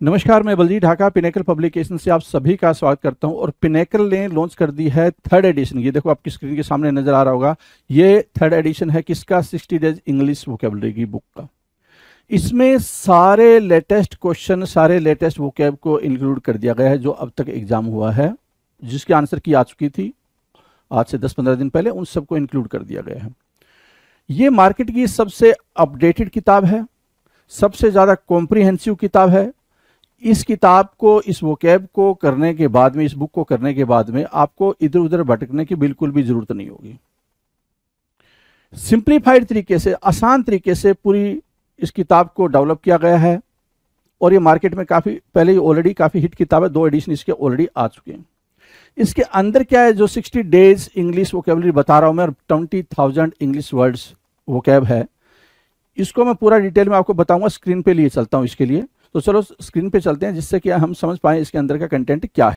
नमस्कार, मैं Baljeet Dhaka pinnacle publication से आप सभी का स्वागत करता हूं। और पिनेकल ने लॉन्च कर दी है थर्ड एडिशन। ये देखो आपकी स्क्रीन के सामने नजर आ रहा होगा। ये थर्ड एडिशन है किसका? 60 डेज इंग्लिश वोकेबलरी की बुक का। इसमें सारे लेटेस्ट क्वेश्चन, सारे लेटेस्ट वोकेब को इंक्लूड कर दिया गया है जो अब तक एग्जाम हुआ है, जिसकी आंसर की आ चुकी थी आज से 10-15 दिन पहले, उन सबको इंक्लूड कर दिया गया है। ये मार्केट की सबसे अपडेटेड किताब है, सबसे ज़्यादा कॉम्प्रिहेंसिव किताब है। इस किताब को, इस वोकैब को करने के बाद में, इस बुक को करने के बाद में आपको इधर उधर भटकने की बिल्कुल भी जरूरत नहीं होगी। सिंप्लीफाइड तरीके से, आसान तरीके से पूरी इस किताब को डेवलप किया गया है। और ये मार्केट में काफ़ी पहले ऑलरेडी काफ़ी हिट किताब है, 2 एडिशन इसके ऑलरेडी आ चुके हैं। इसके अंदर क्या है, जो 60 डेज इंग्लिश वोकेबलरी बता रहा हूं मैं, 20,000 इंग्लिश वर्ड्स वोकैब है, इसको मैं पूरा डिटेल में आपको बताऊंगा। स्क्रीन पे लिए चलता हूं इसके लिए, तो चलो स्क्रीन पे चलते हैं जिससे कि हम समझ पाए इसके अंदर का कंटेंट क्या है।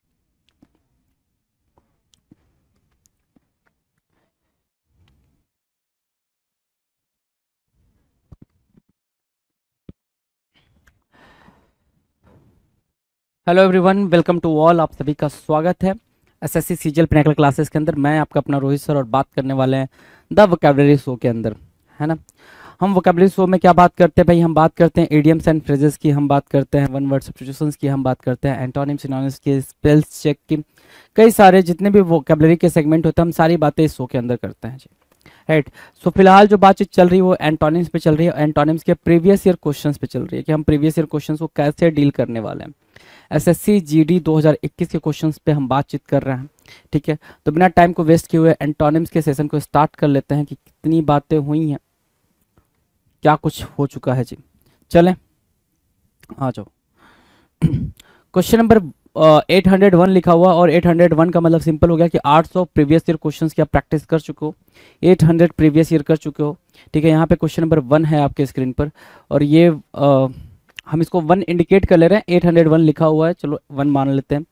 Hello everyone, welcome to all. आप सभी का स्वागत है एसएससी सीजीएल पिनेकल क्लासेस के अंदर। मैं आपका अपना रोहित सर और बात करने वाले हैं द वोकैबुलरी शो के अंदर, है ना। हम वोकैबुलरी शो में क्या बात करते हैं भाई? हम बात करते हैं इडियम्स एंड फ्रेजेस की, हम बात करते हैं वन वर्ड सब्स्टिट्यूशंस की, हम बात करते हैं एंटोनिम सिनोनिम्स की, स्पेल्स चेक की, कई सारे जितने भी वोकैबुलरी के सेगमेंट होते हैं हम सारी बातें इस शो के अंदर करते हैं जी, राइट। सो फिलहाल जो बातचीत चल रही है वो एंटोनिम्स पे चल रही है। एंटोनिम्स के प्रीवियस ईयर क्वेश्चंस पे चल रही है कि हम प्रीवियस ईयर क्वेश्चंस को कैसे डील करने वाले हैं। एसएससी जीडी 2021 के क्वेश्चंस पे हम बातचीत कर रहे हैं, ठीक है। तो बिना टाइम को वेस्ट किए हुए एंटोनिम्स के सेशन को स्टार्ट कर लेते हैं कि कितनी बातें हुई हैं, क्या कुछ हो चुका है जी। चलें, आ जाओ। क्वेश्चन नंबर 801 लिखा हुआ, और 801 का मतलब सिंपल हो गया कि 800 प्रीवियस ईयर क्वेश्चंस की आप प्रैक्टिस कर चुके हो, 800 प्रीवियस ईयर कर चुके हो, ठीक है। यहाँ पे क्वेश्चन नंबर 1 है आपके स्क्रीन पर, और ये हम इसको 1 इंडिकेट कर ले रहे हैं। 801 लिखा हुआ है, चलो 1 मान लेते हैं।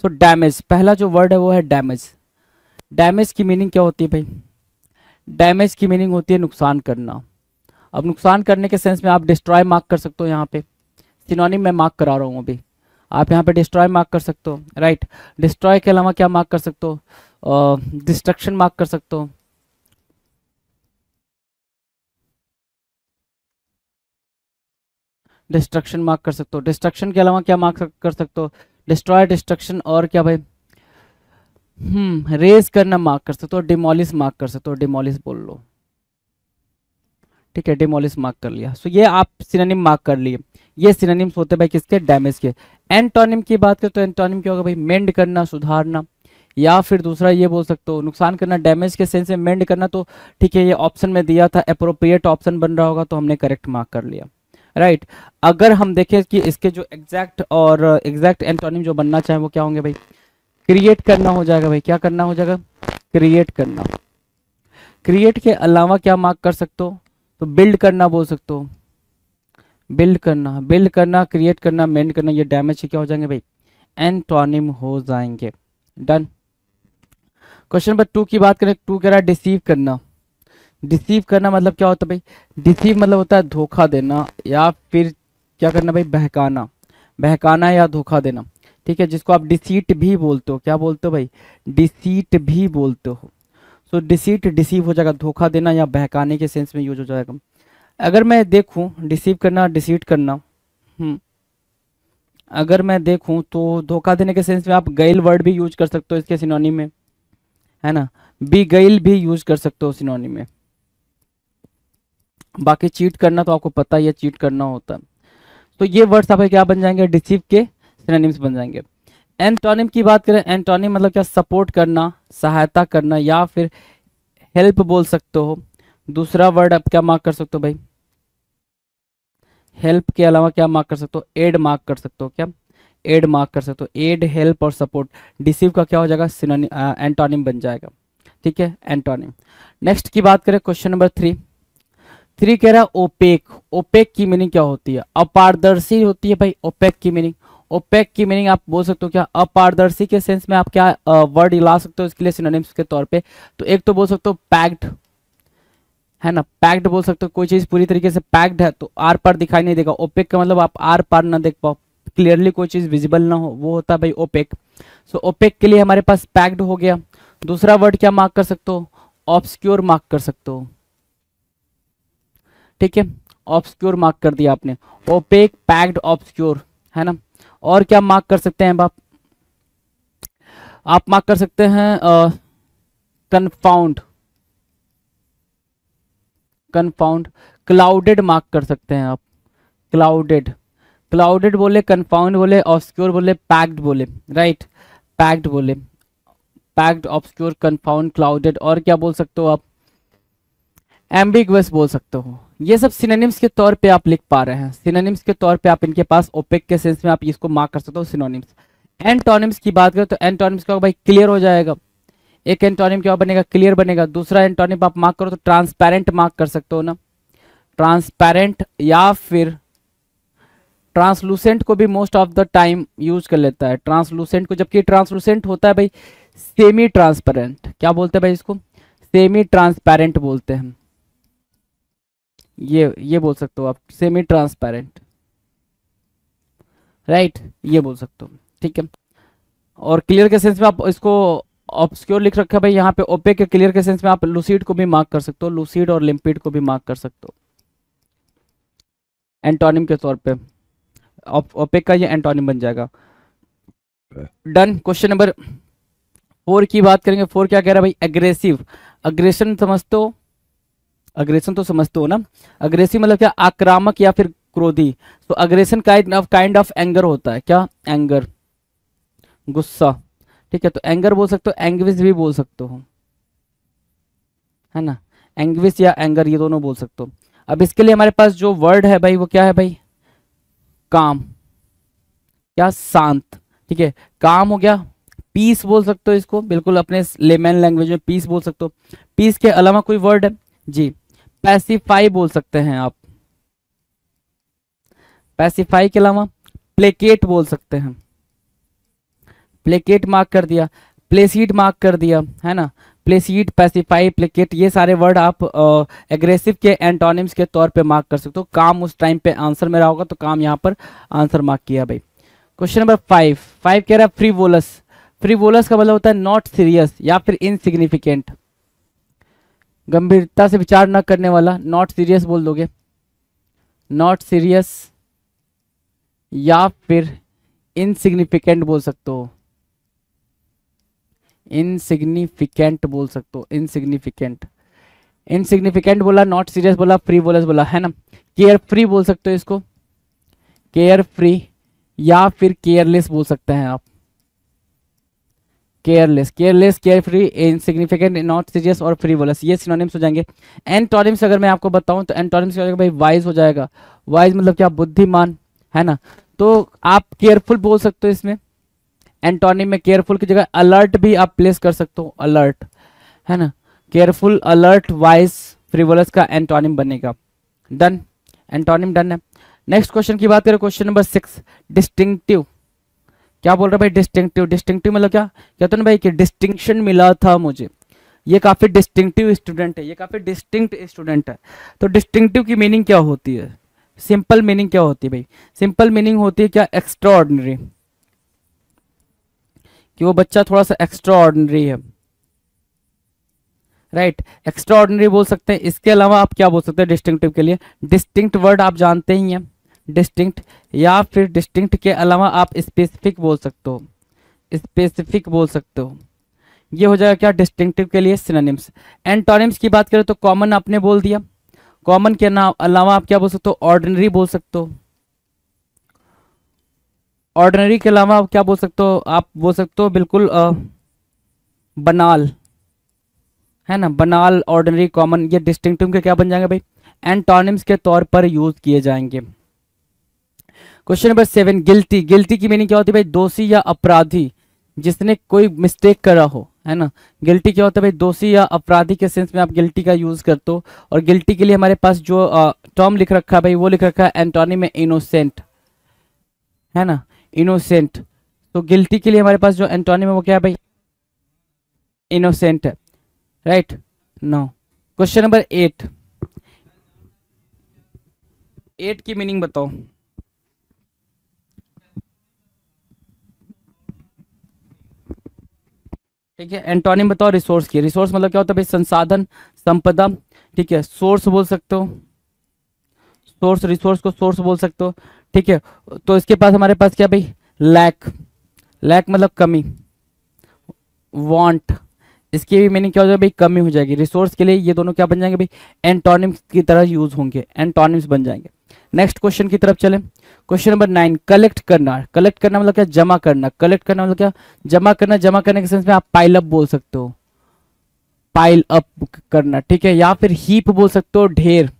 सो डैमेज, पहला जो वर्ड है वो है डैमेज। डैमेज की मीनिंग क्या होती है भाई? डैमेज की मीनिंग होती है नुकसान करना। अब नुकसान करने के सेंस में आप डिस्ट्रॉय मार्क कर सकते हो, यहाँ पे सिनोनिम में मार्क करा रहा हूँ अभी, आप यहाँ पे डिस्ट्रॉय मार्क कर सकते हो, राइट। डिस्ट्रॉय के अलावा क्या मार्क कर सकते हो? डिस्ट्रक्शन मार्क कर सकते हो, डिस्ट्रक्शन मार्क कर सकते हो। डिस्ट्रक्शन के अलावा क्या मार्क कर सकते हो? डिस्ट्रॉय, डिस्ट्रक्शन, और क्या भाई? रेज करना मार्क कर सकते हो, डिमोलिश मार्क कर सकते हो, डिमोलिश बोल लो, ठीक है। डिमोलिश मार्क कर लिया। सो ये आप सिनोनिम मार्क कर लिए। ये सिनोनिम्स होते हैं भाई किसके? डैमेज के। एंटोनिम की बात करें तो एंटोनिम क्या होगा भाई? मेंड करना, सुधारना, या फिर दूसरा ये बोल सकते हो नुकसान करना। डैमेज के सेंस में मेंड करना, तो ठीक है, ये ऑप्शन में दिया था, अप्रोप्रिएट ऑप्शन बन रहा होगा, तो हमने करेक्ट मार्क कर लिया, राइट। अगर हम देखें कि इसके जो एग्जैक्ट एंटोनिम जो बनना चाहे वो क्या होंगे भाई? क्रिएट करना हो जाएगा भाई। क्या करना हो जाएगा? क्रिएट करना। क्रिएट के अलावा क्या मार्क कर सकते हो? तो बिल्ड करना बोल सकते हो, बिल्ड करना, बिल्ड करना, क्रिएट करना, मेंड करना, ये डैमेज के क्या हो जाएंगे भाई? एंटोनिम हो जाएंगे। डन। क्वेश्चन नंबर 2 की बात करें, 2 कह रहा है डिसीव करना। डिसीव करना मतलब क्या होता है भाई? डिसीव मतलब होता है धोखा देना, या फिर क्या करना भाई? बहकाना, बहकाना या धोखा देना, ठीक है, जिसको आप डिसीट भी बोलते हो। क्या बोलते हो भाई? डिसीट भी बोलते हो। सो डिसीट, डिसीव हो जाएगा, धोखा देना या बहकाने के सेंस में यूज हो जाएगा। अगर मैं देखूं डिसीव करना, डिसीट करना, अगर मैं देखूं तो धोखा देने के सेंस में आप गैल वर्ड भी यूज कर सकते हो इसके सिनोनिम में, है ना। बी गैल भी यूज कर सकते हो सिनोनिम में। बाकी चीट करना तो आपको पता ही है, चीट करना होता है। तो ये वर्ड्स आपके क्या बन जाएंगे? डिसीव के सिनोनिम्स बन जाएंगे। एंटोनिम की बात करें, एंटोनिम मतलब क्या? सपोर्ट करना, सहायता करना, या फिर हेल्प बोल सकते हो। दूसरा वर्ड आप क्या मार्क कर सकते हो भाई? हेल्प के अलावा क्या मार्क कर सकते हो? एड मार्क कर सकते हो। क्या? एड मार्क कर सकते हो। एड, हेल्प और सपोर्ट। डिसीव का क्या हो जाएगा? सिनोनिम, एंटोनिम बन जाएगा, ठीक है, एंटोनिम। नेक्स्ट की बात करें, क्वेश्चन नंबर 3 कह रहा है ओपेक। ओपेक की मीनिंग क्या होती है? अपारदर्शी होती है भाई ओपेक की मीनिंग। ओपेक की मीनिंग आप बोल सकते हो क्या? अपारदर्शी के सेंस में आप क्या वर्ड ला सकते हो इसके लिए सिनोनिम्स के तौर पे? तो एक तो बोल सकते हो पैक्ड, है ना, पैक्ड बोल सकते हो। कोई चीज पूरी तरीके से पैक्ड है तो आर पार दिखाई नहीं देगा। ओपेक का मतलब आप आर पार ना देख पाओ, क्लियरली कोई चीज विजिबल ना हो, वो होता है भाई ओपेक। सो ओपेक के लिए हमारे पास पैक्ड हो गया। दूसरा वर्ड क्या मार्क कर सकते हो, ऑब्सक्योर मार्क कर सकते हो, ठीक है, ऑब्सक्योर मार्क कर दिया आपने, ओपेक, पैक्ड, ऑब्सक्योर, है ना। और क्या मार्क कर सकते हैं आप मार्क कर सकते हैं कन्फाउंड, कन्फाउंड, क्लाउडेड मार्क कर सकते हैं आप, क्लाउडेड, क्लाउडेड बोले, कन्फाउंड बोले, ऑब्सक्योर बोले, पैक्ड बोले, राइट, पैक्ड बोले, पैक्ड, ऑब्सक्योर, कन्फाउंड, क्लाउडेड। और क्या बोल सकते हो आप, एम्बिगुअस बोल सकते हो। ये सब सिनोनिम्स के तौर पे आप लिख पा रहे हैं, सिनोनिम्स के तौर पे आप इनके पास ओपेक के सेंस में आप इसको मार्क कर सकते हो सिनोनिम्स। एंटोनिम्स की बात करें तो एंटोनिम्स का भाई क्लियर हो जाएगा, एक एंटोनिम क्या बनेगा, क्लियर बनेगा। दूसरा एंटोनिम आप मार्क करो तो ट्रांसपेरेंट मार्क कर सकते हो ना, ट्रांसपेरेंट, या फिर ट्रांसलूसेंट को भी most of the time use कर लेता है ट्रांसलूसेंट को, जबकि ट्रांसलूसेंट होता है भाई सेमी ट्रांसपेरेंट। क्या बोलते हैं भाई इसको, सेमी ट्रांसपेरेंट बोलते हैं, ये बोल सकते हो आप, सेमी ट्रांसपेरेंट, राइट, ये बोल सकते हो, ठीक है। और क्लियर के सेंस में आप इसको ऑब्सक्योर लिख रखा है भाई यहाँ पे, ओपेक के क्लियर के सेंस में आप लूसीड को भी मार्क कर सकते हो, लूसीड और लिम्पिड को भी मार्क कर सकते हो एंटोनिम के तौर पे। ओपेक का ये एंटोनिम बन जाएगा। डन। क्वेश्चन नंबर 4 की बात करेंगे। 4 क्या कह रहा है भाई, एग्रेसिव, अग्रेशन समझते हो, अग्रेशन तो समझते हो ना, अग्रेसिव मतलब क्या, आक्रामक या फिर क्रोधी। तो अग्रेशन काइंड ऑफ एंगर होता है, क्या, एंगर, गुस्सा, ठीक है। तो एंगर बोल सकते हो, एंग्विश भी बोल सकते हो, है ना, एंग्विश या एंगर ये दोनों बोल सकते हो। अब इसके लिए हमारे पास जो वर्ड है भाई वो क्या है भाई, काम, क्या, शांत, ठीक है, काम हो गया। पीस बोल सकते हो इसको, बिल्कुल अपने लेमन लैंग्वेज में पीस बोल सकते हो। पीस के अलावा कोई वर्ड है जी, पैसिफाई बोल सकते हैं आप, पैसिफाई के अलावा प्लेकेट बोल सकते हैं, प्लेकेट मार्क कर दिया, प्लेसीड मार्क कर दिया, है ना, प्लेसीड, पैसिफाई, प्लेकेट, ये सारे वर्ड आप एग्रेसिव के एंटोनिम्स के तौर पे मार्क कर सकते हो। काम उस टाइम पे आंसर मेरा होगा तो काम यहाँ पर आंसर मार्क किया भाई। क्वेश्चन नंबर 5 कह रहा है फ्रीवोलस, फ्रीवोलस का मतलब होता है नॉट सीरियस या फिर इनसिग्निफिकेंट, गंभीरता से विचार न करने वाला, नॉट सीरियस बोल दोगे, नॉट सीरियस या फिर इनसिग्निफिकेंट बोल सकते हो, इनसिग्निफिकेंट बोल सकते हो, इनसिग्निफिकेंट, इनसिग्निफिकेंट बोला, नॉट सीरियस बोला, फ्रीवोलस बोला, है ना। केयर फ्री बोल सकते हो इसको, केयर फ्री या फिर केयरलेस बोल सकते हैं आप, careless, careless, care free, insignificant, not serious और फ्रीवोलस, ये सिनोनिम्स हो जाएंगे। एंटोनिम्स अगर मैं आपको बताऊं तो एंटोनिम्स क्या हो जाएगा भाई, वाइज हो जाएगा, वाइज मतलब क्या, बुद्धिमान, है ना। तो आप केयरफुल बोल सकते हो इसमें, एंटोनिम में केयरफुल की जगह अलर्ट भी आप प्लेस कर सकते हो, अलर्ट, है ना, केयरफुल, अलर्ट, वाइज, फ्रीवोलस का एंटोनिम बनेगा। डन, एंटोनिम डन है। नेक्स्ट क्वेश्चन की बात करें, क्वेश्चन नंबर 6, डिस्टिंक्टिव, क्या बोल रहा है भाई, डिस्टिंक्टिव, डिस्टिंक्टिव मतलब क्या, कहते हैं भाई कि डिस्टिंक्शन मिला था मुझे, ये काफी डिस्टिंक्टिव स्टूडेंट है, ये काफी डिस्टिंक्ट स्टूडेंट है। तो डिस्टिंक्टिव की मीनिंग क्या होती है, सिंपल मीनिंग क्या होती है भाई, सिंपल मीनिंग होती है क्या, एक्स्ट्रा ऑर्डिनरी, कि वो बच्चा थोड़ा सा एक्स्ट्रा ऑर्डिनरी है, राइट, एक्स्ट्रा ऑर्डिनरी बोल सकते हैं। इसके अलावा आप क्या बोल सकते हैं डिस्टिंक्टिव के लिए, डिस्टिंक्ट वर्ड आप जानते ही हैं, डिस्टिंक्ट, या फिर डिस्टिंक्ट के अलावा आप स्पेसिफिक बोल सकते हो, स्पेसिफिक बोल सकते हो, ये हो जाएगा क्या, डिस्टिंक्टिव के लिए सिनोनिम्स। एंटोनिम्स की बात करें तो कॉमन आपने बोल दिया, कॉमन के अलावा आप क्या बोल सकते हो, ऑर्डिनरी बोल सकते हो, ऑर्डिनरी के अलावा आप क्या बोल सकते हो, आप बोल सकते हो बिल्कुल बनाल, है ना, बनाल, ऑर्डिनरी, कॉमन, ये डिस्टिंक्टिव के क्या बन जाएंगे भाई, एंटोनिम्स के तौर पर यूज किए जाएंगे। क्वेश्चन नंबर 7, गिल्टी, गिल्टी की मीनिंग क्या होती है भाई, दोषी या अपराधी, जिसने कोई मिस्टेक करा हो, है ना। गिल्टी क्या होता है भाई, दोषी या अपराधी के सेंस में आप गिल्टी का यूज करते हो। और गिल्टी के लिए हमारे पास जो टर्म लिख रखा है भाई, वो लिख रखा है एंटोनिम में इनोसेंट, है ना, इनोसेंट। तो गिल्टी के लिए हमारे पास जो एंटोनिम है वो क्या है भाई, इनोसेंट है, राइट। नो। क्वेश्चन नंबर 8, 8 की मीनिंग बताओ, ठीक है, एंटोनिम बताओ रिसोर्स की। रिसोर्स मतलब क्या होता है भाई? संसाधन, संपदा। ठीक है, सोर्स बोल सकते हो, सोर्स, रिसोर्स को सोर्स बोल सकते हो। ठीक है, तो इसके पास हमारे पास क्या भाई? लैक, लैक मतलब कमी, वांट, इसकी भी मीनिंग क्या हो जाएगी भाई? कमी हो जाएगी। रिसोर्स के लिए ये दोनों क्या बन जाएंगे भाई? एंटोनिम्स की तरह यूज होंगे, एंटोनिम्स बन जाएंगे। नेक्स्ट क्वेश्चन की तरफ चलें। क्वेश्चन नंबर 9, कलेक्ट करना। कलेक्ट करना मतलब क्या? जमा करना। कलेक्ट करना मतलब क्या? जमा करना। जमा करने के सेंस में आप पाइल अप बोल सकते हो, पाइल अप करना। ठीक है, या फिर हीप बोल सकते हो, ढेर,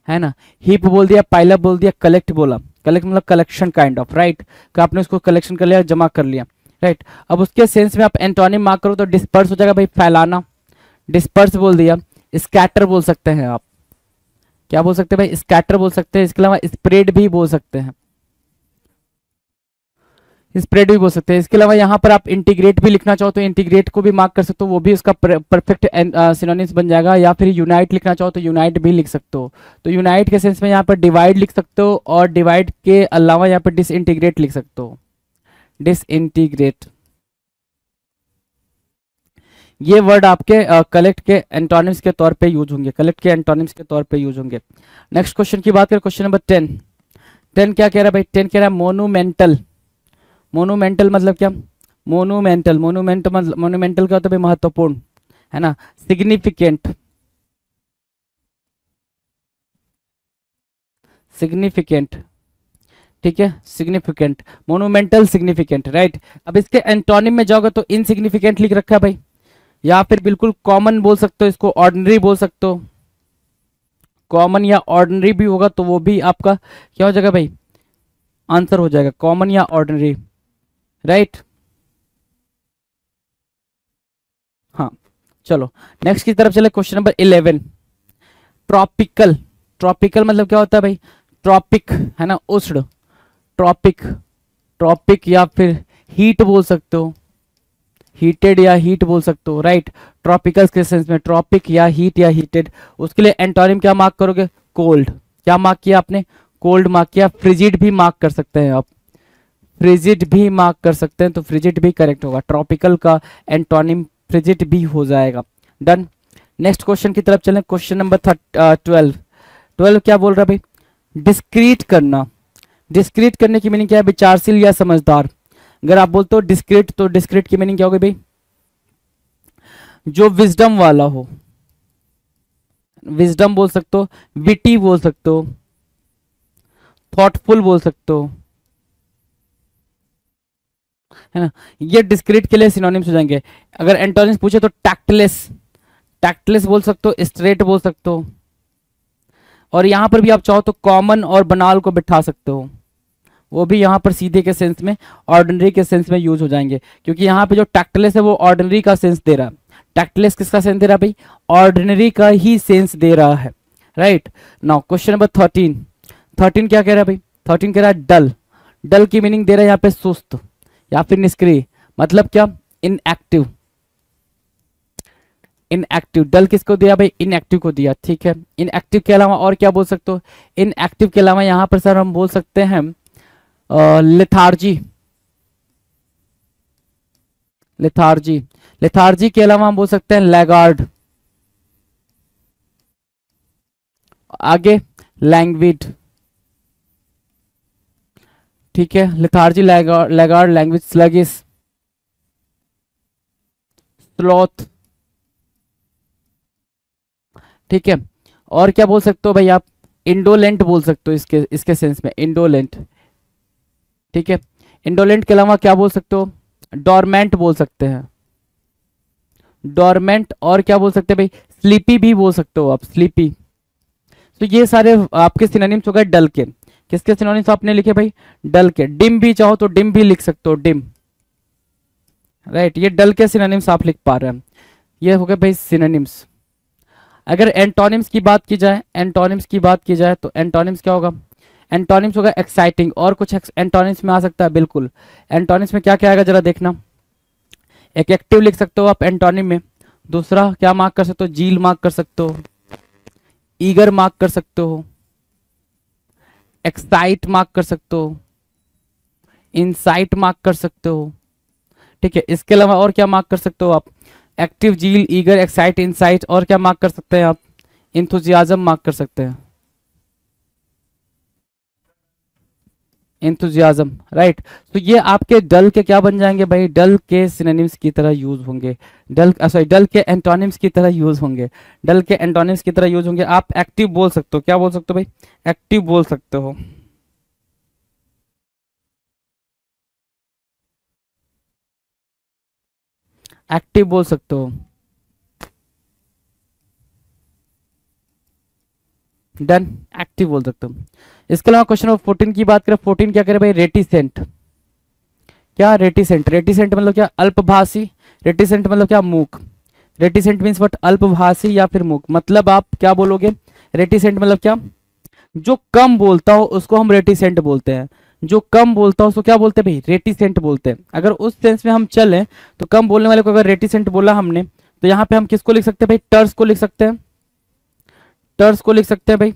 है ना। हीप बोल दिया, पाइल अप बोल दिया, कलेक्ट बोला। कलेक्ट मतलब कलेक्शन काइंड ऑफ, राइट। आपने उसको कलेक्शन कर लिया, जमा कर लिया, राइट। अब उसके सेंस में आप एंटोनिम मार्क करो तो डिस्पर्स हो जाएगा भाई, फैलाना। डिस्पर्स बोल दिया। स्कैटर बोल सकते हैं आप, क्या बोल सकते हैं भाई? स्कैटर बोल सकते हैं। इसके अलावा स्प्रेड भी बोल सकते हैं, स्प्रेड भी बोल सकते हैं। इसके अलावा यहाँ पर आप इंटीग्रेट भी लिखना चाहो तो इंटीग्रेट को भी मार्क कर सकते हो, वो भी उसका परफेक्ट सिनोनिम्स बन जाएगा। या फिर यूनाइट लिखना चाहो तो यूनाइट भी लिख सकते हो। तो यूनाइट के सेंस में यहाँ पर डिवाइड लिख सकते हो, और डिवाइड के अलावा यहाँ पर डिसइंटीग्रेट लिख सकते हो, डिसइंटीग्रेट। ये वर्ड आपके कलेक्ट के एंटोनिम्स के तौर पे यूज होंगे, कलेक्ट के एंटोनिम्स के तौर पे यूज होंगे। नेक्स्ट क्वेश्चन की बात करें, क्वेश्चन नंबर 10। 10 क्या कह रहा है भाई? 10 कह रहा है मोनूमेंटल। मोनूमेंटल मतलब क्या? मोनूमेंटल, मोनूमेंट मतलब, मोनूमेंटल क्या होता है भाई? महत्वपूर्ण, है ना। सिग्निफिकेंट, सिग्निफिकेंट, ठीक है, सिग्निफिकेंट, मोनूमेंटल, सिग्निफिकेंट, राइट। अब इसके एंटोनिम में जाओगे तो इनसिग्निफिकेंट लिख रखा है भाई, या फिर बिल्कुल कॉमन बोल सकते हो, इसको ऑर्डिनरी बोल सकते हो। कॉमन या ऑर्डिनरी भी होगा तो वो भी आपका क्या हो जाएगा भाई? आंसर हो जाएगा, कॉमन या ऑर्डिनरी, राइट। हाँ, चलो नेक्स्ट की तरफ चले। Question number 11, tropical. ट्रॉपिकल मतलब क्या होता है भाई? ट्रॉपिक, है ना, उष्ण, ट्रॉपिक। ट्रॉपिक या फिर हीट बोल सकते हो, हीटेड या हीट बोल सकते हो, राइट। ट्रॉपिकल के सेंस में ट्रॉपिक या हीट या हीटेड। उसके लिए एंटोनिम क्या मार्क करोगे? कोल्ड। क्या मार्क किया आपने? कोल्ड मार्क किया। फ्रिजिड भी मार्क कर सकते हैं आप, फ्रिजिड भी मार्क कर सकते हैं, तो फ्रिजिड भी करेक्ट होगा। ट्रॉपिकल का एंटोनिम फ्रिजिड भी हो जाएगा। डन। नेक्स्ट क्वेश्चन की तरफ चलें। Question number 12। 12 क्या बोल रहा है भाई? डिस्क्रीट करना। डिस्क्रीट करने की मीनिंग क्या है? विचारशील या समझदार। अगर आप बोलते हो डिस्क्रीट, तो डिस्क्रीट की मीनिंग क्या होगी भाई? जो विजडम वाला हो, विजडम बोल सकते हो, विटी बोल सकते हो, थॉटफुल बोल सकते हो, है ना। ये डिस्क्रीट के लिए सिनोनिम्स हो जाएंगे। अगर एंटोनिम्स पूछे तो टैक्टलेस, टैक्टलेस बोल सकते हो, स्ट्रेट बोल सकते हो, और यहां पर भी आप चाहो तो कॉमन और बनाल को बिठा सकते हो, वो भी यहाँ पर सीधे के सेंस में, ऑर्डिनरी के सेंस में यूज हो जाएंगे। क्योंकि यहाँ पे जो टैक्टलेस है वो ऑर्डिनरी का सेंस दे रहा है। टैक्टलेस किसका सेंस दे रहा है भाई? ऑर्डिनरी का ही सेंस दे रहा है, राइट। Now question number 13। 13 क्या कह रहा है भाई? 13 कह रहा है डल। डल की मीनिंग दे रहा है यहाँ पे सुस्त या फिर निष्क्रिय, मतलब क्या? इनएक्टिव। इनएक्टिव, डल किसको दिया भाई? इनएक्टिव को दिया, ठीक है। इनएक्टिव के अलावा और क्या बोल सकते हो? इनएक्टिव के अलावा यहाँ पर सर हम बोल सकते हैं लेथार्जी। लेथार्जी, लेथार्जी के अलावा हम बोल सकते हैं लैगार्ड। आगे लैंग्विड, ठीक है। Lethargy, laggard, language, sluggish, sloth, ठीक है। और क्या बोल सकते हो भाई आप? इंडोलेंट बोल सकते हो इसके इसके सेंस में, इंडोलेंट, ठीक है। इंडोलेंट के अलावा क्या बोल सकते हो? डोरमेंट बोल सकते हैं, डोरमेंट। और क्या बोल सकते हैं भाई? स्लीपी भी बोल सकते हो आप, स्लीपी। तो ये सारे आपके सिनोनिम्स हो गए डल के। किसके सिनोनिम्स आपने लिखे भाई? डल के। डिम भी चाहो तो डिम भी लिख सकते हो, डिम, राइट। ये डल के सिनोनिम्स आप लिख पा रहे हैं। ये हो गए भाई सिनोनिम्स। अगर एंटोनिम्स की बात की जाए, एंटोनिम्स की बात की जाए तो एंटोनिम्स क्या होगा? एंटोनिम्स होगा एक्साइटिंग। और कुछ एंटोनिम्स में आ सकता है, बिल्कुल। एंटोनिम्स में क्या क्या आएगा जरा देखना। एक एक्टिव लिख सकते हो आप एंटोनिम में। दूसरा क्या मार्क कर सकते हो? जील मार्क कर सकते हो, ईगर मार्क कर सकते हो, एक्साइट मार्क कर सकते हो, इनसाइट मार्क कर सकते हो, ठीक है, इसके अलावा और क्या मार्क कर सकते हो आप? एक्टिव, जील, ईगर, एक्साइट, इंसाइट, और क्या मार्क कर सकते हैं आप? इंथुजियाज्म मार्क कर सकते हैं, इंथुजियाज्म, राइट। तो ये आपके डल के क्या बन जाएंगे भाई? डल के सिनोनिम्स की तरह यूज होंगे, डल के एंटोनिम्स की तरह यूज होंगे, डल के एंटोनिम्स की तरह यूज होंगे। आप एक्टिव बोल सकते हो, क्या बोल सकते हो भाई? एक्टिव बोल सकते हो, एक्टिव बोल सकते हो, डन, एक्टिव बोल सकते हो। इसके अलावा क्वेश्चन नंबर 14 की बात करें, 14 क्या करे भाई? रेटिसेंट। क्या रेटिसेंट? रेटिसेंट मतलब क्या? अल्पभाषी। रेटिसेंट मतलब क्या? मूक। Reticent means what? अल्पभाषी या फिर मूक। मतलब आप क्या बोलोगे? रेटिसेंट मतलब क्या? जो कम बोलता हो उसको हम रेटिसेंट बोलते हैं। जो कम बोलता हो उसको क्या बोलते हैं भाई? रेटिसेंट बोलते हैं। अगर उस सेंस में हम चलें तो कम बोलने वाले को अगर रेटिसेंट बोला हमने, तो यहाँ पे हम किसको लिख सकते हैं भाई? टर्स को लिख सकते हैं, टर्स को लिख सकते हैं भाई।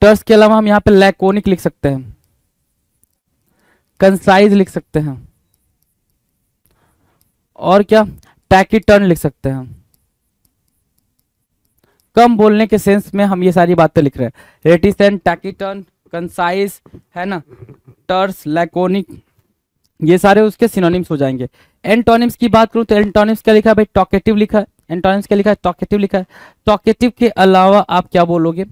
टर्स के अलावा हम यहाँ पे लैकोनिक लिख सकते हैं, कंसाइज लिख सकते हैं, और क्या? टैकीटर्न लिख सकते हैं। कम बोलने के सेंस में हम ये सारी बातें लिख रहे हैं। रेटिसेंट, टैकीटर्न, कंसाइज, है ना, टर्स, लैकोनिक, ये सारे उसके सिनोनिम्स हो जाएंगे। एंटोनिम्स की बात करूं तो एंटोनिम्स क्या लिखा है भाई? टॉकेटिव लिखा है। एंटोनिम्स क्या लिखा है? टॉकेटिव लिखा है। टॉकेटिव के अलावा आप क्या बोलोगे?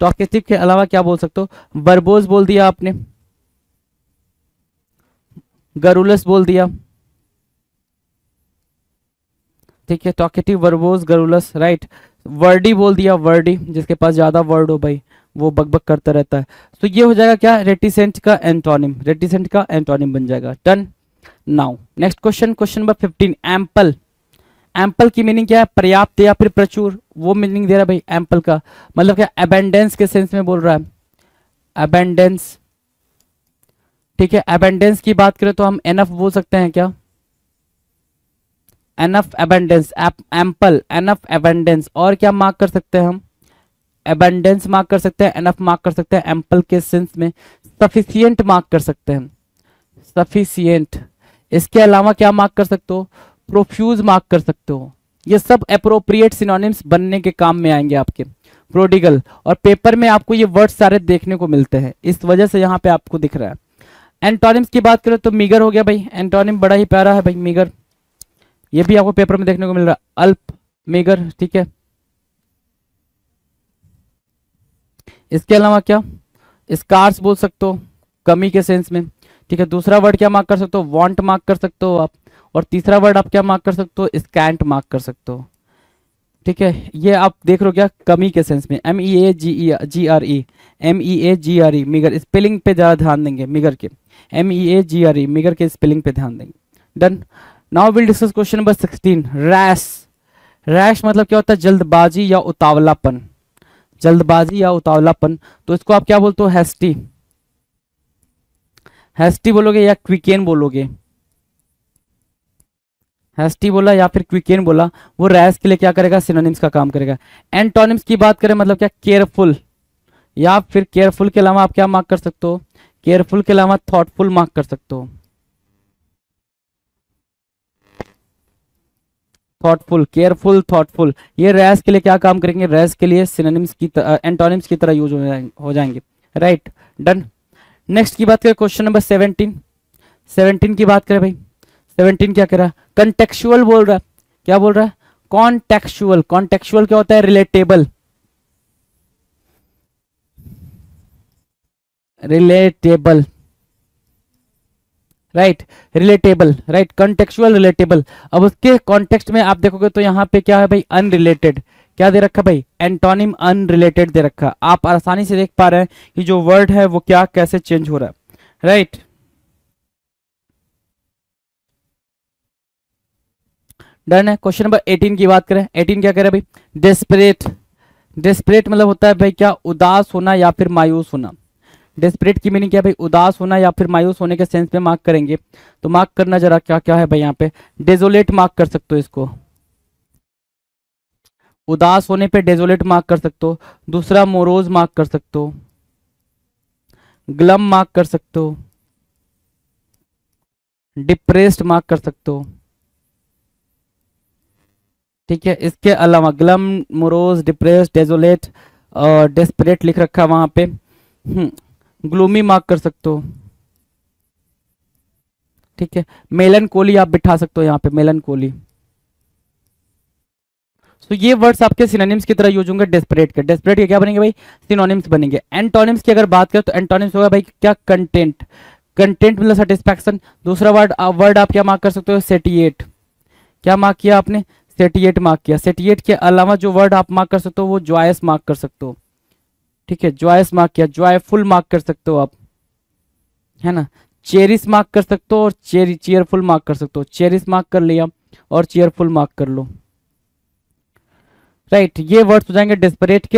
टॉकेटिव के अलावा क्या बोल सकते हो? वर्बोस बोल दिया आपने, गरुलस बोल दिया, ठीक है, टॉकेटिव, वर्बोस, गरुलस, राइट। वर्डी बोल दिया, वर्डी, जिसके पास ज्यादा वर्ड हो भाई वो बकबक करता रहता है। तो ये हो जाएगा क्या? रेटिसेंट का एंटोनिम, रेटिसेंट का एंटोनिम बन जाएगा। Done. Now next question, question number 15, ample. Ample की मीनिंग क्या है? पर्याप्त या फिर प्रचुर, वो मीनिंग दे रहा है भाई एम्पल का। मतलब क्या? अबेंडेंस के सेंस में बोल रहा है, अबेंडेंस, ठीक है। अबेंडेंस की बात करें तो हम एनफ बोल सकते हैं क्या? Enough abundance, ample, enough abundance, और क्या मार्क कर सकते हैं हम? अबेंडेंस मार्क कर सकते हैं, एनफ मार्क कर सकते हैं, एम्पल के सेंस में सफिशिएंट मार्क कर सकते हैं, सफिशिएंट। इसके अलावा क्या मार्क कर सकते हो? प्रोफ्यूज मार्क कर सकते हो। ये सब अप्रोप्रिएट सिनोनिम्स बनने के काम में आएंगे आपके। प्रोडिगल, और पेपर में आपको ये वर्ड सारे देखने को मिलते हैं, इस वजह से यहाँ पे आपको दिख रहा है। एंटोनिम्स की बात करें तो मीगर हो गया भाई, एंटोनिम बड़ा ही प्यारा है भाई, मीगर, ये भी आपको पेपर में देखने को मिल रहा है, अल्प, मीगर, ठीक है। इसके अलावा क्या? स्कार्स बोल सकते हो, कमी के सेंस में, ठीक है। दूसरा वर्ड क्या मार्क कर सकते हो? वांट मार्क कर सकते हो आप। और तीसरा वर्ड आप क्या मार्क कर सकते हो? स्कैंट मार्क कर सकते हो, ठीक है। ये आप देख रहे हो क्या? कमी के सेंस में, MEAGRE, MEAGRE, मीगर। स्पेलिंग पे ज्यादा ध्यान देंगे मीगर के, MEAGRE, मीगर के स्पेलिंग पे ध्यान देंगे। Done. Now will discuss question number 16, rash. Rash मतलब क्या होता है? जल्दबाजी या उतावलापन, जल्दबाजी या उतावलापन। तो इसको आप क्या बोलते हो? हैस्टी, हैस्टी बोलोगे या क्विकेन बोलोगे? हैस्टी बोला या फिर क्विकेन बोला, वो रैश के लिए क्या करेगा? सिनोनिम्स का काम करेगा। एंटोनिम्स की बात करें मतलब क्या? केयरफुल, या फिर केयरफुल के अलावा आप क्या मार्क कर सकते हो? केयरफुल के अलावा थॉटफुल मार्क कर सकते हो, थॉटफुल, केयरफुल, थॉटफुल। ये रैश के लिए क्या काम करेंगे? रैश के लिए सिनोनिम्स की एंटोनिम्स की तरह यूज हो जाएंगे, राइट। डन। नेक्स्ट की बात करें, क्वेश्चन नंबर 17, 17 की बात करें भाई, 17 क्या कह रहा है? कंटेक्चुअल बोल रहा है, क्या बोल रहा है? कॉन्टेक्चुअल। कॉन्टेक्चुअल क्या होता है? Relatable, relatable, right, relatable, right, contextual, relatable. अब उसके कॉन्टेक्स्ट में आप देखोगे तो यहाँ पे क्या है भाई? अनरिलेटेड। क्या दे रखा भाई? एंटोनिम अनरिलेटेड दे रखा। आप आसानी से देख पा रहे हैं कि जो वर्ड है वो क्या कैसे चेंज हो रहा है, राइट। डन है। क्वेश्चन नंबर 18 की बात करें, 18 क्या कह रहा है भाई? डेस्परेट। डेस्परेट मतलब होता है भाई क्या? उदास होना या फिर मायूस होना। डेस्परेट की मीनिंग क्या है भाई? उदास होना या फिर मायूस होने के सेंस में मार्क करेंगे। तो मार्क करना जरा क्या क्या है भाई यहाँ पे? डेजोलेट मार्क कर सकते हो इसको, उदास होने पे डेजोलेट मार्क कर सकते हो। दूसरा मोरोज मार्क कर सकते हो, ग्लम मार्क कर सकते हो, डिप्रेस्ड मार्क कर सकते हो। ठीक है, इसके अलावा ग्लम, मोरोज, डिप्रेस्ड, डेजोलेट और डेस्परेट लिख रखा है वहां पे। ग्लूमी मार्क कर सकते हो। ठीक है, मेलनकोली आप बिठा सकते हो यहाँ पे, मेलनकोली। तो ये वर्ड्स आपके सिनोनिम्स की तरह यूज होंगे डेस्परेट के। डेस्परेट के क्या बनेंगे भाई? सिनोनिम्स बनेंगे। एंटोनिम्स की अगर बात करें तो एंटोनिम्स होगा भाई क्या? कंटेंट। कंटेंट मतलब सेटिस्फैक्शन। दूसरा वर्ड आप क्या मार्क कर सकते हो? सेटिएट। क्या मार्क किया आपने? सेटिएट मार्क किया। सेटिएट के अलावा जो वर्ड आप मार्क कर सकते हो वो जॉयस मार्क कर सकते हो। ठीक है, जॉयस मार्क किया। जॉयफुल मार्क कर सकते हो आप, है ना। चेरिस मार्क कर सकते हो और चेयरफुल मार्क कर सकते हो। चेरिस मार्क कर लिया और चेयरफुल मार्क कर लो। राइट, ये वर्ड्स हो जाएंगे डेस्परेट के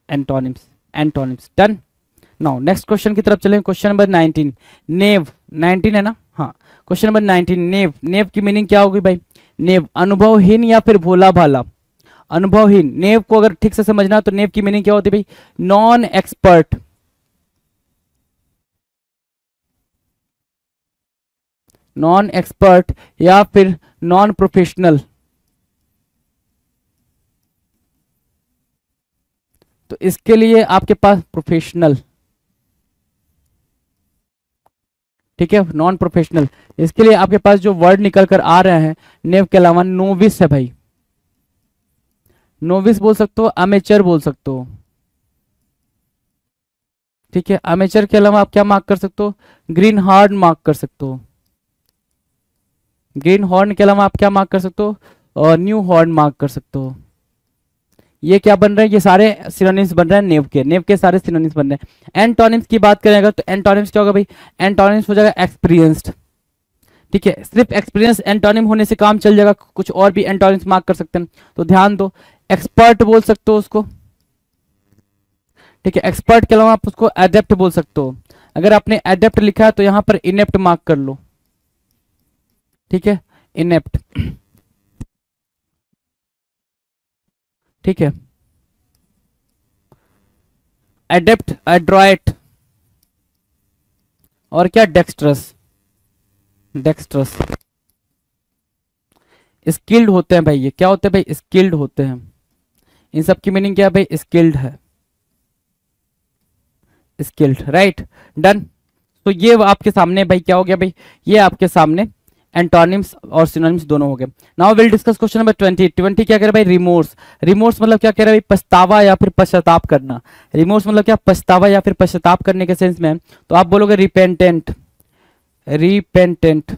antonyms. Antonyms done. Now next question की तरफ चलें। क्वेश्चन नंबर 19, नेव। 19 है ना? हाँ, क्वेश्चन नंबर 19, नेव। नेव की मीनिंग क्या होगी भाई? नेव अनुभवहीन या फिर भोला भाला। अनुभवहीन। नेव को अगर ठीक से समझना तो नेव की मीनिंग क्या होती है भाई? Non expert. नॉन एक्सपर्ट या फिर नॉन प्रोफेशनल। तो इसके लिए आपके पास प्रोफेशनल। ठीक है, नॉन प्रोफेशनल। इसके लिए आपके पास जो वर्ड निकल कर आ रहे हैं नेव के अलावा, नोविस है भाई। नोविस बोल सकते हो, अमेचर बोल सकते हो। ठीक है, अमेचर के अलावा आप क्या मार्क कर सकते हो? ग्रीन हॉर्न मार्क कर सकते हो। ग्रीन हॉर्न के अलावा आप क्या मार्क कर सकते हो? और न्यू हॉर्न मार्क कर सकते हो। ये क्या बन रहे हैं? ये सारे सिनोनिम्स बन रहे हैं नेव के। नेव के सारे सिनोनिम्स बन रहे हैं। एंटोनिम्स की बात करेंगे तो एंटोनिम्स क्या होगा भाई? एंटोनिम्स हो जाएगा एक्सपीरियंस्ड। ठीक है, सिर्फ एक्सपीरियंस एंटोनिम होने से काम चल जाएगा, कुछ और भी एंटोनिम्स मार्क कर सकते हैं। तो ध्यान दो, एक्सपर्ट बोल सकते हो उसको। ठीक है, एक्सपर्ट के अलावा आप उसको एडेप्ट बोल सकते हो। अगर आपने एडेप्ट लिखा है तो यहां पर इनेप्ट मार्क कर लो। ठीक है, इनेप्ट। ठीक है, एडेप्ट, एड्रॉइट और क्या? डेक्स्ट्रस। डेक्स्ट्रस। स्किल्ड होते हैं भाई। ये क्या होते हैं भाई? स्किल्ड होते हैं। इन सब की मीनिंग क्या है भाई? स्किल्ड है। Skilled, right, done. तो ये आपके सामने भाई क्या हो गया भाई? ये आपके सामने एंटोनिम्स और सिनोनिम्स दोनों हो गए। Now will discuss question number 20। 20 क्या कह रहा है भाई? रिमोर्स। रिमोर्स मतलब क्या कह रहा है भाई? पछतावा या फिर पश्चाताप करना। रिमोर्स मतलब क्या? पछतावा या फिर पश्चाताप करने के सेंस में। तो आप बोलोगे रिपेंटेंट। रिपेंटेंट।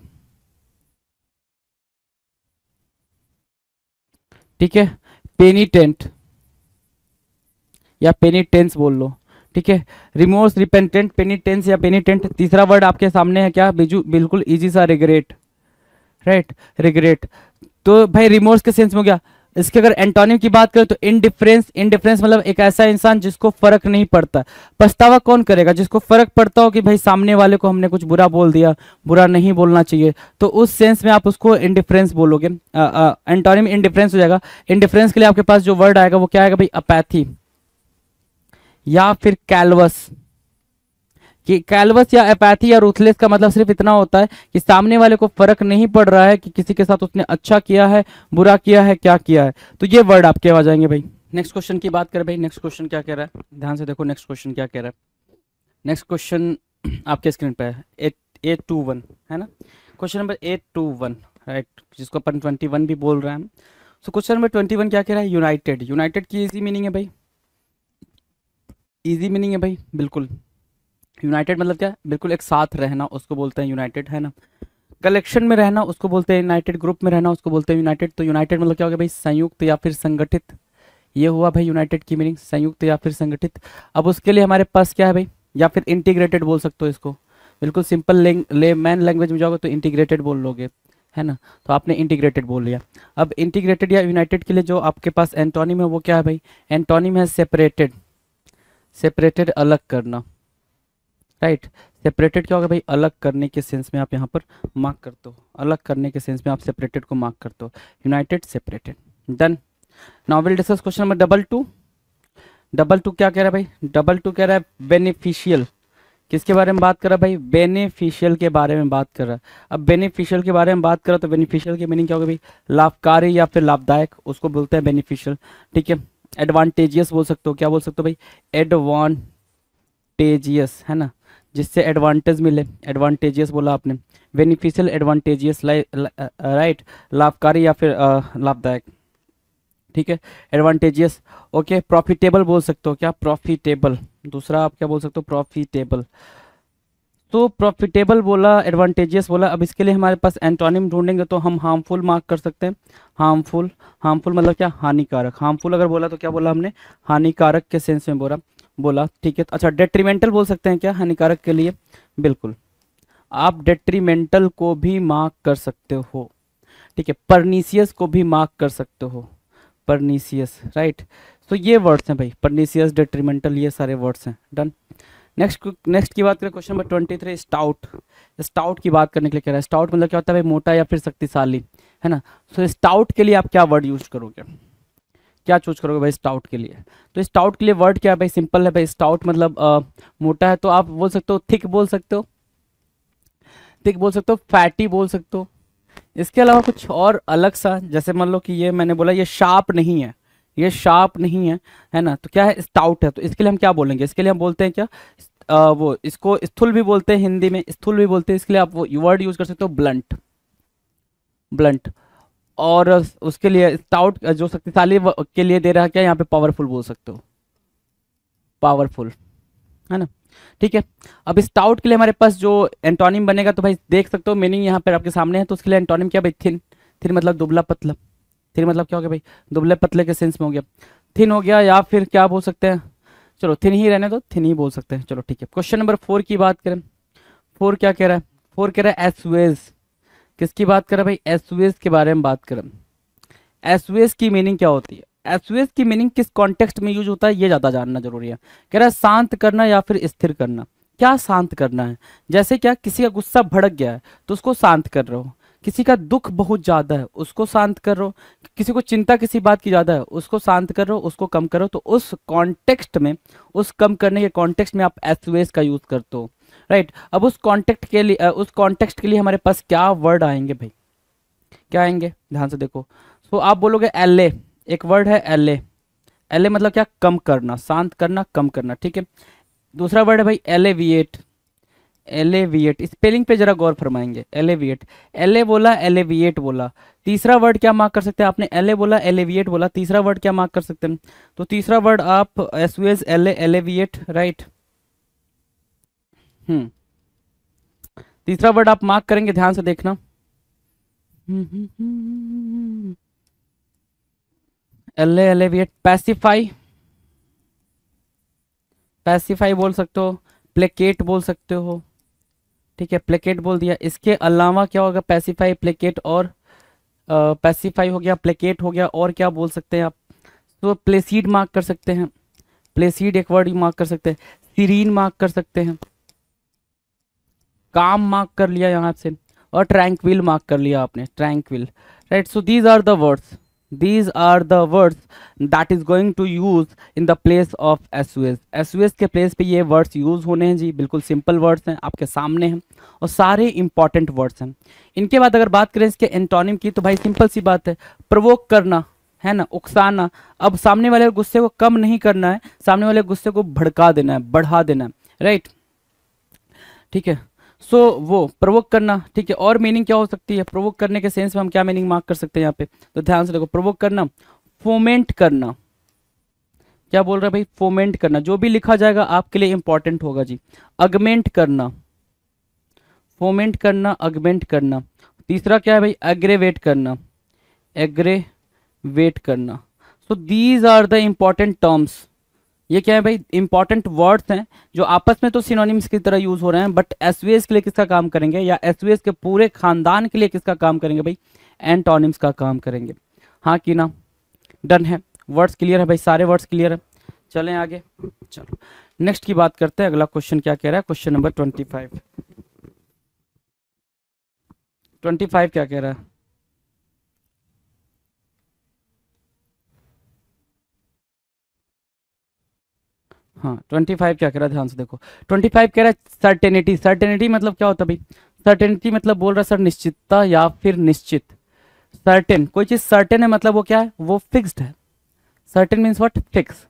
ठीक है, पेनिटेंट या पेनिटेंस बोल लो। ठीक है, रिमोर्स, रिपेंटेंट, पेनिटेंस या पेनिटेंट। तीसरा वर्ड आपके सामने है क्या? बिल्कुल इजी सा, रिग्रेट। Right, regret. तो भाई रिमोर्स के सेंस में हो गया। इसके अगर एंटोनिम की बात करें तो इनडिफरेंस। इनडिफरेंस मतलब एक ऐसा इंसान जिसको फर्क नहीं पड़ता। पछतावा कौन करेगा? जिसको फर्क पड़ता हो कि भाई सामने वाले को हमने कुछ बुरा बोल दिया, बुरा नहीं बोलना चाहिए, तो उस सेंस में आप उसको इनडिफरेंस बोलोगे। एंटोनिम इनडिफरेंस हो जाएगा। इनडिफरेंस के लिए आपके पास जो वर्ड आएगा वो क्या आएगा भाई? अपैथी या फिर कैलवस। कि कैलवस या एपैथी या रूथलेस का मतलब सिर्फ इतना होता है कि सामने वाले को फर्क नहीं पड़ रहा है कि किसी के साथ उसने अच्छा किया है, बुरा किया है, क्या किया है। तो ये वर्ड आपके आ जाएंगे भाई। नेक्स्ट क्वेश्चन की बात करें भाई। नेक्स्ट क्वेश्चन क्या कह रहा है? ध्यान से देखो नेक्स्ट क्वेश्चन क्या कह रहा है। नेक्स्ट क्वेश्चन आपके स्क्रीन पे है 821, है ना। क्वेश्चन नंबर 821, राइट, जिसको अपन 21 भी बोल रहे हैं। सो क्वेश्चन नंबर 21 क्या कह रहा है? यूनाइटेड। यूनाइटेड की इजी मीनिंग है भाई? इजी मीनिंग है भाई, बिल्कुल। यूनाइटेड मतलब क्या? बिल्कुल एक साथ रहना, उसको बोलते हैं यूनाइटेड, है ना। कलेक्शन में रहना उसको बोलते हैं यूनाइटेड। ग्रुप में रहना उसको बोलते हैं यूनाइटेड। तो यूनाइटेड मतलब क्या हो गया भाई? संयुक्त या फिर संगठित। ये हुआ भाई यूनाइटेड की मीनिंग, संयुक्त या फिर संगठित। अब उसके लिए हमारे पास क्या है भाई? या फिर इंटीग्रेटेड बोल सकते हो इसको। बिल्कुल सिंपल लेमैन लैंग्वेज में जाओगे तो इंटीग्रेटेड बोल लोगे, है ना। तो आपने इंटीग्रेटेड बोल लिया। अब इंटीग्रेटेड या यूनाइटेड के लिए जो आपके पास एंटोनिम है वो क्या है भाई? एंटोनिम है सेपरेटेड। सेपरेटेड, अलग करना। राइट, सेपरेटेड क्या होगा भाई? अलग करने के सेंस में आप यहाँ पर मार्क करते हो। अलग करने के सेंस में आप सेपरेटेड को मार्क करते हो। United, separated, done. Now will discuss question number 22। 22 क्या कह रहा है भाई? 22 कह रहा है बेनिफिशियल। किसके बारे में बात कर रहा है भाई? बेनिफिशियल के बारे में बात कर रहा है। अब बेनिफिशियल के बारे में बात कर रहा है तो बेनिफिशियल की मीनिंग क्या होगी भाई? लाभकारी या फिर लाभदायक, उसको बोलते हैं बेनिफिशियल। ठीक है। एडवांटेजियस बोल सकते हो, क्या बोल सकते हो भाई? एडवांटेजियस, है ना, जिससे एडवांटेज मिले, एडवांटेजियस बोला आपने। बेनिफिशियल, एडवांटेजियस, राइट, लाभकारी या फिर लाभदायक। ठीक है, एडवांटेजियस। ओके, प्रॉफिटेबल बोल सकते हो, क्या? प्रॉफिटेबल। दूसरा आप क्या बोल सकते हो? प्रॉफिटेबल। तो प्रॉफिटेबल बोला, एडवांटेजियस बोला। अब इसके लिए हमारे पास एंटोनिम ढूंढेंगे तो हम हार्मफुल मार्क कर सकते हैं। हार्मफुल, हार्मफुल मतलब क्या? हानिकारक। हार्मफुल अगर बोला तो क्या बोला हमने? हानिकारक के सेंस में बोला। ठीक है, अच्छा, डेट्रीमेंटल बोल सकते हैं क्या हानिकारक के लिए? बिल्कुल, आप डेट्रीमेंटल को भी मार्क कर सकते हो। ठीक है, परनीसियस को भी मार्क कर सकते हो, परनीसियस, राइट। तो ये वर्ड्स हैं भाई, परनीसियस, डेट्रीमेंटल, ये सारे वर्ड्स हैं। डन। नेक्स्ट की बात करें, क्वेश्चन नंबर 23, स्टाउट। स्टाउट की बात करने के लिए कह रहा है। स्टाउट मतलब क्या होता है भाई? मोटा या फिर शक्तिशाली, है ना। सो स्टाउट के लिए आप क्या वर्ड यूज करोगे? क्या चूज करोगे भाई स्टाउट के लिए? तो स्टाउट के लिए वर्ड क्या है भाई? सिंपल है भाई, स्टाउट मतलब मोटा है, तो आप बोल सकते हो थिक बोल सकते हो, थिक बोल सकते हो, फैटी बोल सकते हो। इसके अलावा कुछ और अलग सा, जैसे मान लो कि ये मैंने बोला ये शार्प नहीं है, ये शार्प नहीं है ना, तो क्या है? स्टाउट है। तो इसके लिए हम क्या बोलेंगे? इसके लिए हम बोलते हैं क्या? वो इसको स्थूल भी बोलते हैं, हिंदी में स्थूल भी बोलते हैं। इसके लिए आप वो वर्ड यूज कर सकते हो, ब्लंट, ब्लंट। और उसके लिए स्टाउट जो शक्तिशाली के लिए दे रहा है क्या यहाँ पे? पावरफुल बोल सकते हो, पावरफुल, है ना। ठीक है, अब स्टाउट के लिए हमारे पास जो एंटोनिम बनेगा, तो भाई देख सकते हो मीनिंग यहाँ पर आपके सामने है। तो उसके लिए एंटोनिम क्या भाई? थिन। थिन मतलब दुबला पतला। थिन मतलब क्या हो गया भाई? दुबले पतले के सेंस में हो गया, थिन हो गया। या फिर क्या बोल सकते हैं? चलो थिन ही रहने दो, थिन ही बोल सकते हैं। चलो ठीक है, क्वेश्चन नंबर 4 की बात करें। 4 क्या कह रहा है? 4 कह रहा है एसवेज। किसकी बात कर रहा है भाई? एसवेज के बारे में बात करें। एसवेज की मीनिंग क्या होती है? एसवेज की मीनिंग किस कॉन्टेक्स्ट में यूज होता है, ये ज्यादा जानना जरूरी है। कह रहा है शांत करना या फिर स्थिर करना। क्या शांत करना है? जैसे क्या, किसी का गुस्सा भड़क गया है तो उसको शांत कर रहे हो, किसी का दुख बहुत ज्यादा है उसको शांत कर रहे हो, किसी को चिंता किसी बात की ज्यादा है उसको शांत कर रहे हो, उसको कम करो। तो उस कॉन्टेक्स्ट में, उस कम करने के कॉन्टेक्स्ट में आप एसवेज का यूज करते हो, राइट। अब उस कॉन्टेक्ट के लिए, उस कॉन्टेक्स्ट के लिए हमारे पास क्या वर्ड आएंगे भाई? क्या आएंगे? ध्यान से देखो। तो आप बोलोगे एल, एक वर्ड है एल। एल मतलब क्या? कम करना, शांत करना, कम करना। ठीक है, दूसरा वर्ड है भाई एलेविएट। एलेविएट, स्पेलिंग पे जरा गौर फरमाएंगे। एलेविएट, एले बोला, एलेविएट बोला। तीसरा वर्ड क्या मार्क कर सकते हैं? आपने एले बोला, एलेविएट बोला, तीसरा वर्ड क्या मार्क कर सकते हैं? तो तीसरा वर्ड आप एसवेज, एले, एलेविएट, राइट। तीसरा वर्ड आप मार्क करेंगे, ध्यान से देखना। एले, एलेविएट, पैसिफाई, पैसिफाई बोल सकते हो, प्लेकेट बोल सकते हो। ठीक है, प्लेकेट बोल दिया। इसके अलावा क्या होगा? पैसिफाई, प्लेकेट और पैसिफाई हो गया, प्लेकेट हो गया, और क्या बोल सकते हैं आप? तो प्लेसीड मार्क कर सकते हैं, प्लेसीड एक वर्ड मार्क कर सकते हैं, सीरीन मार्क कर सकते हैं, काम मार्क कर लिया यहाँ से, और ट्रैंक्विल मार्क कर लिया आपने, tranquil, right. So these are the words, these are the words that is going to use in the place of एसवेज। एसवेज के प्लेस पे ये वर्ड्स यूज होने हैं जी, बिल्कुल सिंपल वर्ड्स हैं, आपके सामने हैं, और सारे इंपॉर्टेंट वर्ड्स हैं। इनके बाद अगर बात करें इसके एंटोनिम की, तो भाई सिंपल सी बात है, प्रोवोक करना, है ना, उकसाना। अब सामने वाले गुस्से को कम नहीं करना है, सामने वाले गुस्से को भड़का देना है, बढ़ा देना है, राइट। ठीक है, सो वो प्रोवोक करना। ठीक है, और मीनिंग क्या हो सकती है? प्रोवोक करने के सेंस में हम क्या मीनिंग मार्क कर सकते हैं यहाँ पे? तो ध्यान से देखो, प्रोवोक करना, फोमेंट करना। क्या बोल रहा है भाई? फोमेंट करना। जो भी लिखा जाएगा आपके लिए इंपॉर्टेंट होगा जी। अगमेंट करना, फोमेंट करना, अगमेंट करना। तीसरा क्या है भाई? एग्रेवेट करना, एग्रेवेट करना। So these are the important terms. ये क्या है भाई? इंपॉर्टेंट वर्ड्स हैं जो आपस में तो सिनोनिम्स की तरह यूज हो रहे हैं, बट एसवेज के लिए किसका काम करेंगे, या एसवेज के पूरे खानदान के लिए किसका काम करेंगे भाई? एंटोनिम्स का काम करेंगे। हाँ कि ना? डन है, वर्ड्स क्लियर है भाई, सारे वर्ड्स क्लियर है। चलें आगे, चलो नेक्स्ट की बात करते हैं। अगला क्वेश्चन क्या कह रहा है? Question number 25। 25 क्या कह रहा है? हाँ 25 क्या कह रहा है, ध्यान से देखो। 25 कह रहा है सर्टेनिटी। सर्टेनिटी मतलब क्या होता है भाई? सर्टेनिटी मतलब बोल रहा है सर निश्चितता या फिर निश्चित। सर्टेन, कोई चीज सर्टेन है मतलब वो क्या है? वो फिक्स्ड है। Certain means what? Fix.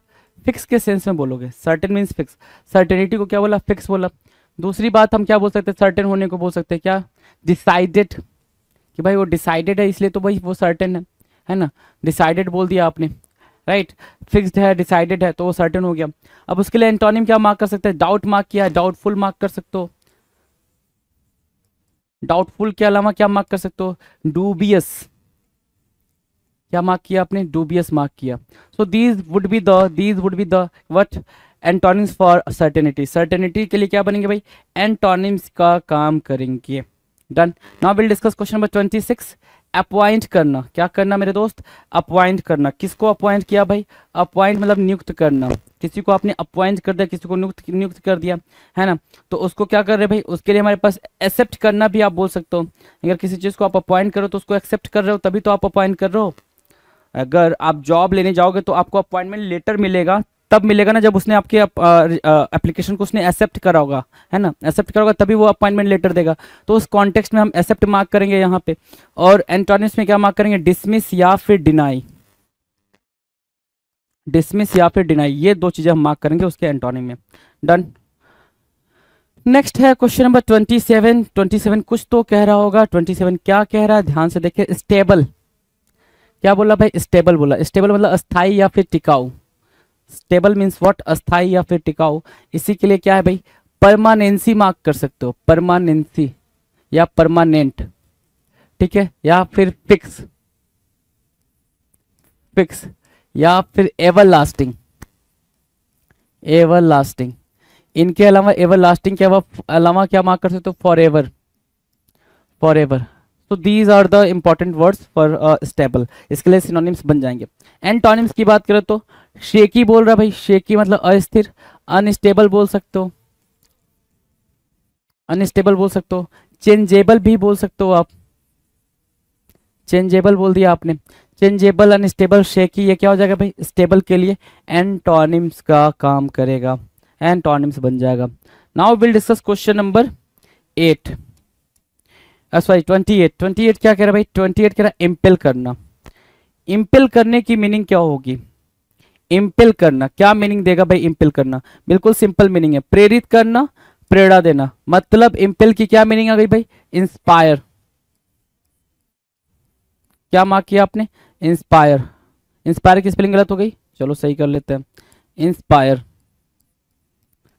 Fix के सेंस में बोलोगे, सर्टेन मीन्स फिक्स। सर्टेनिटी को क्या बोला? फिक्स बोला। दूसरी बात हम क्या बोल सकते हैं सर्टेन होने को? बोल सकते हैं क्या? डिसाइडेड, कि भाई वो डिसाइडेड है इसलिए तो भाई वो सर्टेन है ना। डिसाइडेड बोल दिया आपने, राइट। फिक्स्ड है, डिसाइडेड है, तो वो सर्टेन हो गया। अब उसके लिए एंटोनिम क्या मार्क कर सकते हैं? डाउट मार्क किया है, डाउटफुल मार्क कर सकते हो। डाउटफुल के अलावा क्या मार्क कर सकते हो? डूबियस। क्या मार्क किया आपने? डूबियस मार्क किया। So these would be the what? Antonyms for certainty. Certainty के लिए क्या बनेंगे भाई? एंटोनिम्स का काम करेंगे। Done. Now will discuss question number 26। Appoint करना। क्या करना मेरे दोस्त? अपॉइंट करना। किसको अपॉइंट किया भाई? अपॉइंट मतलब नियुक्त करना। किसी को आपने अपॉइंट कर दिया, किसी को नियुक्त कर दिया, है ना। तो उसको क्या कर रहे भाई? उसके लिए हमारे पास एक्सेप्ट करना भी आप बोल सकते हो। अगर किसी चीज को आप अपॉइंट करो तो उसको एक्सेप्ट कर रहे हो, तभी तो आप अपॉइंट कर रहे हो। अगर आप जॉब लेने जाओगे तो आपको अपॉइंटमेंट लेटर मिलेगा, तब मिलेगा ना जब उसने आपके एप्लीकेशन को उसने एक्सेप्ट करा होगा, है ना। एक्सेप्ट करा होगा तभी वो अपॉइंटमेंट लेटर देगा। तो उस कॉन्टेक्स्ट में हम एक्सेप्ट मार्क करेंगे यहाँ पे। और एंटोनिम्स में क्या मार्क करेंगे? डिसमिस या फिर डिनाई। डिसमिस या फिर डिनाई, ये दो चीजें हम मार्क करेंगे उसके एंटोनिम में। डन। नेक्स्ट है क्वेश्चन नंबर 27। 27 कुछ तो कह रहा होगा। 27 क्या कह रहा है? ध्यान से देखिए। स्टेबल। क्या बोला भाई? स्टेबल बोला। स्टेबल मतलब अस्थाई या फिर टिकाऊ। Stable means what? अस्थाई या फिर टिकाऊ। इसी के लिए क्या है भाई? परमानेंसी मार्क कर सकते हो। परमानेंसी या परमानेंट, ठीक है, या फिर फिक्स। फिक्स या फिर एवरलास्टिंग। एवरलास्टिंग। इनके अलावा एवरलास्टिंग के अलावा क्या मार्क कर सकते हो? Forever. Forever. तो these are the important words for stable. इसके लिए सिनोनिम्स बन जाएंगे। एंटोनिम्स की बात करें तो शेकी बोल रहा है भाई। शेकी मतलब अस्थिर। अनस्टेबल बोल सकते हो। अनस्टेबल बोल सकते हो। चेंजेबल भी बोल सकते हो आप। चेंजेबल बोल दिया आपने। चेंजेबल, अनस्टेबल, शेकी, ये क्या हो जाएगा भाई? स्टेबल के लिए एंटोनिम्स का काम करेगा। एंटोनिम्स बन जाएगा। Now will discuss question number 8, sorry 28। 28 क्या कह रहा है भाई? 28 कह रहा है इम्पेल करना। इम्पेल करने की मीनिंग क्या होगी? इम्पेल करना क्या मीनिंग देगा भाई? इम्पेल करना बिल्कुल सिंपल मीनिंग है, प्रेरित करना, प्रेरणा देना। मतलब इम्पेल की क्या मीनिंग आ गई भाई? इंस्पायर। क्या मार्क किया आपने? इंस्पायर। इंस्पायर की स्पेलिंग गलत हो गई, चलो सही कर लेते हैं। इंस्पायर।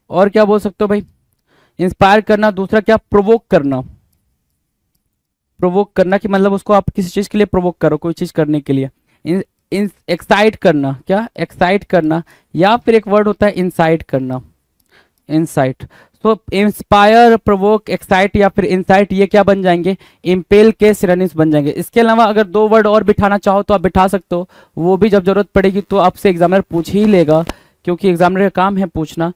और क्या बोल सकते हो भाई? इंस्पायर करना। दूसरा क्या? प्रोवोक करना। प्रोवोक करना कि मतलब उसको आप किसी चीज के लिए प्रोवोक करो, कोई चीज करने के लिए। एक्साइट करना। क्या? एक्साइट करना। या फिर एक वर्ड होता है इंसाइट करना। इंसाइट। तो इंस्पायर, प्रोवोक, एक्साइट या फिर इंसाइट, ये क्या बन जाएंगे? इम्पेल के सिनोनिम्स बन जाएंगे। इसके अलावा अगर दो वर्ड और बिठाना चाहो तो आप बिठा सकते हो, वो भी जब जरूरत पड़ेगी तो आपसे एग्जामिनर पूछ ही लेगा, क्योंकि एग्जामिनर का काम है पूछना।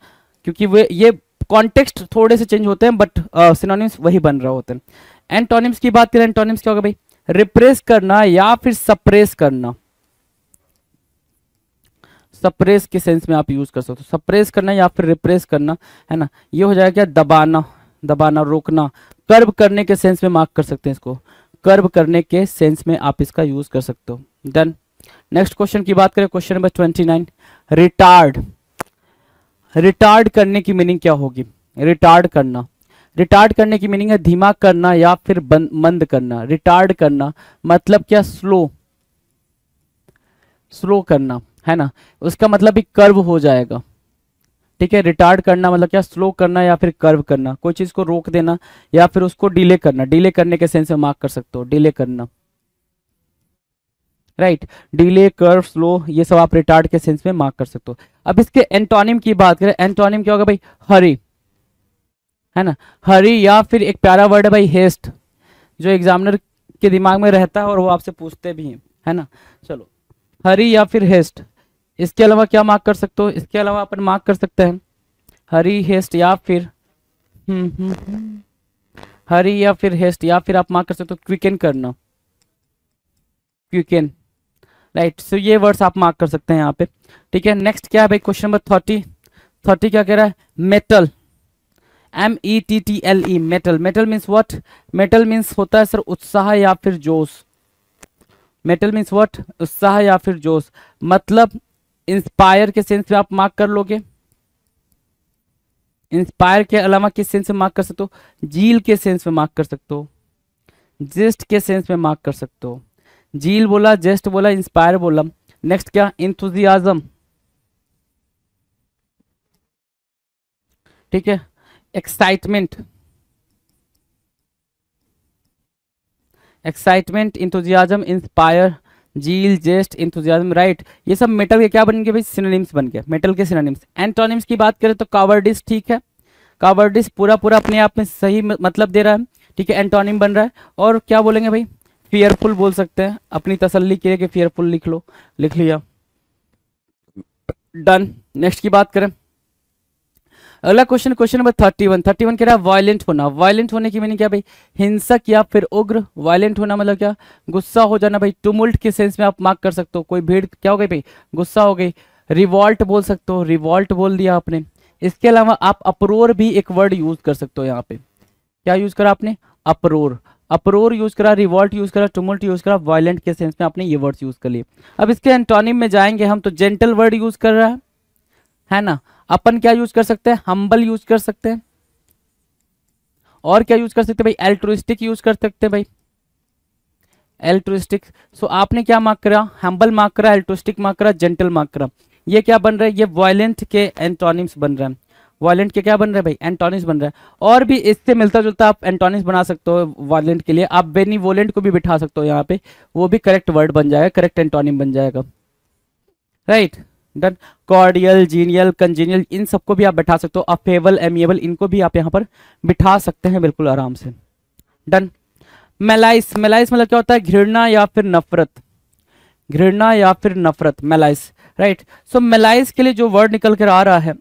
क्योंकि वे ये कॉन्टेक्स्ट थोड़े से चेंज होते हैं बट सिनोनिम्स वही बन रहे होते हैं। एंटोनिम्स की बात करें, एंटोनिम्स क्या होगा भाई? रिप्रेस करना या फिर सप्रेस करना। सप्रेस के सेंस में आप यूज कर सकते हो। सप्रेस करना या फिर रिप्रेस करना, है ना। ये हो जाएगा क्या? दबाना। दबाना, रोकना। कर्व करने के सेंस में मार्क कर सकते हैं इसको। कर्व करने के सेंस में आप इसका यूज कर सकते हो। डन। नेक्स्ट क्वेश्चन की बात करें, क्वेश्चन नंबर 29। रिटार्ड। रिटार्ड करने की मीनिंग क्या होगी? रिटार्ड करना। रिटार्ड करने की मीनिंग है धीमा करना या फिर मंद करना। रिटार्ड करना मतलब क्या? स्लो। स्लो करना, है ना। उसका मतलब भी कर्व हो जाएगा, ठीक है। रिटार्ड करना मतलब क्या? स्लो करना या फिर कर्व करना, कोई चीज को रोक देना या फिर उसको डिले करना। डिले करने के सेंस में मार्क कर सकते हो, डिले करना, राइट। डिले, कर्व, स्लो, ये सब आप रिटार्ड के सेंस में मार्क कर सकते हो। अब इसके एंटोनिम की बात करें, एंटोनिम क्या होगा भाई? हरी, है ना। हरी या फिर एक प्यारा वर्ड है भाई हेस्ट, जो एग्जामिनर के दिमाग में रहता है और वो आपसे पूछते भी हैं, है ना। चलो, हरी या फिर हेस्ट। इसके अलावा क्या मार्क कर सकते हो? इसके अलावा अपन मार्क कर सकते हैं हरी, हेस्ट या फिर हरी या फिर हेस्ट, या फिर आप मार्क कर सकते हो क्विकन करना। Quicken, right. सो ये वर्ड्स आप मार्क कर सकते हैं यहाँ पे, ठीक है। नेक्स्ट क्या है भाई? Question number 30। 30 क्या कह रहा है, metal, METTLE, metal. Metal means what, metal means होता है सर उत्साह या फिर जोश। मेटल मीन्स व्हाट, उत्साह या फिर जोश। मतलब इंस्पायर के सेंस में आप मार्क कर लोगे, इंस्पायर के अलावा किस सेंस में मार्क कर सकते हो, जील के सेंस में मार्क कर सकते हो, जेस्ट के सेंस में मार्क कर सकते हो। जील बोला, जेस्ट बोला, इंस्पायर बोला। नेक्स्ट क्या, इंथुजियाज्म, ठीक है, एक्साइटमेंट, एक्साइटमेंट, इंथुजियाज्म, इंस्पायर, जील, जेस्ट, इंथुजियाज्म, राइट। ये सब मेटल के क्या बन गए भाई, सिनोनिम्स बन गए, मेटल के सिनोनिम्स। एंटोनिम्स की बात करें तो कावर्डिस, ठीक है, कावर्डिस पूरा पूरा अपने आप में सही मतलब दे रहा है, ठीक है, एंटोनिम बन रहा है। और क्या बोलेंगे भाई, फियरफुल बोल सकते हैं, अपनी तसल्ली के लिए कि फियरफुल लिख लो, लिख लिया, डन। नेक्स्ट की बात करें, अगला क्वेश्चन, क्वेश्चन नंबर 31 कह रहा है वायलेंट होना। वायलेंट होने की मीनिंग क्या भाई, हिंसक या फिर उग्र। वायलेंट होना मतलब क्या, गुस्सा हो जाना भाई, टुमुल्ट के सेंस में आप मार्क कर सकते हो, कोई भीड़ क्या हो गई भाई, गुस्सा हो गई। रिवॉल्ट बोल सकते हो, रिवॉल्ट बोल दिया आपने। इसके अलावा आप अप्रोर भी एक वर्ड यूज कर सकते हो, यहाँ पे क्या यूज करा आपने, अप्रोर, अप्रोर यूज करा, रिवॉल्ट यूज करा, टुमुल्ट यूज करा, वायलेंट के सेंस में आपने ये वर्ड्स यूज कर लिए। अब इसके एंटोनिम में जाएंगे हम, तो जेंटल वर्ड यूज कर रहा है ना। अपन क्या यूज कर सकते हैं, हम्बल यूज कर सकते हैं, और क्या यूज कर सकते हैं भाई, एल्ट्रुइस्टिक यूज कर सकते हैं भाई, एल्ट्रुइस्टिक। सो आपने क्या मार्क करा, हम्बल मार्क करा, एल्ट्रुइस्टिक मार्क करा, जेंटल मार्क करा। ये क्या बन रहा है, ये वायलेंट के एंटोनिम्स बन रहे हैं, वायलेंट के क्या बन रहा है भाई, एंटोनिम्स बन रहा है। और भी इससे मिलता जुलता आप एंटोनिम्स बना सकते हो वायलेंट के लिए, आप बेनिवोलेंट को भी बिठा सकते हो यहाँ पे, वो भी करेक्ट वर्ड बन जाएगा, करेक्ट एंटोनिम बन जाएगा, right, done. Cordial, genial, congenial, इन सबको भी आप बिठा सकते हो, अफेबल, एमिएबल, इनको भी आप यहाँ पर बिठा सकते हैं बिल्कुल आराम से, डन। मेलाइस, मेलाइस मतलब क्या होता है, घृणा या फिर नफरत, घृणा या फिर नफरत, मेलाइस, राइट। सो मेलाइस के लिए जो वर्ड निकल कर आ रहा है,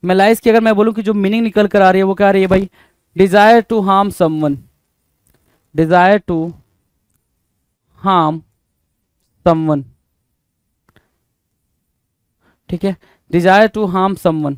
मेलाइस की अगर मैं बोलूं कि जो मीनिंग निकल कर आ रही है वो क्या आ रही है भाई, desire to harm someone, desire to harm someone, ठीक है, desire to harm someone.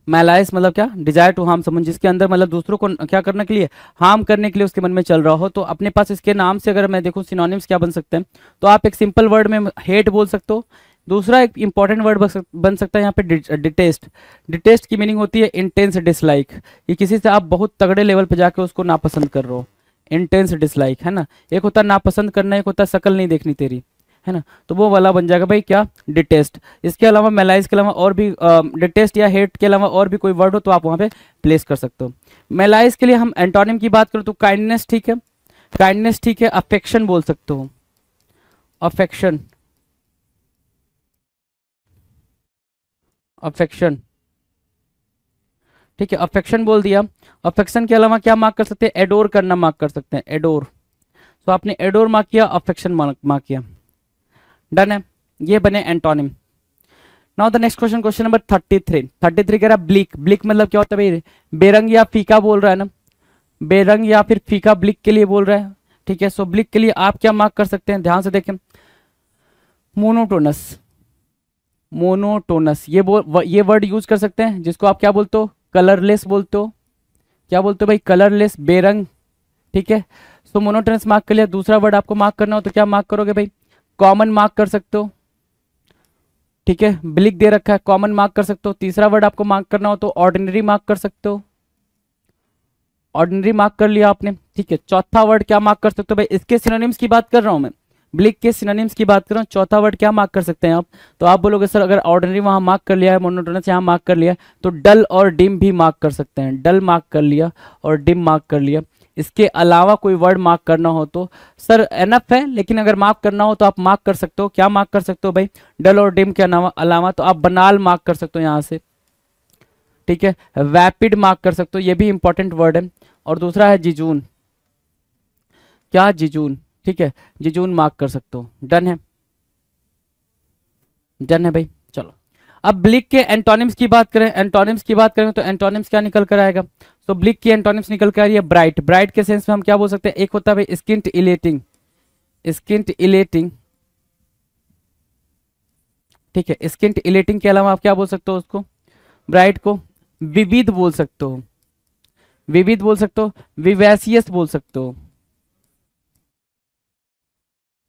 Malice मतलब क्या, डिजायर टू हार्म समवन, जिसके अंदर मतलब दूसरों को क्या करने के लिए, हार्म करने के लिए उसके मन में चल रहा हो। तो अपने पास इसके नाम से अगर मैं देखूं सिनोनिम्स क्या बन सकते हैं, तो आप एक सिंपल वर्ड में हेट बोल सकते हो। दूसरा एक इंपॉर्टेंट वर्ड बन सकता है यहाँ पे डिटेस्ट। डिटेस्ट की मीनिंग होती है इंटेंस डिसलाइक, ये किसी से आप बहुत तगड़े लेवल पे जाके उसको नापसंद कर रहे हो, इंटेंस डिसलाइक, है ना। एक होता है नापसंद करना, एक होता है शकल नहीं देखनी तेरी, है ना, तो वो वाला बन जाएगा भाई क्या, डिटेस्ट। इसके अलावा मेलाइज के अलावा और भी डिटेस्ट या हेट के अलावा और भी कोई वर्ड हो तो आप वहाँ पे प्लेस कर सकते हो। मेलाइज के लिए हम एंटोनिम की बात करें तो काइंडनेस, ठीक है, काइंडनेस, ठीक है, अफेक्शन बोल सकते हो, अफेक्शन, अफेक्शन, ठीक है, अफेक्शन बोल दिया। अफेक्शन के अलावा क्या मार्क कर सकते हैं, एडोर करना मार्क कर सकते हैं, एडोर। तो आपने एडोर मार्क किया, अफेक्शन मार्क किया, डन है, ये बने antonym. Now the next question, question number 33 कह रहा है ब्लिक। ब्लिक मतलब क्या होता है भाई, बेरंग या फीका बोल रहा है ना, बेरंग या फिर फीका ब्लिक के लिए बोल रहा है, ठीक है। सो ब्लिक के लिए आप क्या मार्क कर सकते हैं, ध्यान से देखें, मोनोटोनस, मोनोटोनस, ये वर्ड यूज कर सकते हैं, जिसको आप क्या बोलते हो, कलरलेस बोलते हो, क्या बोलते हो भाई, कलरलेस, बेरंग, ठीक है। सो मोनोटोनस मार्क कर लिया। दूसरा वर्ड आपको मार्क करना हो तो क्या मार्क करोगे भाई, कॉमन मार्क कर सकते हो, ठीक है, ब्लिक दे रखा है, कॉमन मार्क कर सकते हो। तीसरा वर्ड आपको मार्क करना हो तो ऑर्डिनरी मार्क कर सकते हो, ऑर्डिनरी मार्क कर लिया आपने, ठीक है। चौथा वर्ड क्या मार्क कर सकते हो भाई, इसके सिनोनिम्स की बात कर रहा हूं मैं, ब्लिक के सिनोनिम्स की बात कर रहा हूं। चौथा वर्ड क्या मार्क कर सकते हैं आप, तो आप बोलोगे सर अगर ऑर्डिनरी वहां मार्क कर लिया है, मोनोटोनस यहाँ मार्क कर लिया, तो डल और डिम भी मार्क कर सकते हैं, डल मार्क कर लिया और डिम मार्क कर लिया। इसके अलावा कोई वर्ड मार्क करना हो तो सर एनफ है, लेकिन अगर मार्क करना हो तो आप मार्क कर सकते हो, क्या मार्क कर सकते हो भाई, डल और डिम के अलावा तो आप बनाल मार्क कर सकते हो यहाँ से, ठीक है। वैपिड मार्क कर सकते हो, ये भी इंपॉर्टेंट वर्ड है। और दूसरा है जिजून, क्या, जिजून, ठीक है, जिजून मार्क कर सकते हो, डन है, डन है भाई। चलो अब ब्लिक के एंटोनिम्स की बात करें, एंटोनिम्स की बात करें तो एंटोनिम्स क्या निकल कर आएगा, तो ब्लिक की एंटोनिम्स निकल कर आ रही है ब्राइट। ब्राइट के सेंस में हम क्या बोल सकते हैं, एक होता है भाई स्किंट इलेटिंग, स्किंट इलेटिंग, ठीक है। स्किंट इलेटिंग के अलावा आप क्या बोल सकते हो उसको, ब्राइट को विविध बोल सकते हो, विविध बोल सकते हो, विवैसियस बोल सकते हो,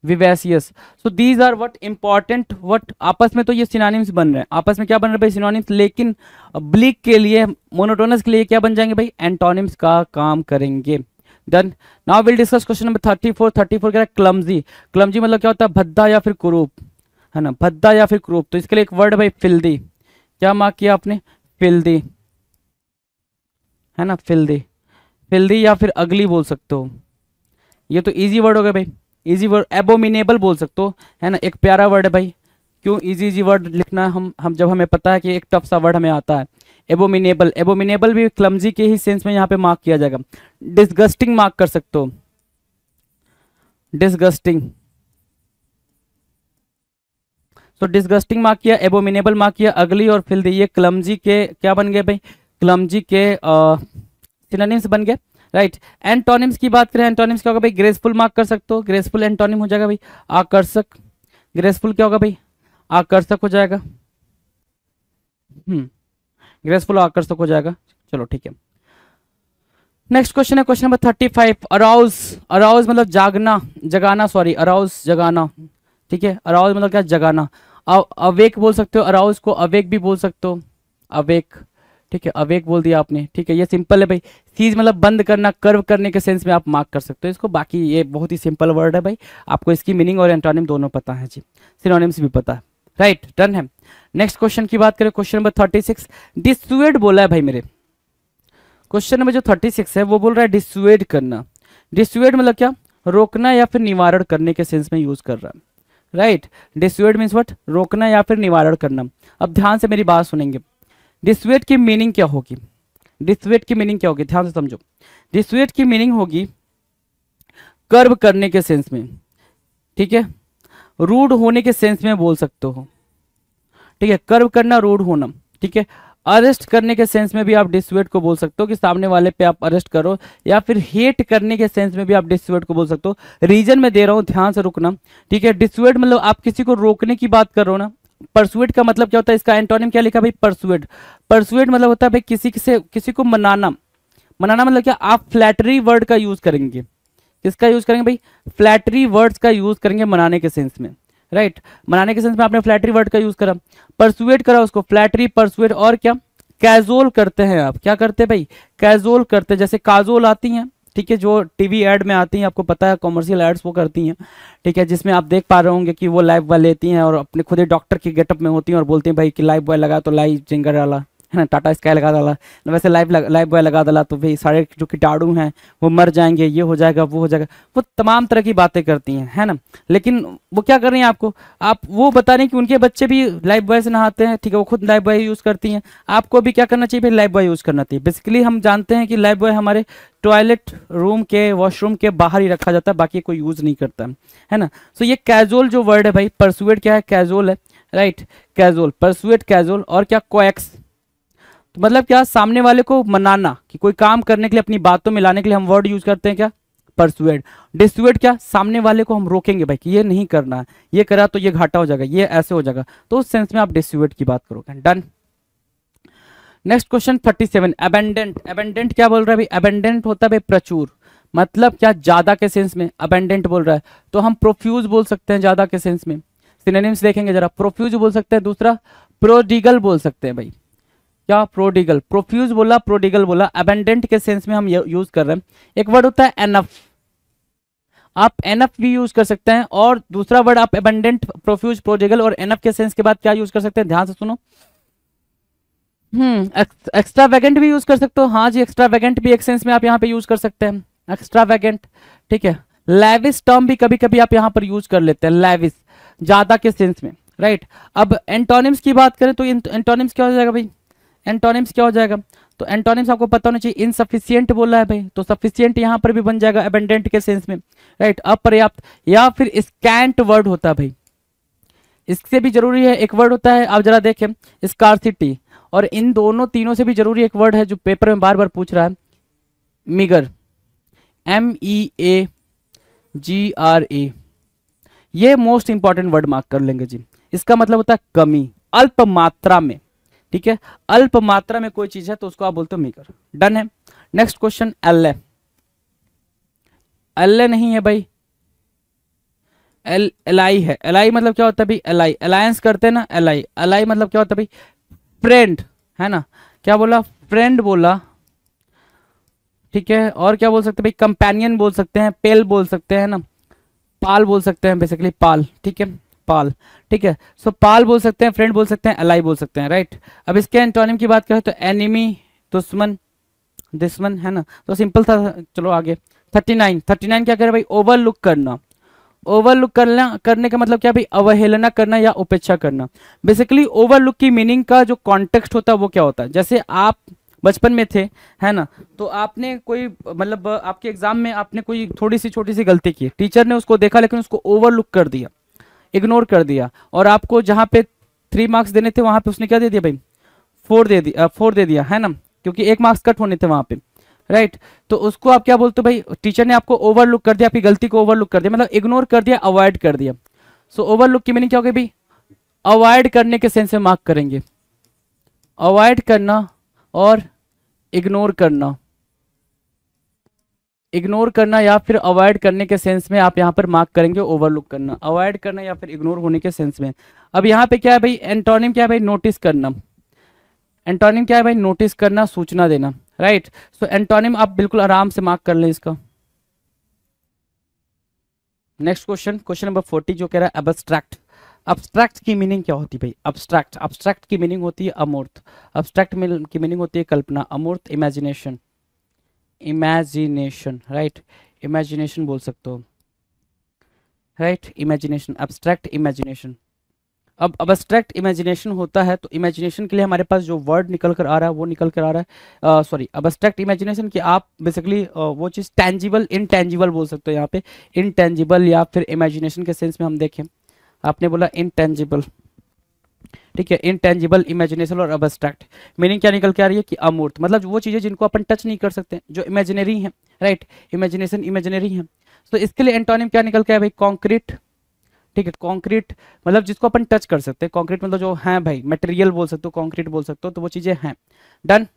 vivacious. So these are what important, what आपस में तो ये सिनोनिम्स बन रहे हैं, आपस में क्या बन रहे हैं भाई, सिनोनिम्स। लेकिन ब्लिक के लिए, मोनोटोनस के लिए क्या बन जाएंगे भाई, एंटोनिम्स का काम करेंगे। Done. Now will discuss question number 34। 34 कह रहा है क्लमजी। क्लमजी मतलब क्या होता है, भद्दा या फिर कुरूप, है ना, भद्दा या फिर कुरूप। तो इसके लिए एक वर्ड है भाई फिल्दी। क्या मार्क किया आपने, फिल्दी, है ना, फिल्दी, फिल्दी या फिर अगली बोल सकते हो। ये तो इजी वर्ड हो गया भाई, इजी वर्ड। एबोमिनेबल बोल सकते हो, है ना, एक प्यारा वर्ड है भाई। क्यों इजी इजी वर्ड लिखना है, हम जब हमें पता है कि एक टफ सा वर्ड हमें आता है। एबोमिनेबल, एबोमिनेबल भी क्लमजी के ही सेंस में यहाँ पे मार्क किया जाएगा। डिसगस्टिंग मार्क कर सकते हो, डिसगस्टिंग। तो डिसगस्टिंग मार्क किया, एबोमिनेबल मार्क किया, अगली और फिल्दी, ये क्लमजी के क्या बन गए भाई, क्लमजी के सिनोनिम्स बन गए, राइट। एंटोनिम्स की बात करें, एंटोनिम्स क्या होगा भाई, ग्रेसफुल मार्क कर सकते हो, ग्रेसफुल एंटोनिम हो जाएगा भाई आकर्षक। ग्रेसफुल क्या होगा भाई, आकर्षक हो जाएगा। ग्रेसफुल आकर्षक हो जाएगा। चलो ठीक है। नेक्स्ट क्वेश्चन है क्वेश्चन नंबर 35। अराउज, अराउज मतलब जागना, जगाना, सॉरी, अराउज जगाना, ठीक है। अराउज मतलब क्या, जगाना। अवेक बोल सकते हो, अराउज को अवेक भी बोल सकते हो, अवेक, ठीक है, अवेक बोल दिया आपने, ठीक है। ये सिंपल है भाई। सीज मतलब बंद करना, कर्व करने के सेंस में आप मार्क कर सकते हो इसको। बाकी ये बहुत ही सिंपल वर्ड है भाई, आपको इसकी मीनिंग और एंटोनिम दोनों पता है जी, सिनोनिम्स भी पता है, राइट। डन है। नेक्स्ट क्वेश्चन की बात करें, क्वेश्चन नंबर 36। डिसुएड बोला है भाई मेरे क्वेश्चन नंबर जो 36 है वो बोल रहा है डिसुएड करना। डिसुएड मतलब क्या, रोकना या फिर निवारण करने के सेंस में यूज कर रहा है, राइट। डिसुएड मीन्स व्हाट, रोकना या फिर निवारण करना। अब ध्यान से मेरी बात सुनेंगे, डिसुएड की मीनिंग क्या होगी, डिसुएड की मीनिंग क्या होगी, ध्यान से समझो। डिसुएड की मीनिंग होगी कर्व करने के सेंस में, ठीक है, रूड होने के सेंस में बोल सकते हो, ठीक है, कर्व करना, रूड होना, ठीक है। अरेस्ट करने के सेंस में भी आप डिसुएड को बोल सकते हो कि सामने वाले पे आप अरेस्ट करो, या फिर हेट करने के सेंस में भी आप डिसुएड को बोल सकते हो। रीजन में दे रहा हूं, ध्यान से रुकना, ठीक है। डिसुएड मतलब आप किसी को रोकने की बात कर रहे हो ना। परसुएड का मतलब क्या होता है, इसका एंटोनिम क्या लिखा भाई, परसुएड। परसुएड मतलब होता है भाई किसी को मनाना। मनाना मतलब क्या, आप फ्लैटरी वर्ड का यूज करेंगे। किसका यूज करेंगे भाई, फ्लैटरी वर्ड्स का यूज करेंगे मनाने के सेंस में, राइट। मनाने के सेंस में आपने फ्लैटरी वर्ड का यूज करा, परसुएड करा उसको, फ्लैटरी, परसुएड, और क्या, कैजुअल करते हैं आप। क्या करते हैं भाई, कैजुअल करते हैं। जैसे काजोल आती हैं, ठीक है, जो टीवी एड में आती हैं, आपको पता है कॉमर्शियल एड्स वो करती हैं, ठीक है, जिसमें आप देख पा रहे होंगे कि वो लाइफ बॉय लेती हैं और अपने खुद ही डॉक्टर की गेटअप में होती हैं और बोलती हैं भाई कि लाइफ बॉय लगा तो लाइफ जिंगर डाला, है ना, टाटा स्काई लगा डाला, वैसे लाइफ बॉय लगा डाला तो भाई सारे जो कीटाणु हैं वो मर जाएंगे, ये हो जाएगा, वो हो जाएगा, वो तमाम तरह की बातें करती हैं, है ना। लेकिन वो क्या कर रही हैं आपको, आप वो बता रहे हैं कि उनके बच्चे भी लाइफ बॉय से नहाते हैं, ठीक है, वो खुद लाइफ बॉय यूज़ करती हैं, आपको भी क्या करना चाहिए भाई, लाइफ बॉय यूज़ करना चाहिए। बेसिकली हम जानते हैं कि लाइफ बॉय हमारे टॉयलेट रूम के, वॉशरूम के बाहर ही रखा जाता है, बाकी कोई यूज़ नहीं करता है ना। सो ये कैजुअल जो वर्ड है भाई, परसुएड क्या है, कैजुअल है, राइट, कैजुअल, परसुएड कैजुअल। और क्या, कोएक्स, तो मतलब क्या, सामने वाले को मनाना, कि कोई काम करने के लिए, अपनी बातों में लाने के लिए हम वर्ड यूज करते हैं क्या, परसुएड। डिसुएड क्या, सामने वाले को हम रोकेंगे भाई कि ये नहीं करना है, ये करा तो ये घाटा हो जाएगा, ये ऐसे हो जाएगा, तो उस सेंस में आप डिसुएड की बात करोगे। Done. Next question 37। Abundant, abundant क्या बोल रहा है भाई, अबेंडेंट होता है भाई प्रचुर, मतलब क्या, ज्यादा के सेंस में अबेंडेंट बोल रहा है। तो हम प्रोफ्यूज बोल सकते हैं ज्यादा के सेंस में, सिनोनिम्स देखेंगे जरा, प्रोफ्यूज बोल सकते हैं, दूसरा प्रोडिगल बोल सकते हैं भाई। क्या, प्रोडिगल, प्रोफ्यूज बोला, प्रोडिगल बोला, अबेंडेंट के सेंस में हम यूज कर रहे हैं। एक वर्ड होता है एनफ, आप एनफ भी यूज कर सकते हैं, और दूसरा वर्ड आप अबेंडेंट, प्रोफ्यूज, प्रोडिगल और एनफ के सेंस के बाद क्या यूज कर सकते हैं, ध्यान से सुनो। एक्स्ट्रा वैगेंट भी यूज कर सकते हो, हाँ जी, एक्स्ट्रा वैगेंट भी एक सेंस में आप यहाँ पे यूज कर सकते हैं, एक्स्ट्रा वैगेंट, ठीक है। लैविश टर्म भी कभी कभी आप यहाँ पर यूज कर लेते हैं, लैविश, ज्यादा के सेंस में, राइट। अब एंटोनिम्स की बात करें तो एंटोनिम्स क्या हो जाएगा भाई, एंटोनिम्स क्या हो जाएगा, तो एंटोनिम्स आपको पता होना चाहिए। इनसफिशिएंट बोला है भाई, तो सफिशिएंट यहाँ पर भी बन जाएगा अबेंडेंट के सेंस में, राइट, अपर्याप्त, या फिर स्कैंट वर्ड होता है भाई। इससे भी जरूरी है एक वर्ड होता है, आप जरा देखें, स्कार्सिटी, और इन दोनों तीनों से भी जरूरी एक वर्ड है जो पेपर में बार बार पूछ रहा है, मिगर, MEAGRA, ये मोस्ट इंपॉर्टेंट वर्ड मार्क कर लेंगे जी, इसका मतलब होता है कमी, अल्प मात्रा में, ठीक है, अल्प मात्रा में कोई चीज है तो उसको आप बोलते हो मीगर। डन है। नेक्स्ट क्वेश्चन, एल नहीं है भाई, एल आई है। एल आई मतलब क्या होता है भाई, एल आई अलायंस करते हैं ना, एल आई मतलब क्या होता है भाई, फ्रेंड, है ना, क्या बोला, फ्रेंड बोला, ठीक है। और क्या बोल सकते हैं भाई, कंपेनियन बोल सकते हैं, पेल बोल सकते हैं ना, पाल बोल सकते हैं, बेसिकली पाल, ठीक है, पाल, ठीक है। सो पाल बोल सकते हैं, फ्रेंड बोल सकते हैं, एलाई बोल सकते हैं, राइट। अब इसके एंटोनिम की बात करें तो एनिमी, दुश्मन, दुश्मन, है ना, तो सिंपल था। चलो आगे, 39 क्या करे भाई, ओवरलुक करना। ओवरलुक करने का मतलब क्या भाई, अवहेलना करना या उपेक्षा करना। बेसिकली ओवरलुक की मीनिंग का जो कॉन्टेक्स्ट होता है वो क्या होता है, जैसे आप बचपन में थे, है ना, तो आपने कोई मतलब आपके एग्जाम में आपने कोई थोड़ी सी छोटी सी गलती की, टीचर ने उसको देखा लेकिन उसको ओवरलुक कर दिया, इग्नोर कर दिया, और आपको जहां पे 3 मार्क्स देने थे वहां पे उसने क्या दे दिया भाई, 4 दे दिया, है ना, क्योंकि 1 मार्क्स कट होने थे वहां पे, राइट। तो उसको आप क्या बोलते हो भाई, टीचर ने आपको ओवरलुक कर दिया, आपकी गलती को ओवरलुक कर दिया, मतलब इग्नोर कर दिया, अवॉइड कर दिया। सो ओवरलुक की मीनिंग क्या होगी भाई, अवॉइड करने के सेंस में मार्क करेंगे, अवॉइड करना और इग्नोर करना, इग्नोर करना या फिर अवॉइड करने के सेंस में आप यहाँ पर मार्क करेंगे, ओवरलुक करना, अवॉइड करना या फिर इग्नोर होने के सेंस में। अब यहाँ पे क्या है भाई, एंटोनिम क्या है भाई, नोटिस करना। एंटोनिम क्या है भाई, नोटिस करना, सूचना देना, राइट। सो एंटोनिम आप बिल्कुल आराम से मार्क कर लें इसका। नेक्स्ट क्वेश्चन, क्वेश्चन नंबर 40 जो कह रहा है एब्स्ट्रैक्ट। अब्स्ट्रैक्ट की मीनिंग क्या होती है भाई, अब्स्ट्रैक्ट, अब्स्ट्रैक्ट की मीनिंग होती है अमूर्त, अब्स्ट्रैक्ट की मीनिंग होती है कल्पना, अमूर्त इमेजिनेशन, इमेजिनेशन, राइट, इमेजिनेशन बोल सकते हो, राइट, इमेजिनेशन, अब्स्ट्रैक्ट इमेजिनेशन। अब अब्स्ट्रैक्ट इमेजिनेशन होता है तो इमेजिनेशन के लिए हमारे पास जो वर्ड निकल कर आ रहा है वो निकल कर आ रहा है, सॉरी, अब्स्ट्रैक्ट इमेजिनेशन कि आप बेसिकली वो चीज़ टेंजिबल इनटेंजिबल बोल सकते हो यहाँ पे, इनटेंजिबल या फिर इमेजिनेशन के सेंस में हम देखें, आपने बोला इनटेंजिबल, ठीक है, इनटेंजिबल, इमेजिनेशन और अब्स्ट्रैक्ट मीनिंग क्या निकल के आ रही है कि अमूर्त, मतलब वो चीज़ें जिनको अपन टच नहीं कर सकते, जो इमेजिनरी हैं, राइट, इमेजिनेशन इमेजिनरी है। तो इसके लिए एंटोनिम क्या निकल के आया भाई, कॉन्क्रीट, ठीक है, कॉन्क्रीट मतलब जिसको अपन टच कर सकते हैं, कॉन्क्रीट मतलब जो है भाई, मटेरियल बोल सकते हो, कॉन्क्रीट बोल सकते हो, तो वो चीजें हैं। डन।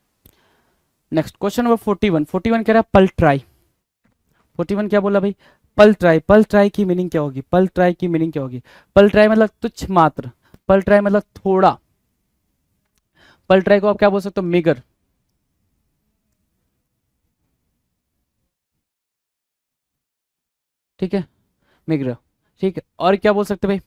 नेक्स्ट क्वेश्चन नंबर 41 कह रहा है पल ट्राई। 41 क्या बोला भाई, पल ट्राई। पल ट्राई की मीनिंग क्या होगी, पल ट्राई की मीनिंग क्या होगी, पल ट्राई मतलब तुच्छ मात्र, पल ट्राई मतलब थोड़ा, पल ट्राई को आप क्या बोल सकते हो, मिगर, ठीक है, मिगर, ठीक है। और क्या बोल सकते भाई,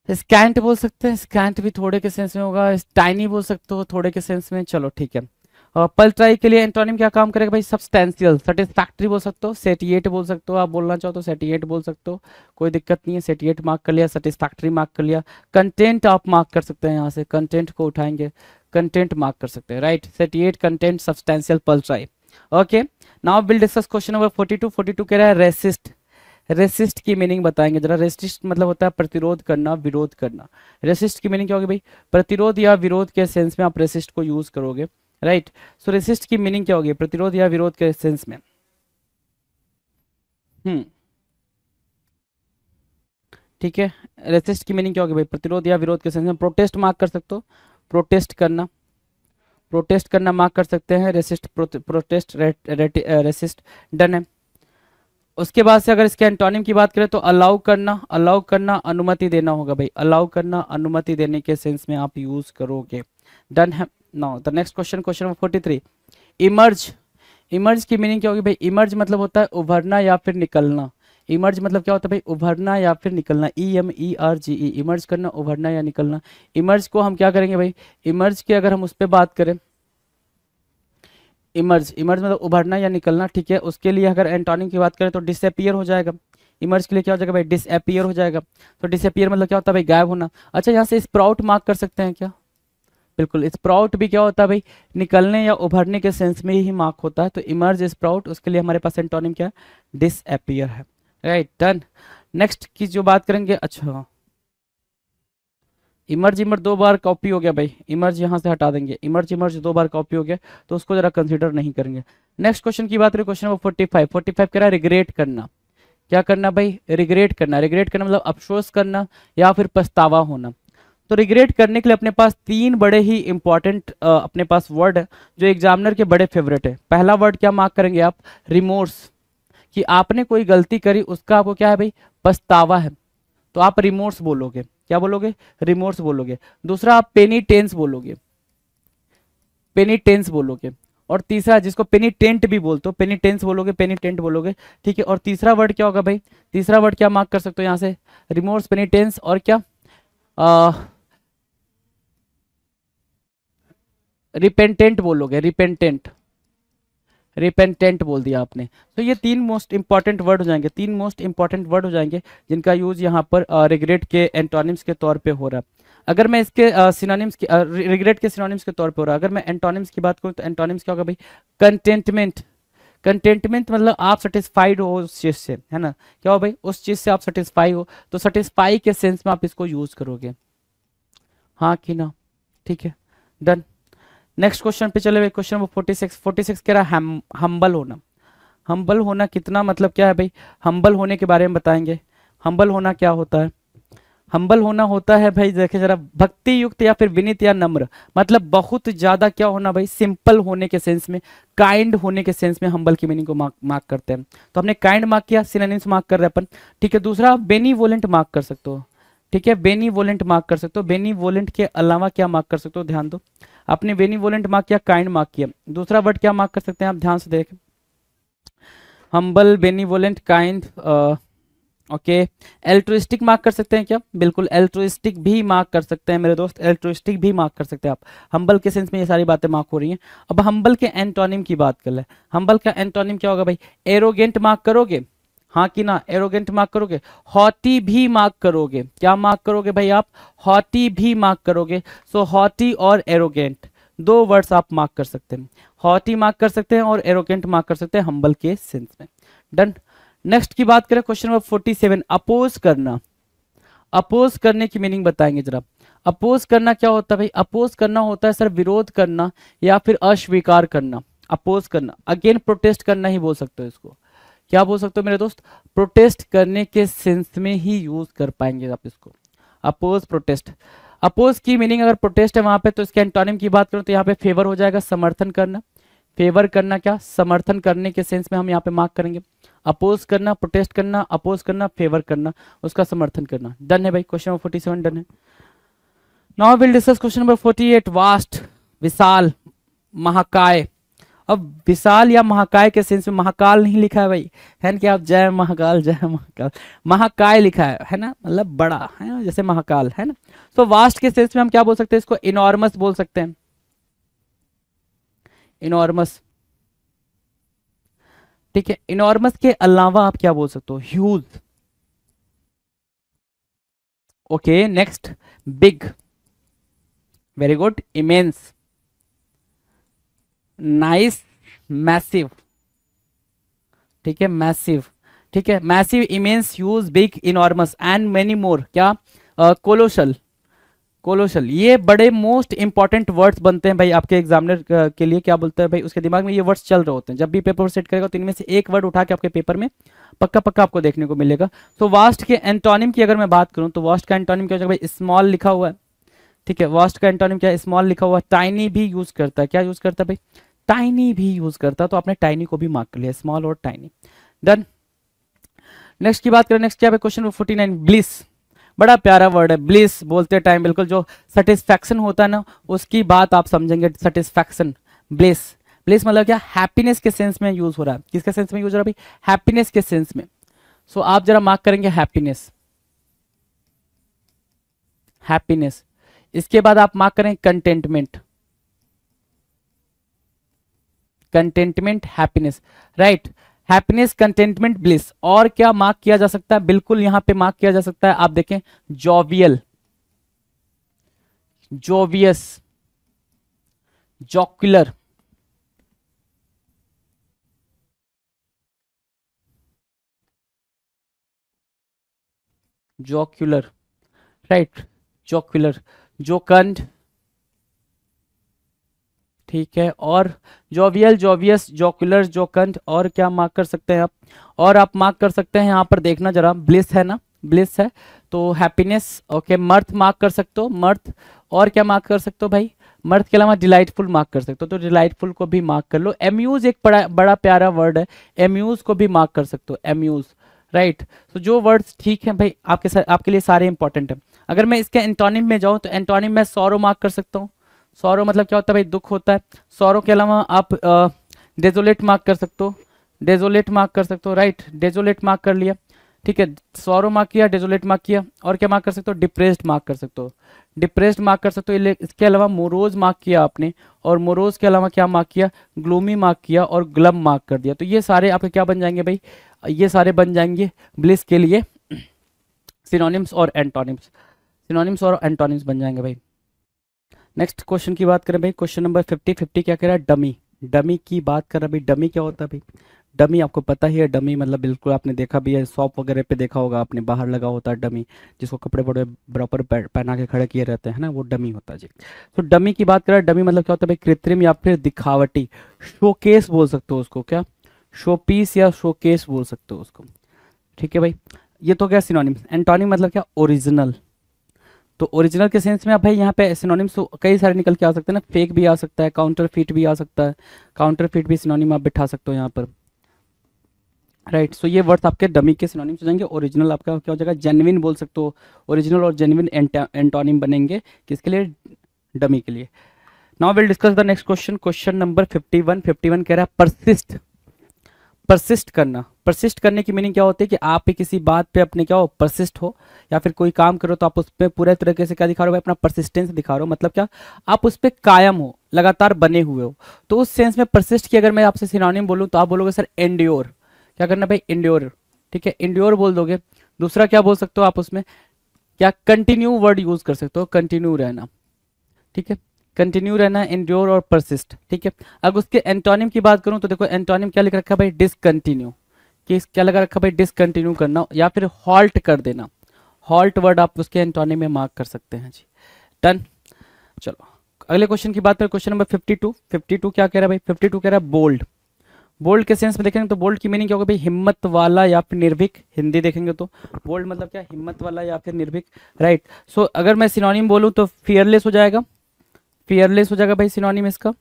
स्कैंट बोल सकते हैं, स्कैंट भी थोड़े के सेंस में होगा, टाइनी बोल सकते हो थोड़े के सेंस में, चलो ठीक है। और पल ट्राई के लिए एंटोनिम क्या काम करेगा भाई, सब्सटेंशियल, सेटिस्फैक्टरी बोल सकते हो, सेटिएट बोल सकते हो, आप बोलना चाहो तो सेटिएट बोल सकते हो, कोई दिक्कत नहीं है, सेटिएट मार्क कर लिया, सेटिस्फैक्टरी मार्क कर लिया, कंटेंट आप मार्क कर सकते हैं, यहाँ से कंटेंट को उठाएंगे, कंटेंट मार्क कर सकते हैं, राइट, सेटिएट, कंटेंट, सब्सटेंशियल, पल try. Okay, now will discuss question number 42 कह रहा है रेसिस्ट। रेसिस्ट की मीनिंग बताएंगे जरा, रेसिस्ट मतलब होता है प्रतिरोध करना, विरोध करना। रेसिस्ट की मीनिंग क्या होगी भाई, प्रतिरोध या विरोध के सेंस में आप रेसिस्ट को यूज करोगे, राइट। सो रेसिस्ट की मीनिंग क्या होगी, प्रतिरोध या विरोध के सेंस में। ठीक है, रेसिस्ट की मीनिंग क्या होगी भाई, प्रतिरोध या विरोध के सेंस में। प्रोटेस्ट मार्क कर सकते हो, प्रोटेस्ट करना, प्रोटेस्ट करना मार्क कर सकते हैं, रेसिस्ट, प्रोटेस्ट, रेसिस्ट। डन है। उसके बाद से अगर इसके एंटोनिम की बात करें तो अलाउ करना, अलाउ करना, अनुमति देना होगा भाई, अलाउ करना, अनुमति देने के सेंस में आप यूज करोगे। डन है। Now the next question, question number 43, emerge. Emerge की मीनिंग क्या होगी भाई, इमर्ज मतलब होता है उभरना या फिर निकलना। इमर्ज मतलब क्या होता है भाई, उभरना या फिर निकलना, EMERGE, इमर्ज करना, उभरना या निकलना। इमर्ज को हम क्या करेंगे भाई, इमर्ज की अगर हम उस पर बात करें, इमर्ज, इमर्ज मतलब उभरना या निकलना, ठीक है। उसके लिए अगर एंटोनिम की बात करें तो डिसअपियर हो जाएगा। इमर्ज के लिए क्या हो जाएगा भाई, डिसअपियर हो जाएगा। तो डिसअपियर मतलब क्या होता है भाई, गायब होना। अच्छा, यहाँ से स्प्राउट मार्क कर सकते हैं क्या, बिल्कुल, स्प्राउट भी क्या होता है भाई, निकलने या उभरने के सेंस में ही मार्क होता है। तो इमर्ज, स्प्राउट, उसके लिए हमारे पास एंटोनिम क्या है, डिसअपियर है, राइट। डन। नेक्स्ट की जो बात करेंगे, अच्छा, इमर्ज, इमर्ज 2 बार कॉपी हो गया भाई, इमर्ज यहाँ से हटा देंगे, इमर्ज, इमर्ज 2 बार कॉपी हो गया तो उसको जरा कंसीडर नहीं करेंगे। नेक्स्ट क्वेश्चन की बात करें, क्वेश्चन नंबर 45 कह रहा है रिग्रेट करना। क्या करना भाई, रिग्रेट करना। रिग्रेट करना मतलब अफसोस करना या फिर पछतावा होना। तो रिग्रेट करने के लिए अपने पास तीन बड़े ही इंपॉर्टेंट अपने पास वर्ड है जो एग्जामिनर के बड़े फेवरेट है। पहला वर्ड क्या मार्क करेंगे आप, रिमोर्स, कि आपने कोई गलती करी उसका आपको क्या है भाई, पछतावा है, तो आप रिमोर्स बोलोगे। क्या बोलोगे, रिमोर्स बोलोगे। दूसरा आप पेनिटेंस बोलोगे, पेनिटेंस बोलोगे। और तीसरा जिसको पेनिटेंट भी बोलते हो, पेनिटेंस बोलोगे, पेनिटेंट बोलोगे। ठीक है, और तीसरा वर्ड क्या होगा भाई, तीसरा वर्ड क्या मार्क कर सकते हो यहाँ से, रिमोर्स, पेनिटेंस और क्या, रिपेंटेंट बोलोगे, रिपेंटेंट, रिपेंटेंट बोल दिया आपने। तो ये तीन मोस्ट इंपॉर्टेंट वर्ड हो जाएंगे, तीन मोस्ट इंपॉर्टेंट वर्ड हो जाएंगे जिनका यूज यहाँ पर रिग्रेट के एंटोनिम्स के तौर पे हो रहा है। अगर मैं इसके सिनोनिम्स की, रिग्रेट के सिनोनिम्स के तौर पे हो रहा है, अगर मैं एंटोनिम्स की बात करूँ तो एंटोनिम्स क्या होगा भाई, कंटेंटमेंट। कंटेंटमेंट मतलब आप सेटिस्फाइड हो उस चीज से, है ना, क्या हो भाई, उस चीज से आप सेटिस्फाई हो, तो सेटिस्फाई के सेंस में आप इसको यूज करोगे, हाँ कि ना। ठीक है, डन। नेक्स्ट क्वेश्चन पे चले, क्वेश्चन नंबर 46। 46 कह रहा है हम्बल होना। हम्बल होना कितना मतलब क्या है भाई, हम्बल होने के बारे में बताएंगे। हम्बल होना क्या होता है, हम्बल होना होता है भाई, देखे जरा, भक्ति युक्त या फिर विनीत या नम्र, मतलब बहुत ज्यादा क्या होना भाई, सिंपल होने के सेंस में, काइंड होने के सेंस में हम्बल की मीनिंग को मार्क करते हैं। तो हमने काइंड मार्क किया, सिनोनिम्स मार्क कर रहे हैं अपन। ठीक है, दूसरा बेनीवोलेंट मार्क कर सकते हो। ठीक है, बेनीवोलेंट मार्क कर सकते हो। बेनीवोलेंट के अलावा क्या मार्क कर सकते हो, ध्यान दो, आपने बेनीवोलेंट मार्क किया, काइंड मार्क किया, दूसरा वर्ड क्या मार्क कर सकते हैं आप, ध्यान से देखें, humble, benevolent, kind, okay. Altruistic mark कर सकते हैं क्या, बिल्कुल एल्ट्रुइस्टिक भी मार्क कर सकते हैं मेरे दोस्त, एल्ट्रुइस्टिक भी मार्क कर सकते हैं आप। हम्बल के सेंस में ये सारी बातें मार्क हो रही हैं। अब हम्बल के एंटोनिम की बात कर ले। हम्बल का एंटोनिम क्या होगा भाई, एरोगेंट मार्क करोगे, हाँ कि ना, एरोगेंट मार्क करोगे। हॉटी भी मार्क करोगे, क्या मार्क करोगे भाई आप, हॉटी भी मार्क करोगे। सो हॉटी और एरोगेंट दो वर्ड्स आप मार्क कर सकते हैं, हॉटी मार्क कर सकते हैं और एरोगेंट मार्क कर सकते हैं हम्बल के सेंस में। डन। नेक्स्ट की बात करें, क्वेश्चन नंबर 47, अपोज करना। अपोज करने की मीनिंग बताएंगे जरा। अपोज करना क्या होता है भाई, अपोज करना होता है सर विरोध करना या फिर अस्वीकार करना। अपोज करना, अगेन प्रोटेस्ट करना ही बोल सकते हो इसको। क्या बोल सकते हो मेरे दोस्त, प्रोटेस्ट करने के सेंस में ही यूज कर पाएंगे आप इसको, अपोज, प्रोटेस्ट। अपोज की मीनिंग अगर प्रोटेस्ट है वहां पे, तो इसके एंटोनिम की बात करूं तो यहाँ पे फेवर हो जाएगा, समर्थन करना। फेवर करना क्या, समर्थन करने के सेंस में हम यहाँ पे मार्क करेंगे। अपोज करना, प्रोटेस्ट करना, अपोज करना, फेवर करना, उसका समर्थन करना। डन है भाई, क्वेश्चन नंबर 47 डन है। Now will discuss question number 48, vast, विशाल, महाकाय। अब विशाल या महाकाय के सेंस में महाकाल नहीं लिखा है भाई, है ना, कि आप जय महाकाल, जय महाकाल, महाकाय लिखा है ना, मतलब बड़ा है ना, जैसे महाकाल है ना। तो वास्ट के सेंस में हम क्या बोल सकते हैं, इसको इनॉर्मस बोल सकते हैं, इनॉर्मस। ठीक है, इनॉर्मस के अलावा आप क्या बोल सकते हो, huge. Okay, next, big, very good, immense, nice, massive. ठीक है, मैसिव। ठीक है, massive, immense, huge, big, enormous and many more. क्या, कोलोशल, कोलोशल, ये बड़े मोस्ट इंपॉर्टेंट वर्ड्स बनते हैं भाई आपके एग्जामिनर के लिए। क्या बोलते हैं भाई, उसके दिमाग में ये वर्ड्स चल रहे होते हैं, जब भी पेपर सेट करेगा तो इनमें से एक वर्ड उठा के आपके पेपर में पक्का पक्का आपको देखने को मिलेगा। तो वास्ट के एंटोनिम की अगर मैं बात करूं तो वास्ट का एंटोनिम क्या हो जाएगा भाई, स्मॉल लिखा हुआ है। ठीक है, वास्ट का एंटोनिम क्या है, स्मॉल लिखा हुआ है। टाइनी भी यूज करता है, क्या यूज करता है भाई, टाइनी भी यूज करता है, तो आपने टाइनी को भी मार्क कर लिया, स्मॉल और टाइनी। डन। नेक्स्ट की बात करें, नेक्स्ट क्या है क्वेश्चन नंबर 49, ब्लिस। बड़ा प्यारा वर्ड है ब्लिस, बोलते टाइम बिल्कुल जो सेटिस्फैक्शन होता है ना, उसकी बात आप समझेंगे, सेटिस्फैक्शन, ब्लिस। ब्लिस मतलब क्या, हैप्पीनेस के सेंस में यूज हो रहा है, किसके सेंस में यूज हो रहा है भाई, हैप्पीनेस के सेंस में। सो आप जरा मार्क करेंगे हैप्पीनेस, हैप्पीनेस। इसके बाद आप मार्क करें contentment, contentment, happiness, right, happiness, contentment, bliss. और क्या मार्क किया जा सकता है, बिल्कुल यहां पे मार्क किया जा सकता है, आप देखें, जॉवियल, जोवियस, जॉक्युलर, जॉक्युलर, राइट, जॉक्युलर, जोकंड, ठीक है, और जोवियल, जोवियस, जोकुलर, जोकंट, और क्या मार्क कर सकते हैं आप? और आप मार्क कर सकते हैं यहाँ पर, देखना जरा, ब्लिस है ना, ब्लिस है तो हैप्पीनेस। ओके, मर्थ मार्क कर सकते हो, मर्थ। और क्या मार्क कर सकते हो भाई? मर्थ के अलावा डिलाइटफुल मार्क कर सकते हो, तो डिलाइटफुल को भी मार्क कर लो। एम्यूज एक बड़ा बड़ा प्यारा वर्ड है, एम्यूज को भी मार्क कर सकते हो, एम्यूज, राइट। तो जो वर्ड्स ठीक है भाई आपके लिए सारे इंपॉर्टेंट है। अगर मैं इसके एंटोनिम में जाऊं तो एंटोनिम में सॉरो मार्क कर सकता हूँ। सॉरो मतलब क्या होता है भाई? दुख होता है। सॉरो के अलावा आप डेजोलेट मार्क कर सकते हो, डेजोलेट मार्क कर सकते हो, राइट, डेजोलेट मार्क कर लिया, ठीक है। सॉरो मार्क किया, डेजोलेट मार्क किया, और क्या मार्क कर सकते हो? डिप्रेस्ड मार्क कर सकते हो, डिप्रेस्ड मार्क कर सकते हो। इसके अलावा मोरोज मार्क किया आपने, और मोरोज के अलावा क्या मार्क किया? ग्लूमी मार्क किया, और ग्लम मार्क कर दिया। तो ये सारे आपके क्या बन जाएंगे भाई? ये सारे बन जाएंगे ब्लिस के लिए सिनोनिम्स और एंटोनिम्स, सिनोनिम्स और एंटोनिम्स बन जाएंगे भाई। नेक्स्ट क्वेश्चन की बात करें भाई, क्वेश्चन नंबर 50 क्या कह रहा है? डमी, डमी की बात कर रहा है भाई। डमी क्या होता है भाई? डमी आपको पता ही है, डमी मतलब बिल्कुल आपने देखा भी है, शॉप वगैरह पे देखा होगा आपने, बाहर लगा होता है डमी, जिसको कपड़े बड़े बराबर पहना के खड़े किए रहते हैं ना, वो डमी होता है जी। तो डमी की बात कर रहा है, डमी मतलब क्या होता है भाई? कृत्रिम या फिर दिखावटी, शोकेस बोल सकते हो उसको, क्या शोपीस या शोकेस बोल सकते हो उसको, ठीक है भाई। ये तो क्या सिनोनिम्स। एंटोनिम मतलब क्या? ओरिजिनल। तो ओरिजिनल के सेंस में आप भाई यहाँ पे सिनोनिम्स कई सारे निकल के आ सकते हैं ना, फेक भी आ सकता है, काउंटर फीट भी आ सकता है, काउंटर फीट भी सिनोनिम आप बिठा सकते हो यहाँ पर, राइट। सो ये वर्ड्स आपके डमी के सिनोनिम्स हो जाएंगे। ओरिजिनल आपका क्या हो जाएगा? जेन्युइन बोल सकते हो, ओरिजिनल और जेन्युइन एंटोनिम बनेंगे किसके लिए? डमी के लिए। Now will discuss the next question, question number 51 कह रहा है परसिस्ट, परसिस्ट करना। परसिस्ट करने की मीनिंग क्या होती है? कि आप किसी बात पे अपने क्या हो? परसिस्ट हो, या फिर कोई काम करो तो आप उस पर पूरे तरीके से क्या दिखा रहे हो? अपना परसिस्टेंस दिखा रहे हो, मतलब क्या? आप उस पर कायम हो, लगातार बने हुए हो। तो उस सेंस में परसिस्ट की अगर मैं आपसे सिनोनिम बोलूँ तो आप बोलोगे सर एंड्योर। क्या करना भाई? एंड्योर, ठीक है, एंड्योर बोल दोगे। दूसरा क्या बोल सकते हो आप उसमें? क्या कंटिन्यू वर्ड यूज कर सकते हो, कंटिन्यू रहना, ठीक है, कंटिन्यू रहना, एंड्योर और परसिस्ट, ठीक है। अगर उसके एंटोनिम की बात करूं तो देखो एंटोनिम क्या लिख रखा है भाई? डिसकंटिन्यू। क्या लगा रखा भाई? डिसकंटिन्यू करना या फिर हॉल्ट कर देना, हॉल्ट वर्ड आप उसके एंटोनिम में मार्क कर सकते हैं जी। डन। चलो अगले क्वेश्चन की बात करें, क्वेश्चन नंबर 52 क्या कह रहा है भाई? 52 कह रहा है बोल्ड। बोल्ड के सेंस में देखेंगे तो बोल्ड की मीनिंग क्या होगा भाई? हिम्मत वाला या फिर निर्भीक। हिंदी देखेंगे तो बोल्ड मतलब क्या? हिम्मत वाला या फिर निर्भीक, राइट। सो अगर मैं सिनोनिम बोलूं तो फियरलेस हो जाएगा, फियरलेस हो जाएगा भाई सिनोनिम इसका,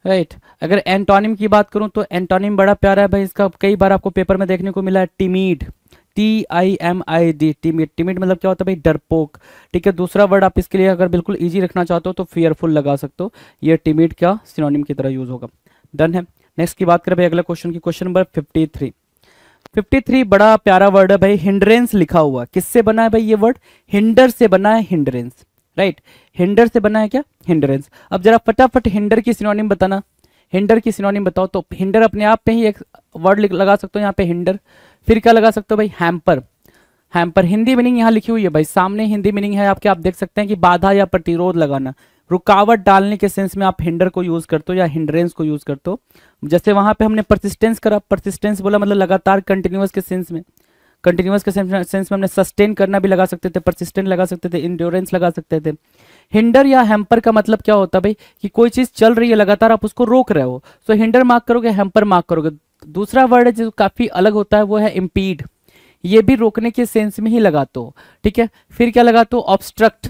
राइट। अगर एंटोनिम की बात करूं तो एंटोनिम बड़ा प्यारा है भाई इसका, कई बार आपको पेपर में देखने को मिला है, टिमीड, TIMID, टिमिड। टिमिड मतलब क्या होता है भाई? डरपोक, ठीक है। दूसरा वर्ड आप इसके लिए अगर बिल्कुल इजी रखना चाहते हो तो फियरफुल लगा सकते हो, ये टिमिड क्या सिनोनिम की तरह यूज होगा। डन है। नेक्स्ट की बात करें भाई अगला क्वेश्चन की, क्वेश्चन नंबर 53 बड़ा प्यारा वर्ड है भाई, हिंड्रेंस लिखा हुआ। किससे बना है भाई ये वर्ड? हिंडर से बना है, हिंड्रेंस, राइट। हिंडर से बना है क्या? हिंड्रेंस। अब जरा फटाफट हिंडर की सिनोनिम बताना, हिंडर की सिनोनिम बताओ। तो हिंडर अपने आप पे ही एक वर्ड लगा सकते हो यहाँ पे, हिंडर। फिर क्या लगा सकते हो भाई? हैम्पर। हैम्पर हिंदी मीनिंग यहाँ लिखी हुई है भाई सामने, हिंदी मीनिंग है आपके, आप देख सकते हैं कि बाधा या प्रतिरोध लगाना, रुकावट डालने के सेंस में आप हिंडर को यूज करते हो या हिंड्रेंस को यूज करते हो। जैसे वहां पे हमने परसिस्टेंस करा, परसिस्टेंस बोला मतलब लगातार, कंटिन्यूअस के सेंस में, कंटिन्यूअस के सेंस में हमने सस्टेन करना भी लगा सकते थे, परसिस्टेंट लगा सकते थे, इंड्योरेंस लगा सकते थे। हिंडर या हैम्पर का मतलब क्या होता है भाई? कि कोई चीज चल रही है लगातार, आप उसको रोक रहे हो, सो हिंडर मार्क करोगे, हैम्पर मार्क करोगे। दूसरा वर्ड है जो काफी अलग होता है, वो है इम्पीड, ये भी रोकने के सेंस में ही लगाते हो, ठीक है। फिर क्या लगाते हो? ऑब्स्ट्रक्ट,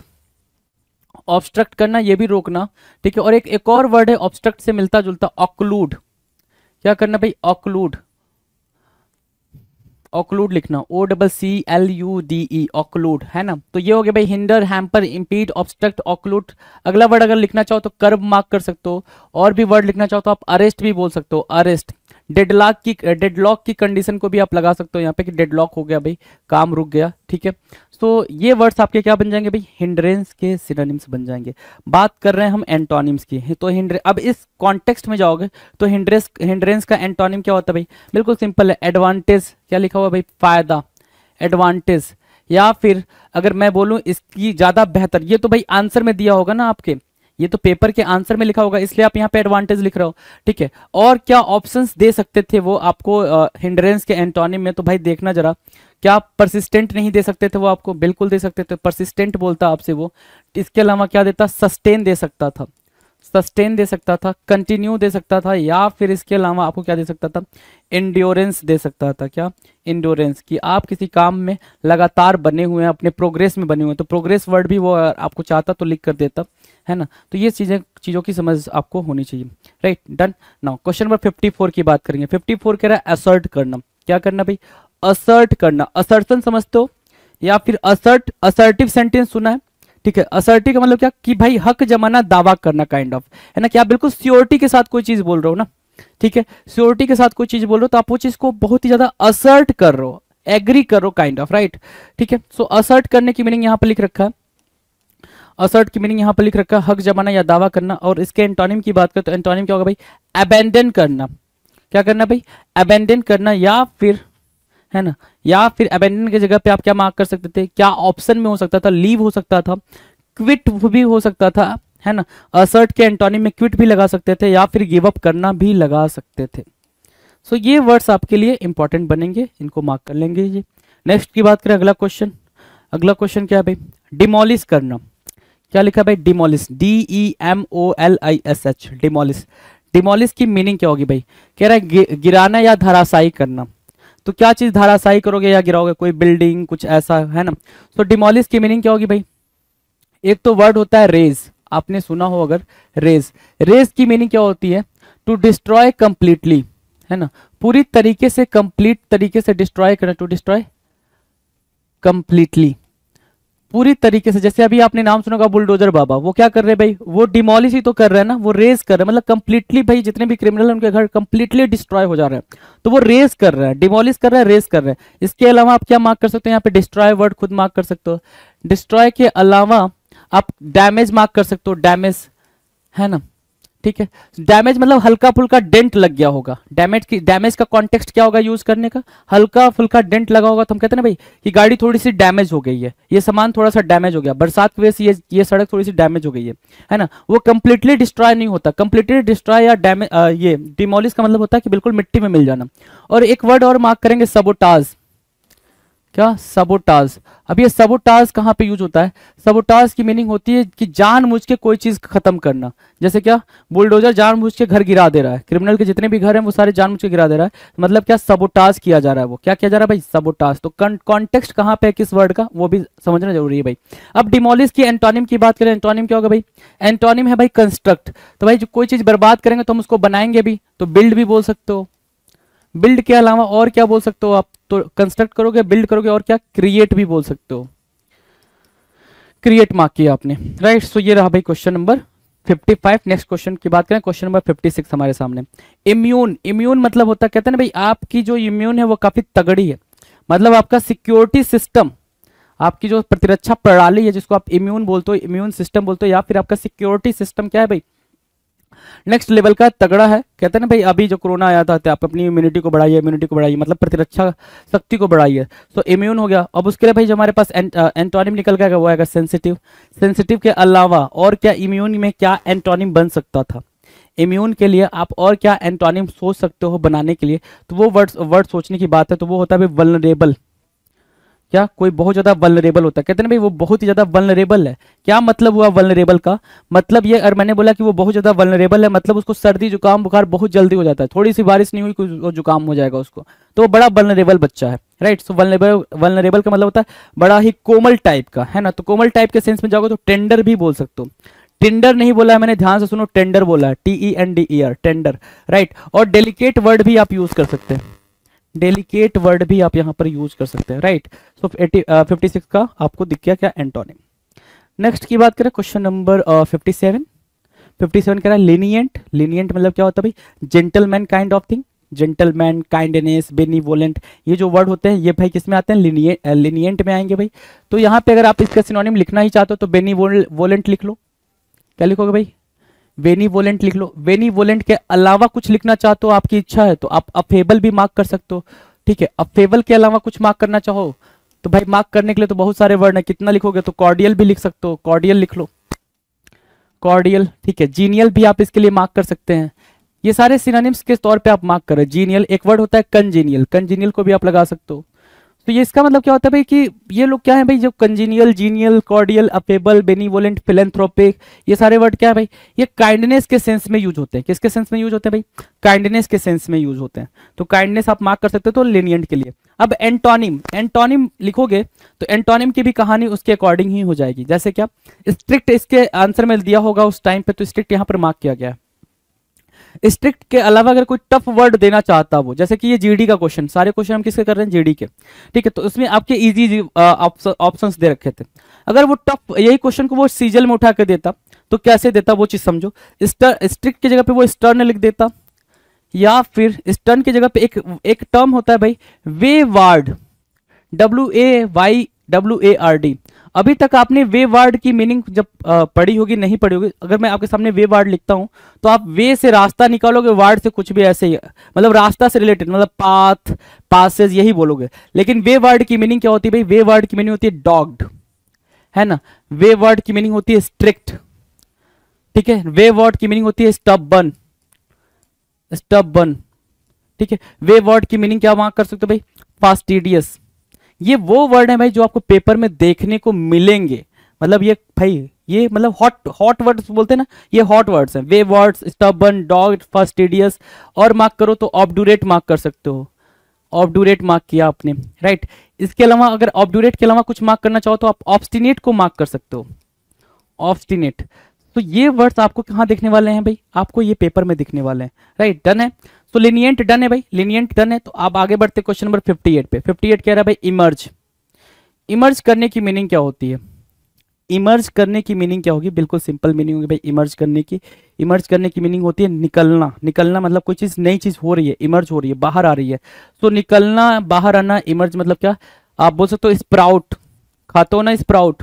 ऑब्स्ट्रक्ट करना, ये भी रोकना, ठीक है। और एक और वर्ड है ऑब्स्ट्रक्ट से मिलता जुलता, ऑक्लूड। क्या करना भाई? ऑक्लूड, ऑक्लूड लिखना, OCCLUDE, ऑक्लूड, है ना। तो ये हो गया भाई hinder, hamper, impede, obstruct, occlude. अगला वर्ड अगर लिखना चाहो तो कर्ब मार्क कर सकते हो, और भी वर्ड लिखना चाहो तो आप अरेस्ट भी बोल सकते हो, अरेस्ट। डेडलॉक की कंडीशन को भी आप लगा सकते हो यहाँ पे कि डेडलॉक हो गया भाई, काम रुक गया, ठीक है। तो ये वर्ड्स आपके क्या बन जाएंगे भाई? हिंड्रेंस के सिनोनिम्स बन जाएंगे। बात कर रहे हैं हम एंटोनिम्स की, तो अब इस कॉन्टेक्स्ट में जाओगे तो हिंड्रेंस का एंटोनिम क्या होता है भाई? बिल्कुल सिंपल है, एडवांटेज। क्या लिखा हुआ भाई? फायदा, एडवांटेज। या फिर अगर मैं बोलूं इसकी ज्यादा बेहतर, ये तो भाई आंसर में दिया होगा ना आपके, ये तो पेपर के आंसर में लिखा होगा, इसलिए आप यहाँ पे एडवांटेज लिख रहे हो, ठीक है। और क्या ऑप्शंस दे सकते थे वो आपको हिंड्रेंस के एंटोनिम में? तो भाई देखना जरा, क्या परसिस्टेंट नहीं दे सकते थे वो आपको? बिल्कुल दे सकते थे, परसिस्टेंट बोलता आपसे वो। इसके अलावा क्या देता? सस्टेन दे सकता था, सस्टेन दे सकता था, कंटिन्यू दे सकता था, या फिर इसके अलावा आपको क्या दे सकता था, इंड्योरेंस दे सकता था। क्या? इंड्योरेंस, कि आप किसी काम में लगातार बने हुए हैं, अपने प्रोग्रेस में बने हुए हैं, तो प्रोग्रेस वर्ड भी वो आपको चाहता तो लिख कर देता, है ना। तो ये चीज़ों की समझ आपको होनी चाहिए, right. Done. Now question number 54 की बात करेंगे। 54 कह रहा है असर्ट करना। क्या करना भाई? असर्ट करना। असर्शन समझते हो, या फिर असर्टिव सेंटेंस सुना है? ठीक है, असर्टिव का मतलब क्या, कि भाई हक जमाना, दावा करना, काइंड ऑफ, है ना, कि आप बिल्कुल श्योरिटी के साथ कोई चीज बोल रहे हो ना। ठीक है, श्योरिटी के साथ कोई चीज बोल रहे हो तो आप वो चीज को बहुत ही ज्यादा असर्ट कर रहे हो, एग्री कर रहे हो, काइंड ऑफ, राइट। ठीक है, सो असर्ट करने की मीनिंग यहाँ पर लिख रखा है। असर्ट की मीनिंग यहाँ पर लिख रखा है हक जमाना या दावा करना। और इसके एंटोनिम की बात करें तो एंटोनिम क्या होगा भाई? अबेंडन करना। क्या करना भाई? अबेंडन करना, या फिर, है ना, या फिर अबेंडन की जगह पे आप क्या मार्क कर सकते थे? क्या ऑप्शन में हो सकता था? लीव हो सकता था, क्विट भी हो सकता था, है ना। असर्ट के एंटोनिम में क्विट भी लगा सकते थे, या फिर गिव अप करना भी लगा सकते थे। सो ये वर्ड्स आपके लिए इंपॉर्टेंट बनेंगे, इनको मार्क कर लेंगे ये। नेक्स्ट की बात करें, अगला क्वेश्चन। अगला क्वेश्चन क्या है भाई? डिमोलिश करना। क्या लिखा भाई? Demolish, DEMOLISH, demolish. डिमोलिश की मीनिंग क्या होगी भाई? कह रहा है गिराना या धराशायी करना। तो क्या चीज धराशायी करोगे या गिराओगे? कोई बिल्डिंग, कुछ ऐसा, है ना। तो डिमोलिश की मीनिंग क्या होगी भाई? एक तो वर्ड होता है रेज, आपने सुना हो अगर, रेज। रेज की मीनिंग क्या होती है? टू डिस्ट्रॉय कंप्लीटली, है ना, पूरी तरीके से, कंप्लीट तरीके से डिस्ट्रॉय करना, टू डिस्ट्रॉय कंप्लीटली, पूरी तरीके से। जैसे अभी आपने नाम सुना होगा बुलडोजर बाबा, वो क्या कर रहे हैं भाई? वो डिमोलिश ही तो कर रहे हैं ना, वो रेज कर रहे हैं, मतलब कंप्लीटली भाई जितने भी क्रिमिनल हैं उनके घर कंप्लीटली डिस्ट्रॉय हो जा रहे हैं, तो वो रेज कर रहे हैं, डिमोलिश कर रहे हैं, रेज कर रहे हैं। इसके अलावा आप क्या मार्क कर सकते हो यहाँ पे? डिस्ट्रॉय वर्ड खुद मार्क कर सकते हो। डिस्ट्रॉय के अलावा आप डैमेज मार्क कर सकते हो, डैमेज, है ना। ठीक है, डैमेज मतलब हल्का फुल्का डेंट लग गया होगा। डैमेज का कॉन्टेक्स्ट क्या होगा यूज करने का? हल्का फुल्का डेंट लगा होगा, तो हम कहते हैं ना भाई कि गाड़ी थोड़ी सी डैमेज हो गई है, ये सामान थोड़ा सा डैमेज हो गया, बरसात की वजह से ये सड़क थोड़ी सी डैमेज हो गई है ना। वो कंप्लीटली डिस्ट्रॉय नहीं होता। कंप्लीटली डिस्ट्रॉय या डैमेज, ये डिमोलिश का मतलब होता है कि बिल्कुल मिट्टी में मिल जाना। और एक वर्ड और मार्क करेंगे, सबोटाज। क्या? सबोटाज। अब ये सबोटाज कहाँ पे यूज होता है? सबोटाज की मीनिंग होती है कि जानबूझ के कोई चीज खत्म करना। जैसे क्या? बुलडोजर जानबूझ के घर गिरा दे रहा है, क्रिमिनल के जितने भी घर हैं वो सारे जानबूझ के गिरा दे रहा है, मतलब क्या? सबोटाज किया जा रहा है। वो क्या किया जा रहा है भाई? सबोटाज। तो कॉन्टेक्स्ट कहाँ पे है किस वर्ड का, वो भी समझना जरूरी है भाई। अब डिमोलिश की एंटोनिम की बात करें, एंटोनिम क्या होगा भाई? एंटोनिम है भाई कंस्ट्रक्ट। तो भाई जो कोई चीज बर्बाद करेंगे तो हम उसको बनाएंगे भी, तो बिल्ड भी बोल सकते हो। बिल्ड के अलावा और क्या बोल सकते हो आप? तो कंस्ट्रक्ट करोगे, बिल्ड करोगे, और क्या? क्रिएट भी बोल सकते हो। क्रिएट मार्क किया आपने, राइट। सो ये रहा भाई क्वेश्चन नंबर 55। नेक्स्ट क्वेश्चन की बात करें, क्वेश्चन नंबर 56 हमारे सामने। इम्यून। इम्यून मतलब होता है, कहते हैं ना भाई आपकी जो इम्यून है वो काफी तगड़ी है, मतलब आपका सिक्योरिटी सिस्टम, आपकी जो प्रतिरक्षा प्रणाली है जिसको आप इम्यून बोलते हो, इम्यून सिस्टम बोलते हो, या फिर आपका सिक्योरिटी सिस्टम क्या है भाई? नेक्स्ट लेवल का, तगड़ा है। कहते हैं ना भाई अभी जो कोरोना आया था तो आप अपनी इम्यूनिटी को बढ़ाइए, इम्यूनिटी को बढ़ाइए, मतलब प्रतिरक्षा शक्ति को बढ़ाइए। तो इम्यून हो गया। अब उसके लिए भाई जो हमारे पास एंटोनिम निकल गया वो आएगा सेंसिटिव। सेंसिटिव के अलावा और क्या इम्यून में क्या एंटोनिम बन सकता था? इम्यून के लिए आप और क्या एंटोनिम सोच सकते हो बनाने के लिए? तो वो वर्ड सोचने की बात है, तो वो होता है भाई वल्नरेबल। क्या? कोई बहुत ज्यादा वल्नरेबल होता है, कहते हैं ना भाई वो बहुत ही ज्यादा वल्नरेबल है। क्या मतलब हुआ वल्नरेबल का? मतलब ये, और मैंने बोला कि वो बहुत ज्यादा वल्नरेबल है, मतलब उसको सर्दी जुकाम बुखार बहुत जल्दी हो जाता है, थोड़ी सी बारिश नहीं हुई वो जुकाम हो जाएगा उसको, तो वो बड़ा वल्नरेबल बच्चा है, राइट। सो वल्नरेबल का मतलब होता है बड़ा ही कोमल टाइप का, है ना। तो कोमल टाइप के सेंस में जाओगे तो टेंडर भी बोल सकते हो। टेंडर नहीं बोला है मैंने, ध्यान से सुनो, टेंडर बोला है, TENDER, टेंडर, राइट। और डेलिकेट वर्ड भी आप यूज कर सकते हैं, डेलिकेट वर्ड भी आप यहां पर यूज कर सकते हैं, राइट। सो 56 का आपको दिख गया क्या एंटोनिम। नेक्स्ट की बात करें, क्वेश्चन नंबर 57। 57 कह रहा है लीनियंट। लीनियंट मतलब क्या होता है भाई? Gentleman kind of thing. Gentleman, kindness, benevolent, ये जो वर्ड होते हैं ये भाई किस में आते हैं? लीनियंट में आएंगे भाई। तो यहाँ पे अगर आप इसका सिनोनिम लिखना ही चाहते हो तो बेनिवोलेंट लिख लो। क्या लिखोगे भाई? बेनिवोलेंट लिख लो। बेनिवोलेंट के अलावा कुछ लिखना चाहते हो, आपकी इच्छा है तो आप अफेबल भी मार्क कर सकते हो, ठीक है। अफेबल के अलावा कुछ मार्क करना चाहो तो भाई मार्क करने के लिए तो बहुत सारे वर्ड है, कितना लिखोगे? तो कॉर्डियल भी लिख सकते हो, कॉर्डियल लिख लो, कॉर्डियल, ठीक है। जीनियल भी आप इसके लिए मार्क कर सकते हैं। ये सारे सिनोनिम्स के तौर पे आप मार्क कर रहे हैं। जीनियल एक वर्ड होता है, कंजीनियल, कंजीनियल को भी आप लगा सकते हो। तो ये इसका मतलब क्या होता है भाई कि ये लोग क्या है भाई, जो congenial, genial, cordial, affable, benevolent, philanthropic, ये सारे वर्ड क्या है भाई, ये काइंडनेस के सेंस में यूज होते हैं। किसके सेंस में यूज होते हैं भाई, काइंडनेस के सेंस में यूज होते हैं। तो काइंडनेस आप मार्क कर सकते हो तो लेनिएंट के लिए। अब एंटोनिम, एंटोनिम लिखोगे तो एंटोनिम की भी कहानी उसके अकॉर्डिंग ही हो जाएगी। जैसे क्या, स्ट्रिक्ट इसके आंसर में दिया होगा उस टाइम पे, तो स्ट्रिक्ट यहाँ पर मार्क किया गया है। स्ट्रिक्ट के अलावा अगर कोई टफ वर्ड देना चाहता वो, जैसे कि ये जीडी का क्वेश्चन, सारे क्वेश्चन हम किसके कर रहे हैं, जीडी के, ठीक है। तो उसमें आपके इजी ऑप्शंस दे रखे थे। अगर वो टफ यही क्वेश्चन को वो सीजल में उठा के देता तो कैसे देता, वो चीज समझो। स्ट्रिक्ट की जगह पे वो स्टर्न लिख देता, या फिर स्टर्न की जगह पे एक टर्म होता है भाई वेवार्ड, WAYWARD। अभी तक आपने वेवार्ड की मीनिंग जब पढ़ी होगी, नहीं पढ़ी होगी। अगर मैं आपके सामने वेवार्ड लिखता हूं तो आप वे से रास्ता निकालोगे, वार्ड से कुछ भी ऐसे ही, मतलब रास्ता से रिलेटेड, मतलब पाथ, पासेज, यही बोलोगे। लेकिन वेवार्ड की मीनिंग क्या होती है भाई, वेवार्ड की मीनिंग होती है डॉग्ड, है ना। वेवार्ड की मीनिंग होती है स्ट्रिक्ट, ठीक है। वेवार्ड की मीनिंग होती है स्टबर्न, स्टबर्न, ठीक है। वेवार्ड की मीनिंग क्या मार्क कर सकते हो भाई, फास्टिडियस। ये वो वर्ड है भाई जो आपको पेपर में देखने को मिलेंगे। मतलब ये भाई, ये मतलब हॉट वर्ड्स बोलते हैं ना, ये हॉट वर्ड्स हैं। वे वर्ड्स, स्टबर्न, डॉग, फास्टिडियस। और मार्क करो तो ऑब्डूरेट मार्क कर सकते हो, ऑब्डूरेट मार्क किया आपने, राइट। इसके अलावा अगर ऑब्डूरेट के अलावा कुछ मार्क करना चाहो तो आप ऑब्स्टिनेट को मार्क कर सकते हो, ऑब्स्टिनेट। तो ये वर्ड्स आपको कहाँ देखने वाले हैं भाई, आपको ये पेपर में दिखने वाले हैं, राइट। डन है। तो लिनिएंट डन है भाई, लिनिएंट डन है। तो आप आगे बढ़ते क्वेश्चन नंबर 58 पे। 58 कह रहा है भाई इमर्ज। इमर्ज करने की मीनिंग क्या होती है, इमर्ज करने की मीनिंग क्या होगी, बिल्कुल सिंपल मीनिंग होगी भाई इमर्ज करने की। इमर्ज करने की मीनिंग होती है निकलना। निकलना मतलब कोई चीज, नई चीज हो रही है, इमर्ज हो रही है, बाहर आ रही है। तो निकलना, बाहर आना, इमर्ज मतलब क्या, आप बोल सकते हो स्प्राउट। खाते हो ना स्प्राउट,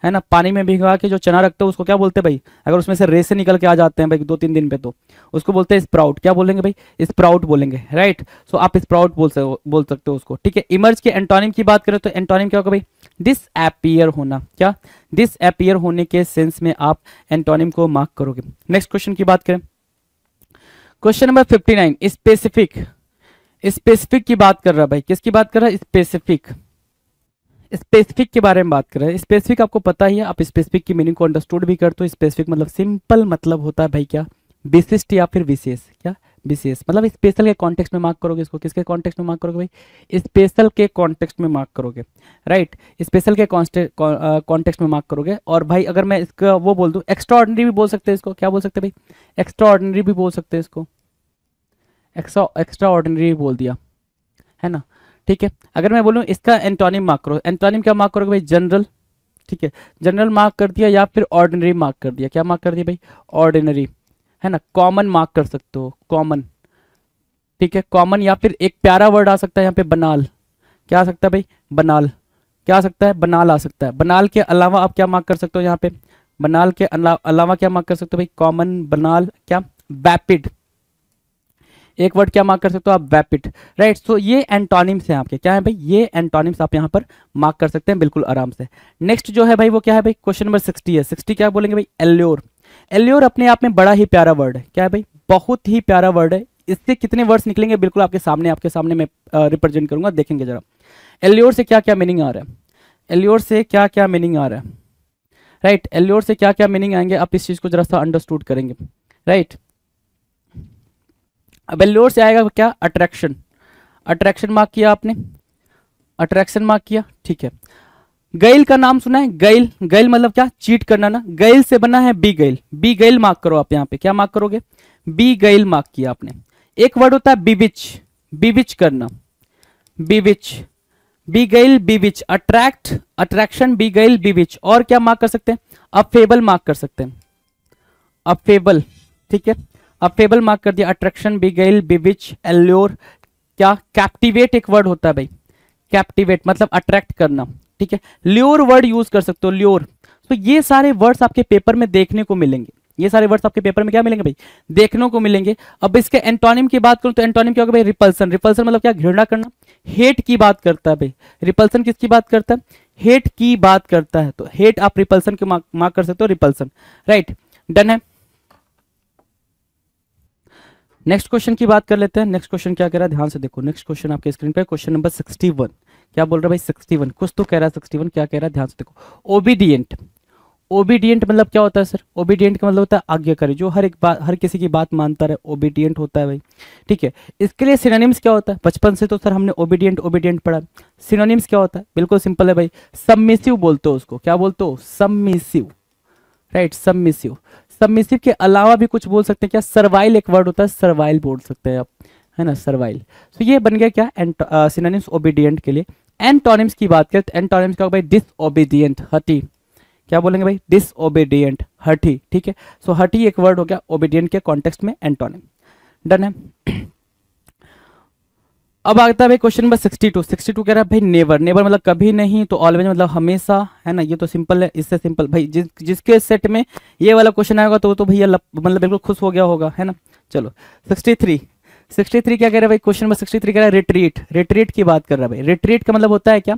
है ना, पानी में भिगा के जो चना रखते हो उसको क्या बोलते हैं भाई, अगर उसमें से रेसे निकल के आ जाते हैं भाई 2-3 दिन पे, तो उसको बोलते हैं स्प्राउट। क्या बोलेंगे भाई, स्प्राउट बोलेंगे, राइट। सो आप स्प्राउट बोल सकते हो उसको, ठीक है। इमर्ज के एंटोनिम की बात करें तो एंटोनिम क्या होगा भाई, डिसअपीयर होना। क्या, डिसअपीयर होने के सेंस में आप एंटोनिम को मार्क करोगे। नेक्स्ट क्वेश्चन की बात करें, क्वेश्चन नंबर 59। स्पेसिफिक, स्पेसिफिक की बात कर रहा है भाई, किसकी बात कर रहा है, स्पेसिफिक। स्पेसिफिक के बारे में बात कर रहे हैं। स्पेसिफिक आपको पता ही है, आप स्पेसिफिक की मीनिंग को अंडरस्टूड भी करते हो। स्पेसिफिक मतलब सिंपल मतलब होता है भाई क्या, विशिष्ट या फिर विशेष। क्या, विशेष मतलब स्पेशल के कॉन्टेक्स्ट में मार्क करोगे इसको। किसके कॉन्टेक्स्ट में मार्क करोगे भाई, स्पेशल के कॉन्टेक्स्ट में मार्क करोगे, राइट। स्पेशल के कॉन्टेक्स्ट में मार्क करोगे। और भाई अगर मैं इसका वो बोल दूं, एक्स्ट्रा ऑर्डिनरी भी बोल सकते हैं इसको। क्या बोल सकते हैं भाई, एक्स्ट्रा ऑर्डिनरी भी बोल सकते हैं इसको, एक्स्ट्रा ऑर्डिनरी भी बोल दिया, है ना, ठीक है। अगर मैं बोलूं इसका एंटोनिम मार्क करो, एंटोनिम क्या मार्क करोगे भाई, जनरल, ठीक है। जनरल मार्क कर दिया, या फिर ऑर्डिनरी मार्क कर दिया। क्या मार्क कर दिया भाई, ऑर्डिनरी, है ना। कॉमन मार्क कर सकते हो, कॉमन, ठीक है, कॉमन। या फिर एक प्यारा वर्ड आ सकता है यहाँ पे, बनाल। क्या आ सकता है भाई, बनाल। क्या आ सकता है, बनाल आ सकता है। बनाल के अलावा आप क्या मार्क कर सकते हो यहाँ पे, बनाल के अलावा क्या मार्क कर सकते हो भाई, कॉमन, बनाल, क्या, वैपिड। एक वर्ड क्या मार्क कर सकते हो आप, वैपिड, राइट। सो ये एंटोनिम्स हैं आपके, क्या है भाई, ये एंटोनिम्स आप यहाँ पर मार्क कर सकते हैं बिल्कुल आराम से। नेक्स्ट जो है भाई वो क्या है भाई, क्वेश्चन नंबर 60 है। 60 क्या बोलेंगे भाई, एल्योर। एल्योर अपने आप में बड़ा ही प्यारा वर्ड है। क्या है भाई, बहुत ही प्यारा वर्ड है। इससे कितने वर्ड्स निकलेंगे बिल्कुल आपके सामने मैं रिप्रेजेंट करूंगा, देखेंगे जरा। एल्योर से क्या क्या मीनिंग आ रहा है, एल्योर से क्या क्या मीनिंग आ रहा है, राइट। एल्योर से क्या क्या मीनिंग आएंगे, आप इस चीज को जरा सा अंडरस्टूड करेंगे, राइट। अब एल्योर से आएगा क्या, अट्रैक्शन। अट्रैक्शन मार्क किया आपने, अट्रैक्शन मार्क किया, ठीक है। गैल का नाम सुना है, गैल। गैल मतलब क्या, चीट करना ना। गैल से बना है बी गैल, बी गैल मार्क करो आप यहाँ पे। क्या मार्क करोगे, बी गैल मार्क किया आपने। एक वर्ड होता है बीविच, बीविच करना, बीविच, बी गैल, बीविच, अट्रैक्ट, अट्रैक्शन, बी गैल, बीविच। और क्या मार्क कर सकते हैं, अफेबल मार्क कर सकते हैं, अफेबल, ठीक है। अफेबल मार्क कर दिया, अट्रैक्शन, बिगेल, बिविच, एल्योर। क्या, कैप्टिवेट एक वर्ड होता है भाई, कैप्टिवेट मतलब अट्रैक्ट करना, ठीक है। ल्योर वर्ड यूज कर सकते हो, ल्योर। तो ये सारे वर्ड्स आपके पेपर में देखने को मिलेंगे, ये सारे वर्ड्स आपके पेपर में क्या मिलेंगे भाई, देखने को मिलेंगे। अब इसके एंटोनिम की बात करूं तो एंटोनिम क्या होगा भाई, रिपल्सन। रिपल्सन मतलब क्या, घृणा करना, हेट की बात करता है भाई। रिपल्सन किसकी बात करता है, हेट की बात करता है। तो हेट आप रिपल्सन के मार्क कर सकते हो, रिपल्सन, राइट। डन है। नेक्स्ट क्वेश्चन की बात कर लेते हैं। नेक्स्ट क्वेश्चन क्या कह रहा है, ध्यान से देखो। नेक्स्ट क्वेश्चन आपके स्क्रीन पे, क्वेश्चन नंबर 61। क्या बोल रहा है भाई, 61 कुछ तो कह रहा है, 61 क्या कह रहा है, ध्यान से देखो। ओबीडियंट, ओबीडियंट मतलब क्या होता है सर, ओबीडियंट का मतलब होता है आज्ञाकारी, जो हर एक बात, हर किसी की बात मानता रहे, ओबीडियंट होता है भाई। ठीक है, इसके लिए सिनोनिम्स क्या होता है, बचपन से तो सर हमने ओबीडियंट ओबीडियंट पढ़ा। सिनोनिम्स क्या होता है, बिल्कुल सिंपल है भाई, सबमिसिव बोलते हो उसको, क्या बोलते हो, सबमिसिव, राइट, सबमिसिव। सबमिसिव के अलावा भी कुछ बोल सकते हैं, क्या, सर्वाइल एक वर्ड होता है, सर्वाइल बोल सकते हैं आप, है ना, सर्वाइल। तो ये बन गया क्या, सिनोनिम्स ओबीडियंट के लिए। एंटोनिम्स की बात करें तो एंटोनिम्स क्या होगा भाई, डिसओबीडियंट, हठी, क्या बोलेंगे भाई, डिसओबीडियंट, हठी। ठीक है, सो हठी एक वर्ड हो गया ओबीडियंट के कॉन्टेक्स्ट में, एंटोनिम। डन है। अब आता है भाई क्वेश्चन नंबर 62। 62 कह रहा है भाई नेवर, नेवर मतलब कभी नहीं, तो ऑलवेज मतलब हमेशा, है ना, ये तो सिंपल है, इससे सिंपल भाई जिसके सेट में ये वाला क्वेश्चन आएगा तो वो तो भैया मतलब बिल्कुल खुश हो गया होगा, है ना। चलो 63, 63 क्या कह रहा है भाई, क्वेश्चन नंबर 63 कह रहा है रिट्रीट, रिट्रीट की बात कर रहा है भाई। रिट्रीट का मतलब होता है क्या,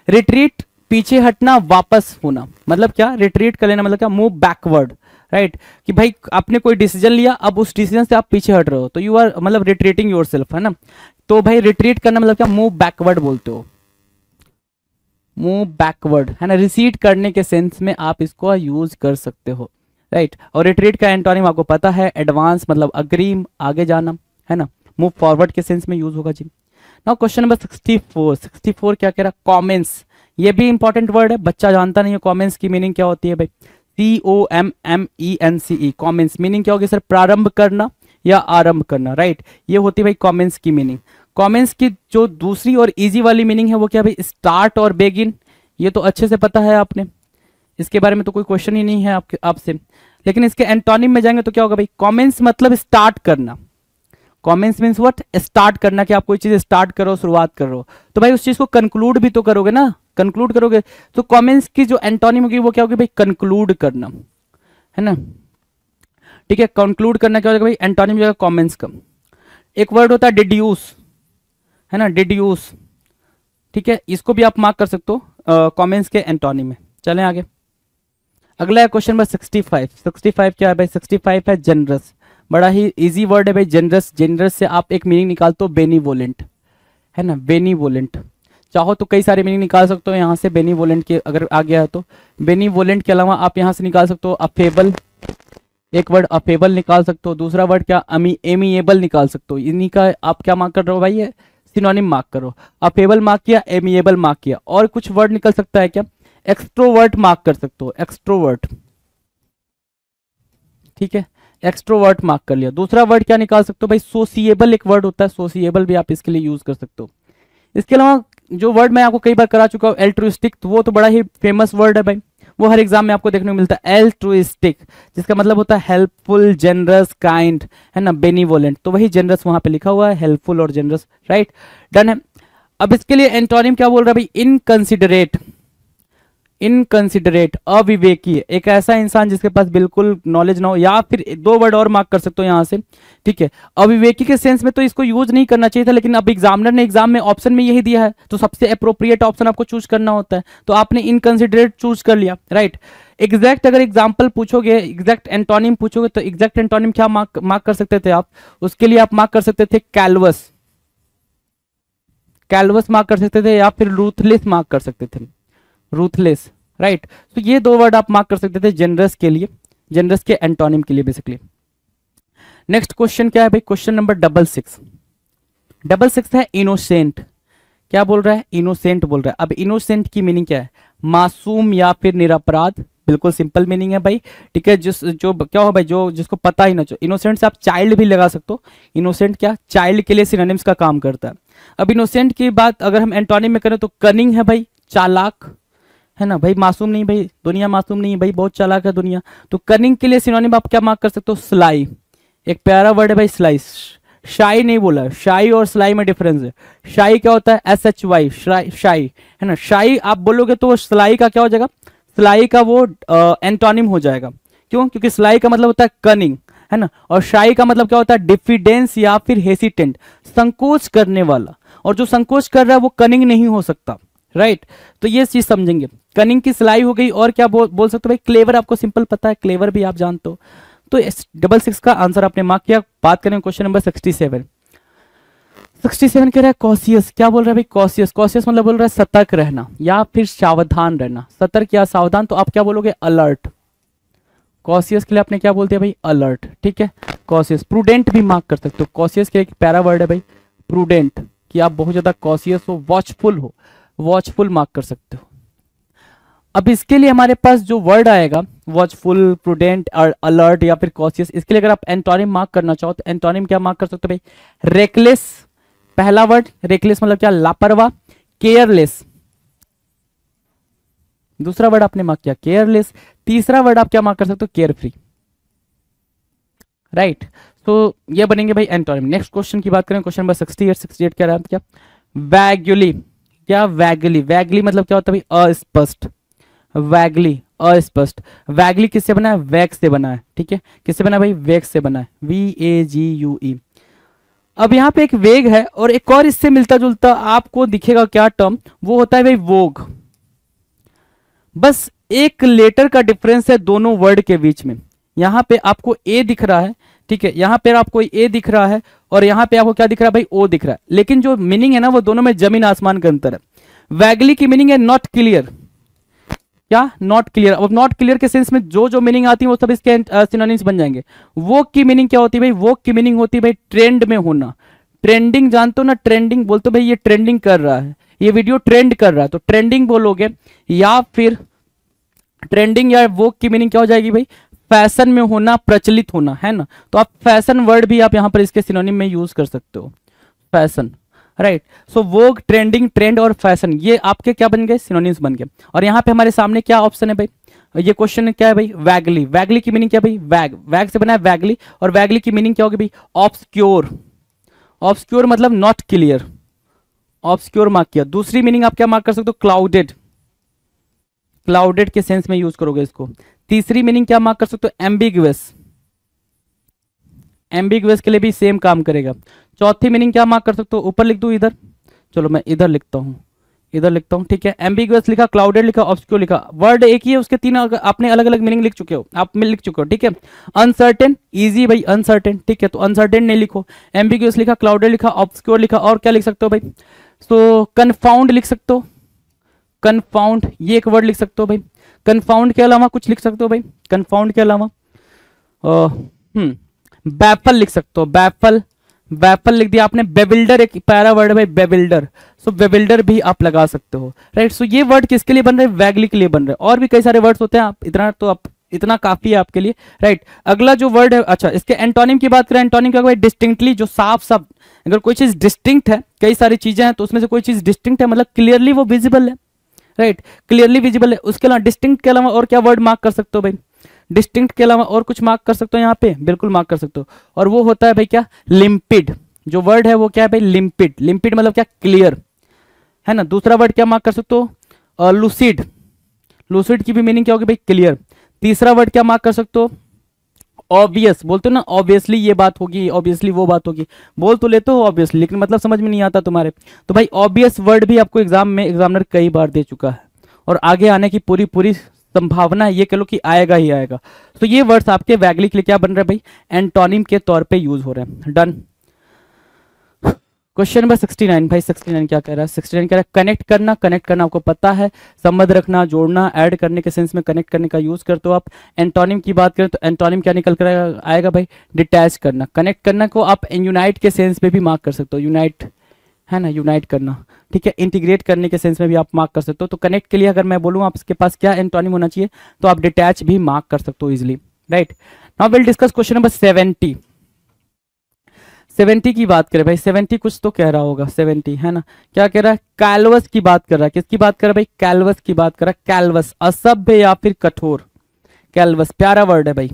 रिट्रीट पीछे हटना, वापस होना, मतलब क्या, रिट्रीट कर लेना मतलब क्या, मूव बैकवर्ड, राइट, कि भाई आपने कोई डिसीजन लिया, अब उस डिसीजन से आप पीछे हट रहे हो, तो यू आर मतलब रिट्रीटिंग योरसेल्फ, है ना। तो भाई रिट्रीट करना मतलब क्या, मूव बैकवर्ड बोलते हो, मूव बैकवर्ड, है ना, रिसीड करने के सेंस में आप इसको यूज कर सकते हो, राइट। और रिट्रीट का एंटोनिम आपको पता है, एडवांस मतलब अग्रिम, आगे जाना, है ना, मूव फॉरवर्ड के सेंस में यूज होगा जी। नाउ क्वेश्चन नंबर 64, 64 क्या कह रहा, कॉमेंस, ये भी इंपॉर्टेंट वर्ड है, बच्चा जानता नहीं है कॉमेंस की मीनिंग क्या होती है भाई, COMMENCE, कॉमेंस मीनिंग क्या होगी सर, प्रारंभ करना या आरंभ करना, राइट, ये होती है भाई कॉमेंस की मीनिंग। कॉमेंस की जो दूसरी और इजी वाली मीनिंग है वो क्या भाई, स्टार्ट और बेगिन, ये तो अच्छे से पता है आपने, इसके बारे में तो कोई क्वेश्चन ही नहीं है आपसे। लेकिन इसके एंटोनिम में जाएंगे तो क्या होगा भाई, कॉमेंस मतलब स्टार्ट करना, कॉमेंस मीन्स व्हाट, स्टार्ट करना, कि आप कोई चीज स्टार्ट करो, शुरुआत करो, तो भाई उस चीज को कंक्लूड भी तो करोगे ना, कंक्लूड करोगे, तो कॉमेंस की जो एंटोनिम होगी वो क्या होगी भाई, कंक्लूड करना, है ना। ठीक है, कंक्लूड करना क्या होगा भाई, एंटोनिम जो है कॉमेंस का। एक वर्ड होता है डिड्यूस, है ना, डिड्यूस, ठीक है, इसको भी आप मार्क कर सकते हो कॉमेंस के एंटोनिम में। चलें आगे, अगला है क्वेश्चन नंबर 65। 65 क्या है भाई, 65 है जनरस, बड़ा ही इजी वर्ड है भाई, जनरस। जनरस से आप एक मीनिंग निकालते हो बेनीवोलेंट, है ना, बेनीवोलेंट, चाहो तो कई सारे मीनिंग निकाल सकते हो यहाँ से, बेनीवोलेंट के अगर आ गया है तो। बेनीवोलेंट के अलावा आप यहाँ से निकाल सकते हो अफेबल, एक वर्ड अफेबल निकाल सकते हो, दूसरा वर्ड क्या, एमिएबल निकाल सकते हो। इन्हीं का आप क्या मार्क कर रहे हो भाई, ये सिनोनिम मार्क करो, अफेबल मार्क किया, एमिएबल मार्क किया। और कुछ वर्ड निकल सकता है क्या, एक्सट्रोवर्ट मार्क कर सकते हो, एक्सट्रोवर्ट, ठीक है, एक्सट्रोवर्ट मार्क कर लिया। दूसरा वर्ड क्या निकाल सकते हो भाई, सोसिएबल एक वर्ड होता है, सोसिएबल भी आप इसके लिए यूज कर सकते हो। इसके अलावा जो वर्ड मैं आपको कई बार करा चुका हूँ एल्ट्रुइस्टिक, तो वो तो बड़ा ही फेमस वर्ड है भाई, वो हर एग्जाम में आपको देखने को मिलता है, एल्ट्रुइस्टिक, जिसका मतलब होता है हेल्पफुल, जनरस, काइंड, है ना, बेनीवोलेंट, तो वही जनरस वहां पे लिखा हुआ है, हेल्पफुल और जनरस, राइट, डन है। अब इसके लिए एंटोनिम क्या बोल रहा है भाई, इनकंसिडरेट, इनकंसिडरेट, अविवेकी, एक ऐसा इंसान जिसके पास बिल्कुल नॉलेज ना हो, या फिर दो वर्ड और मार्क कर सकते हो यहाँ से, ठीक है। अविवेकी के सेंस में तो इसको यूज नहीं करना चाहिए था, लेकिन अब एग्जामिनर ने एग्जाम में ऑप्शन में यही दिया है, तो सबसे अप्रोप्रिएट ऑप्शन आपको चूज करना होता है, तो आपने इनकंसिडरेट चूज कर लिया, राइट। एग्जैक्ट अगर एग्जाम्पल पूछोगे, एग्जैक्ट एंटोनिम पूछोगे, तो एग्जैक्ट एंटोनिम क्या मार्क कर सकते थे आप, उसके लिए आप मार्क कर सकते थे कैलवस, कैलवस मार्क कर सकते थे, या फिर रूथलेस मार्क कर सकते थे, रूथलेस, राइट। तो ये दो वर्ड आप मार्क कर सकते थे जनरस के लिए, जनरस के एंटोनिम के लिए बेसिकली। नेक्स्ट क्वेश्चन क्या है भाई, क्वेश्चन नंबर 66। 66 है इनोसेंट, क्या बोल रहा है, इनोसेंट बोल रहा है। अब इनोसेंट की मीनिंग क्या है, मासूम या फिर निरपराध, बिल्कुल सिंपल मीनिंग है भाई, ठीक है। जो क्या हो भाई, जो जिसको पता ही ना चलो, इनोसेंट से आप चाइल्ड भी लगा सकते हो, इनोसेंट क्या, चाइल्ड के लिए सिनोनिम्स का काम करता है। अब इनोसेंट की बात अगर हम एंटोनिम में करें तो कनिंग है भाई, चालाक, है ना भाई, मासूम नहीं भाई, दुनिया मासूम नहीं है भाई, बहुत चालाक है दुनिया, तो कनिंग के लिए सिनोनिम आप क्या मार्क कर सकते हो, स्लाई, एक प्यारा वर्ड है भाई स्लाई। शाई नहीं बोला, शाई और स्लाई में डिफरेंस है, शाई क्या होता है, SHY, शाई, है ना, शाई आप बोलोगे तो स्लाई का क्या हो जाएगा, स्लाई का वो एंटोनिम हो जाएगा, क्यों, क्योंकि स्लाई का मतलब होता है कनिंग, है ना, और शाई का मतलब क्या होता है, डिफिडेंस या फिर हेसिटेंट, संकोच करने वाला, और जो संकोच कर रहा है वो कनिंग नहीं हो सकता, राइट। तो ये चीज समझेंगे, कनिंग की सिलाई हो गई। और क्या बोल सकते हो भाई, क्लेवर, आपको सिंपल पता है, क्लेवर भी आप जानते हो, तो 66 का आंसर आपने मार्क किया। बात करें क्वेश्चन नंबर 67। 67 कह रहा है कॉशियस, क्या बोल रहा है भाई? कॉशियस। कॉशियस मतलब बोल रहा है सतर्क रहना या फिर सावधान रहना। सतर्क या सावधान, तो आप क्या बोलोगे? अलर्ट। कॉशियस के लिए आपने क्या बोलते हैं भाई? अलर्ट। ठीक है, कॉशियस। प्रूडेंट भी मार्क कर सकते हो। कॉशियस के एक पैरा वर्ड है भाई प्रूडेंट, कि आप बहुत ज्यादा कॉशियस हो, वॉचफुल हो, वॉचफुल मार्क कर सकते हो। अब इसके लिए हमारे पास जो वर्ड आएगा वॉचफुल, प्रूडेंट और अलर्ट या फिर कॉशियस, इसके लिए अगर आप एंटोनिम मार्क करना चाहो तो एंटोनिम क्या मार्क कर सकते हो भाई? रेकलेस। पहला वर्ड रेकलेस मतलब क्या? लापरवाह। केयरलेस, दूसरा वर्ड आपने मार्क किया केयरलेस। तीसरा वर्ड आप क्या मार्क कर सकते हो? केयरफ्री। राइट, तो ये बनेंगे भाई एंटोनिम। नेक्स्ट क्वेश्चन की बात करें, क्वेश्चन नंबर 68। 68 क्या रहा? क्या? वैगुली। क्या? वैगली। वैगली मतलब क्या होता है भाई? अस्पष्ट। वैगली, अस्पष्ट। वैगली किससे बना है? वैक्स से बना है। ठीक है, किससे बना है भाई? वैक्स से बना है, VAGUE। अब यहाँ पे एक वेग है और एक और इससे मिलता जुलता आपको दिखेगा क्या टर्म? वो होता है भाई वोग। बस एक लेटर का डिफरेंस है दोनों वर्ड के बीच में। यहां पे आपको ए दिख रहा है, ठीक है, यहां पे आपको ए दिख रहा है और यहां पे आपको क्या दिख रहा है भाई? ओ दिख रहा है, लेकिन जो मीनिंग है ना वो दोनों में जमीन आसमान का अंतर है। वैगली की मीनिंग है नॉट क्लियर। क्या? Not clear. अब नॉट क्लियर के सेंस में जो जो मीनिंग आती है वो सब इसके सिनोनिम्स बन जाएंगे। वोग की मीनिंग क्या होती है भाई? वोग की मीनिंग होती है भाई ट्रेंड में होना। ट्रेंडिंग जानते हो ना? ट्रेंडिंग बोलते हो भाई ये ट्रेंडिंग कर रहा है, ये वीडियो ट्रेंड कर रहा है, तो ट्रेंडिंग बोलोगे। या फिर ट्रेंडिंग या वोग की मीनिंग क्या हो जाएगी भाई? फैशन में होना, प्रचलित होना, है ना? तो आप फैशन वर्ड भी आप यहां पर इसके सिनोनिम में यूज कर सकते हो, फैशन। राइट, सो वोग, ट्रेंडिंग, ट्रेंड और फैशन ये आपके क्या बन गए? सिनोनिम्स बन गए। और यहाँ पे हमारे सामने क्या ऑप्शन है भाई? ये क्वेश्चन क्या है भाई? वैगली। वैगली की मीनिंग क्या भाई? वैग, वैग से बना है वैगली। और वैगली की मीनिंग क्या होगी भाई? ऑब्सक्योर। ऑब्सक्योर मतलब नॉट क्लियर, ऑब्सक्योर मार्क किया। दूसरी मीनिंग आप क्या मार्क कर सकते हो? क्लाउडेड। क्लाउडेड के सेंस में यूज करोगे इसको। तीसरी मीनिंग क्या मार्क कर सकते हो? एम्बिगुअस। एम्बिगुअस के लिए भी सेम काम करेगा। चौथी मीनिंग क्या मार्क कर सकते हो? ऊपर लिख दूं इधर? चलो मैं इधर लिखता हूं, इधर लिखता हूं। ठीक है, एम्बिगुअस लिखा, क्लाउडेड लिखा, ऑब्सक्योर लिखा। वर्ड एक ही है, उसके तीन आपने अलग अलग मीनिंग लिख चुके हो, आप में लिख चुके हो। ठीक है, अनसर्टेन, इजी भाई अनसर्टेन। ठीक है, तो अनसर्टेन नहीं लिखो, एम्बिगुअस लिखा, क्लाउडेड लिखा, ऑब्सक्योर लिखा। और क्या लिख सकते हो भाई? सो कन्फाउंड लिख सकते हो, कन्फाउंड ये एक वर्ड लिख सकते हो भाई। कन्फाउंड के अलावा कुछ लिख सकते हो भाई? कन्फाउंड के अलावा बैफल लिख सकते हो, बैफल। बैफल लिख दिया आपने। बेबिल्डर एक पैरा वर्ड है भाई, बेबिल्डर। सो बेबिल्डर भी आप लगा सकते हो। राइट, सो ये वर्ड किसके लिए बन रहे हैं? वैगली के लिए बन रहे हैं। और भी कई सारे वर्ड्स होते हैं, आप इतना तो आप इतना काफी है आपके लिए। राइट, अगला जो वर्ड है, अच्छा इसके एंटोनिम की बात करें। एंटोनिम क्या भाई? डिस्टिंक्टली, जो साफ साफ, अगर कोई चीज डिस्टिंक्ट है, कई सारी चीजें हैं तो उसमें से कोई चीज डिस्टिंक्ट है मतलब क्लियरली वो विजिबल है। राइट, क्लियरली विजिबल है। उसके अलावा डिस्टिंक्ट के अलावा और क्या वर्ड मार्क कर सकते हो भाई? डिस्टिंक्ट के अलावा और कुछ मार्क कर सकते हो यहाँ पे? बिल्कुल मार्क कर सकते हो। और वो होता है भाई क्या? लिम्पिड। जो वर्ड है वो क्या है भाई? लिम्पिड। लिम्पिड मतलब क्या? क्लियर, है ना? दूसरा वर्ड क्या मार्क कर सकते हो? लूसिड। लूसिड की भी मीनिंग क्या होगी भाई? क्लियर। तीसरा वर्ड क्या मार्क कर सकते हो? ऑब्वियस। बोलते हो ना ऑब्वियसली ये बात होगी, ऑब्वियसली वो बात होगी, बोल तो लेते हो ऑब्वियसली, लेकिन मतलब समझ में नहीं आता तुम्हारे। तो भाई ऑब्वियस वर्ड भी आपको एग्जाम में एग्जामिनर कई बार दे चुका है और आगे आने की पूरी पूरी संभावना है, ये कह लो कि आएगा ही आएगा। तो ये वर्ड्स आपके वैगली के लिए क्या बन रहे हैं भाई? एंटोनिम के तौर पे यूज हो रहे हैं। डन। क्वेश्चन नंबर 69 भाई, 69 क्या कह रहा है? 69 कह रहा है कनेक्ट करना। कनेक्ट करना आपको पता है, संबंध रखना, जोड़ना, ऐड करने के सेंस में कनेक्ट करने का यूज करते हो आप। एंटोनिम की बात करें तो एंटोनिम क्या निकल कर आएगा भाई? डिटैच करना। कनेक्ट करना को आप यूनाइट के सेंस में भी मार्क कर सकते हो, यूनाइट, है ना? यूनाइट करना। ठीक है, इंटीग्रेट करने के सेंस में भी आप मार्क कर सकते हो। तो कनेक्ट के लिए अगर मैं बोलूँ आपके पास क्या एंटोनिम होना चाहिए, तो आप डिटैच भी मार्क कर सकते हो easily. Right, now will discuss question number 70। 70 की बात करें भाई, 70 कुछ तो कह रहा होगा, 70 है ना? क्या कह रहा है? कैलवस की बात कर रहा है। किसकी बात कर रहा है भाई? कैलवस की बात कर रहा है। कैलवस असभ्य या फिर कठोर। कैलवस प्यारा वर्ड है भाई।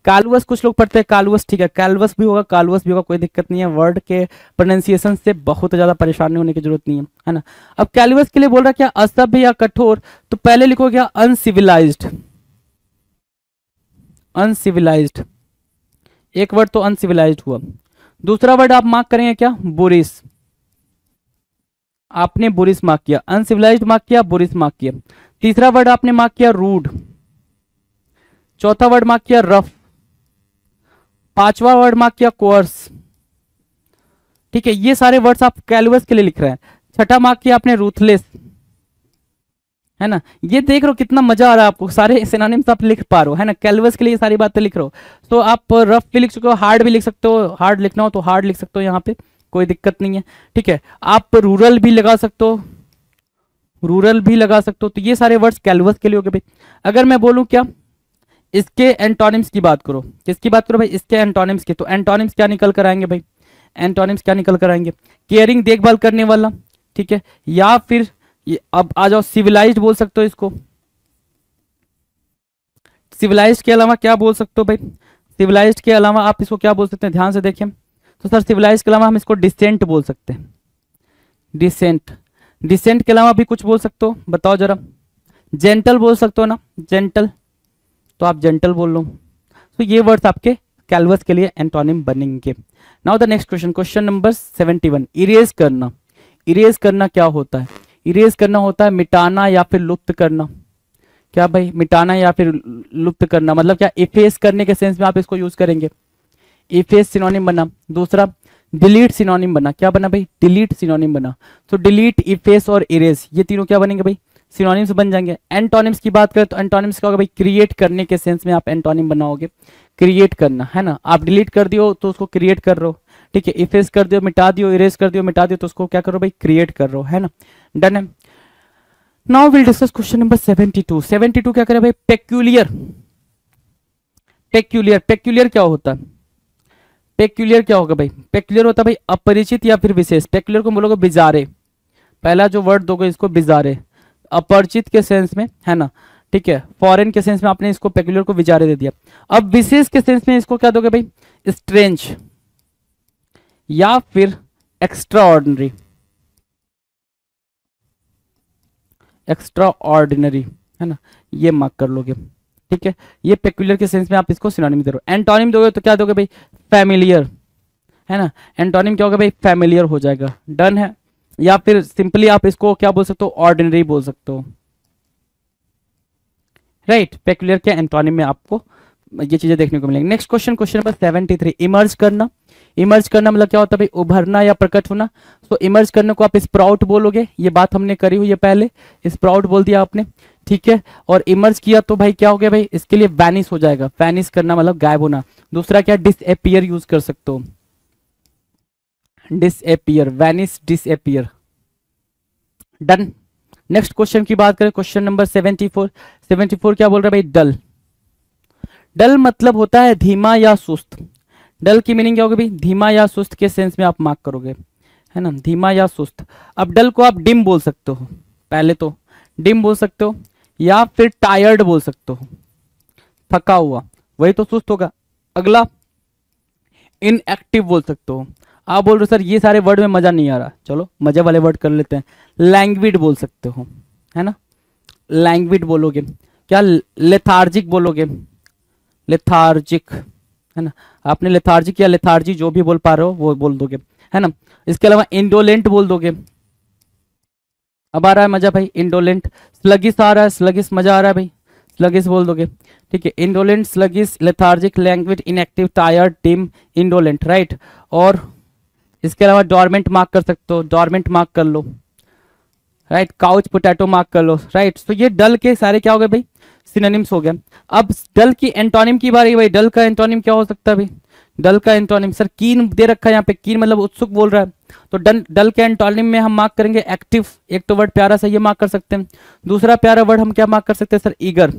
कालवस कुछ लोग पढ़ते हैं कालवस, ठीक है, कैलवस भी होगा, कालवस भी होगा, कोई दिक्कत नहीं है। वर्ड के प्रोनाउंसिएशन से बहुत ज्यादा परेशानी होने की जरूरत नहीं है, है ना? अब कैलवस के लिए बोल रहा है क्या? असभ्य या कठोर, तो पहले लिखो क्या? अनसिविलाइज्ड। अनसिविलाइज्ड, एक वर्ड तो अनसिविलाइज्ड हुआ। दूसरा वर्ड आप मार्क करेंगे क्या? बुरिस। आपने बुरिस मार्क किया, अनसिविलाइज्ड मार्क किया, बुरिस मार्क किया। तीसरा वर्ड आपने मार्क किया रूड। चौथा वर्ड मार्क किया रफ। 5वां वर्ड मार्क किया कोर्स, ठीक है, ये सारे वर्ड्स आप कैलवस के लिए लिख रहे हैं। 6ठा मार्क किया आपने रूथलेस, है ना, ये देख रहे हो कितना मजा आ रहा है आपको, सारे सिनोनिम्स आप लिख पा रहे हो, है ना, कैलवस के लिए सारी बातें लिख रहे हो। तो आप रफ भी लिख सकते हो, हार्ड भी लिख सकते हो, हार्ड लिखना हो तो हार्ड लिख सकते हो, यहाँ पे कोई दिक्कत नहीं है, ठीक है। आप रूरल भी लगा सकते हो, रूरल भी लगा सकते हो, तो ये सारे वर्ड्स कैलवस के लिए हो गए भाई। अगर मैं बोलूं क्या, इसके एंटोनिम्स की बात करो, किसकी बात करो भाई, इसके एंटोनिम्स की, तो एंटोनिम्स क्या निकल कर आएंगे भाई, एंटोनिम्स क्या निकल कर आएंगे, केयरिंग देखभाल करने वाला, ठीक है, या फिर अब आ जाओ सिविलाइज्ड बोल सकते हो इसको। सिविलाइज्ड के अलावा क्या बोल सकते हो भाई, सिविलाइज्ड के अलावा आप इसको क्या बोल सकते हैं, ध्यान से देखें तो सर सिविलाइज्ड के अलावा हम इसको डिसेंट बोल सकते हैं, डिसेंट। डिसेंट के अलावा भी कुछ बोल सकते हो, बताओ जरा। जेंटल बोल सकते हो ना, जेंटल, तो आप जेंटल बोल लो। तो ये वर्ड्स आपके कैलवस के लिए एंटोनिम बनेंगे। Now the next question, question number 71, erase करना। इरेज करना क्या होता है, इरेज करना होता है मिटाना या फिर लुप्त करना। क्या भाई, मिटाना या फिर लुप्त करना, मतलब क्या, इफेस करने के सेंस में आप इसको यूज करेंगे। इफेस सिनोनिम बना। दूसरा डिलीट सिनोनिम बना, क्या बना भाई, डिलीट सिनोनिम बना। तो डिलीट, इफेस और इरेज, ये तीनों क्या बनेंगे भाई, सिनोनिम्स बन जाएंगे। एंटोनिम्स की बात करें तो एंटोनिम्स क्या होगा भाई, क्रिएट करने के सेंस में आप एंटोनिम बनाओगे, क्रिएट करना, है ना। आप डिलीट कर दियो तो उसको क्रिएट कर रहे हो, ठीक है, इफेस कर दियो मिटा दियो, इरेज कर दियो मिटा दियो, तो उसको क्या करो भाई, क्रिएट कर रहे हो, है ना, डन है। Now will discuss question number 72। 72 क्या करे भाई, पेक्यूलियर। पेक्यूलियर, पेक्यूलियर क्या होता है, पेक्यूलियर क्या होगा भाई, पेक्यूलियर होता है भाई अपरिचित या फिर विशेष। पेक्यूलियर को बोलोगे बिजारे, पहला जो वर्ड दोगे इसको बिजारे, अपरिचित के सेंस में, है ना, ठीक है, फॉरेन के सेंस में आपने इसको पेक्यूलियर को बिजारे दे दिया। अब विशेष के सेंस में इसको क्या दोगे भाई, स्ट्रेंज या फिर एक्स्ट्रा ऑर्डिनरी, एक्स्ट्रा ऑर्डिनरी, है ना, ये मार्क कर लोगे, ठीक है। ये पेक्यूलियर के सेंस में आप इसको सिनोनिम दे रहे हो। एंटोनिम दोगे तो क्या दोगे भाई, फैमिलियर, है ना, एंटोनिम क्या होगा भाई, फैमिलियर हो जाएगा, डन है। या फिर सिंपली आप इसको क्या बोल सकते हो, ऑर्डिनरी बोल सकते हो, राइट। पेक्यूलियर के एंटोनिम में आपको ये चीजें देखने को मिलेंगी। Next question, question number 73, emerge करना। इमर्ज करना मतलब क्या होता है भाई, उभरना या प्रकट होना। तो इमर्ज करने को आप स्प्राउट बोलोगे, ये बात हमने करी हुई है पहले, स्प्राउट बोल दिया आपने, ठीक है। और इमर्ज किया तो भाई क्या हो गया भाई, इसके लिए वैनिश हो जाएगा, वैनिश करना मतलब गायब होना। दूसरा क्या, डिसअपियर यूज कर सकते हो, disappear, vanish, disappear, done. Next question की बात करें, क्वेश्चन नंबर 74। 74 क्या बोल रहा है भाई, डल। डल मतलब होता है धीमा या सुस्त। डल की मीनिंग क्या होगी भाई, धीमा या सुस्त के सेंस में आप मार्क करोगे, है ना, धीमा या सुस्त। अब डल को आप डिम बोल सकते हो, पहले तो डिम बोल सकते हो, या फिर टायर्ड बोल सकते हो, थका हुआ, वही तो सुस्त होगा। अगला इनएक्टिव बोल सकते हो। आप बोल रहे हो सर ये सारे वर्ड में मजा नहीं आ रहा, चलो मजे वाले वर्ड कर लेते हैं। लैंग्विड बोल सकते हो, है ना, लैंग्विड बोलोगे। क्या, लेथार्जिक बोलोगे, लेथार्जिक, है ना, आपने लेथार्जिक या लेथार्जी जो भी बोल पा रहे हो वो बोल दोगे, है ना। इसके अलावा इंडोलेंट बोल दोगे, अब आ रहा है मजा भाई, इंडोलेंट। स्लगिस आ रहा है, स्लगिस मजा आ रहा है भाई, स्लगिस बोल दोगे, ठीक है। Indolent, sluggish, lethargic, languid, inactive, tired, dim, indolent, right. और इसके अलावा डॉर्मेंट मार्क कर सकते हो, डॉर्मेंट मार्क कर लो, राइट। काउच पोटैटो मार्क कर लो, राइट। तो ये डल के सारे क्या हो गए भाई, सिनोनिम्स हो गए। अब डल की एंटोनिम की बारी भाई, डल का एंटोनिम क्या हो सकता है भाई, डल का एंटोनिम, सर कीन दे रखा है यहाँ पे, कीन मतलब उत्सुक बोल रहा है, तो डल के एंटोनिम में हम मार्क करेंगे एक्टिव। एक तो वर्ड प्यारा सा ये मार्क कर सकते हैं। दूसरा प्यारा वर्ड हम क्या मार्क कर सकते हैं सर, ईगर।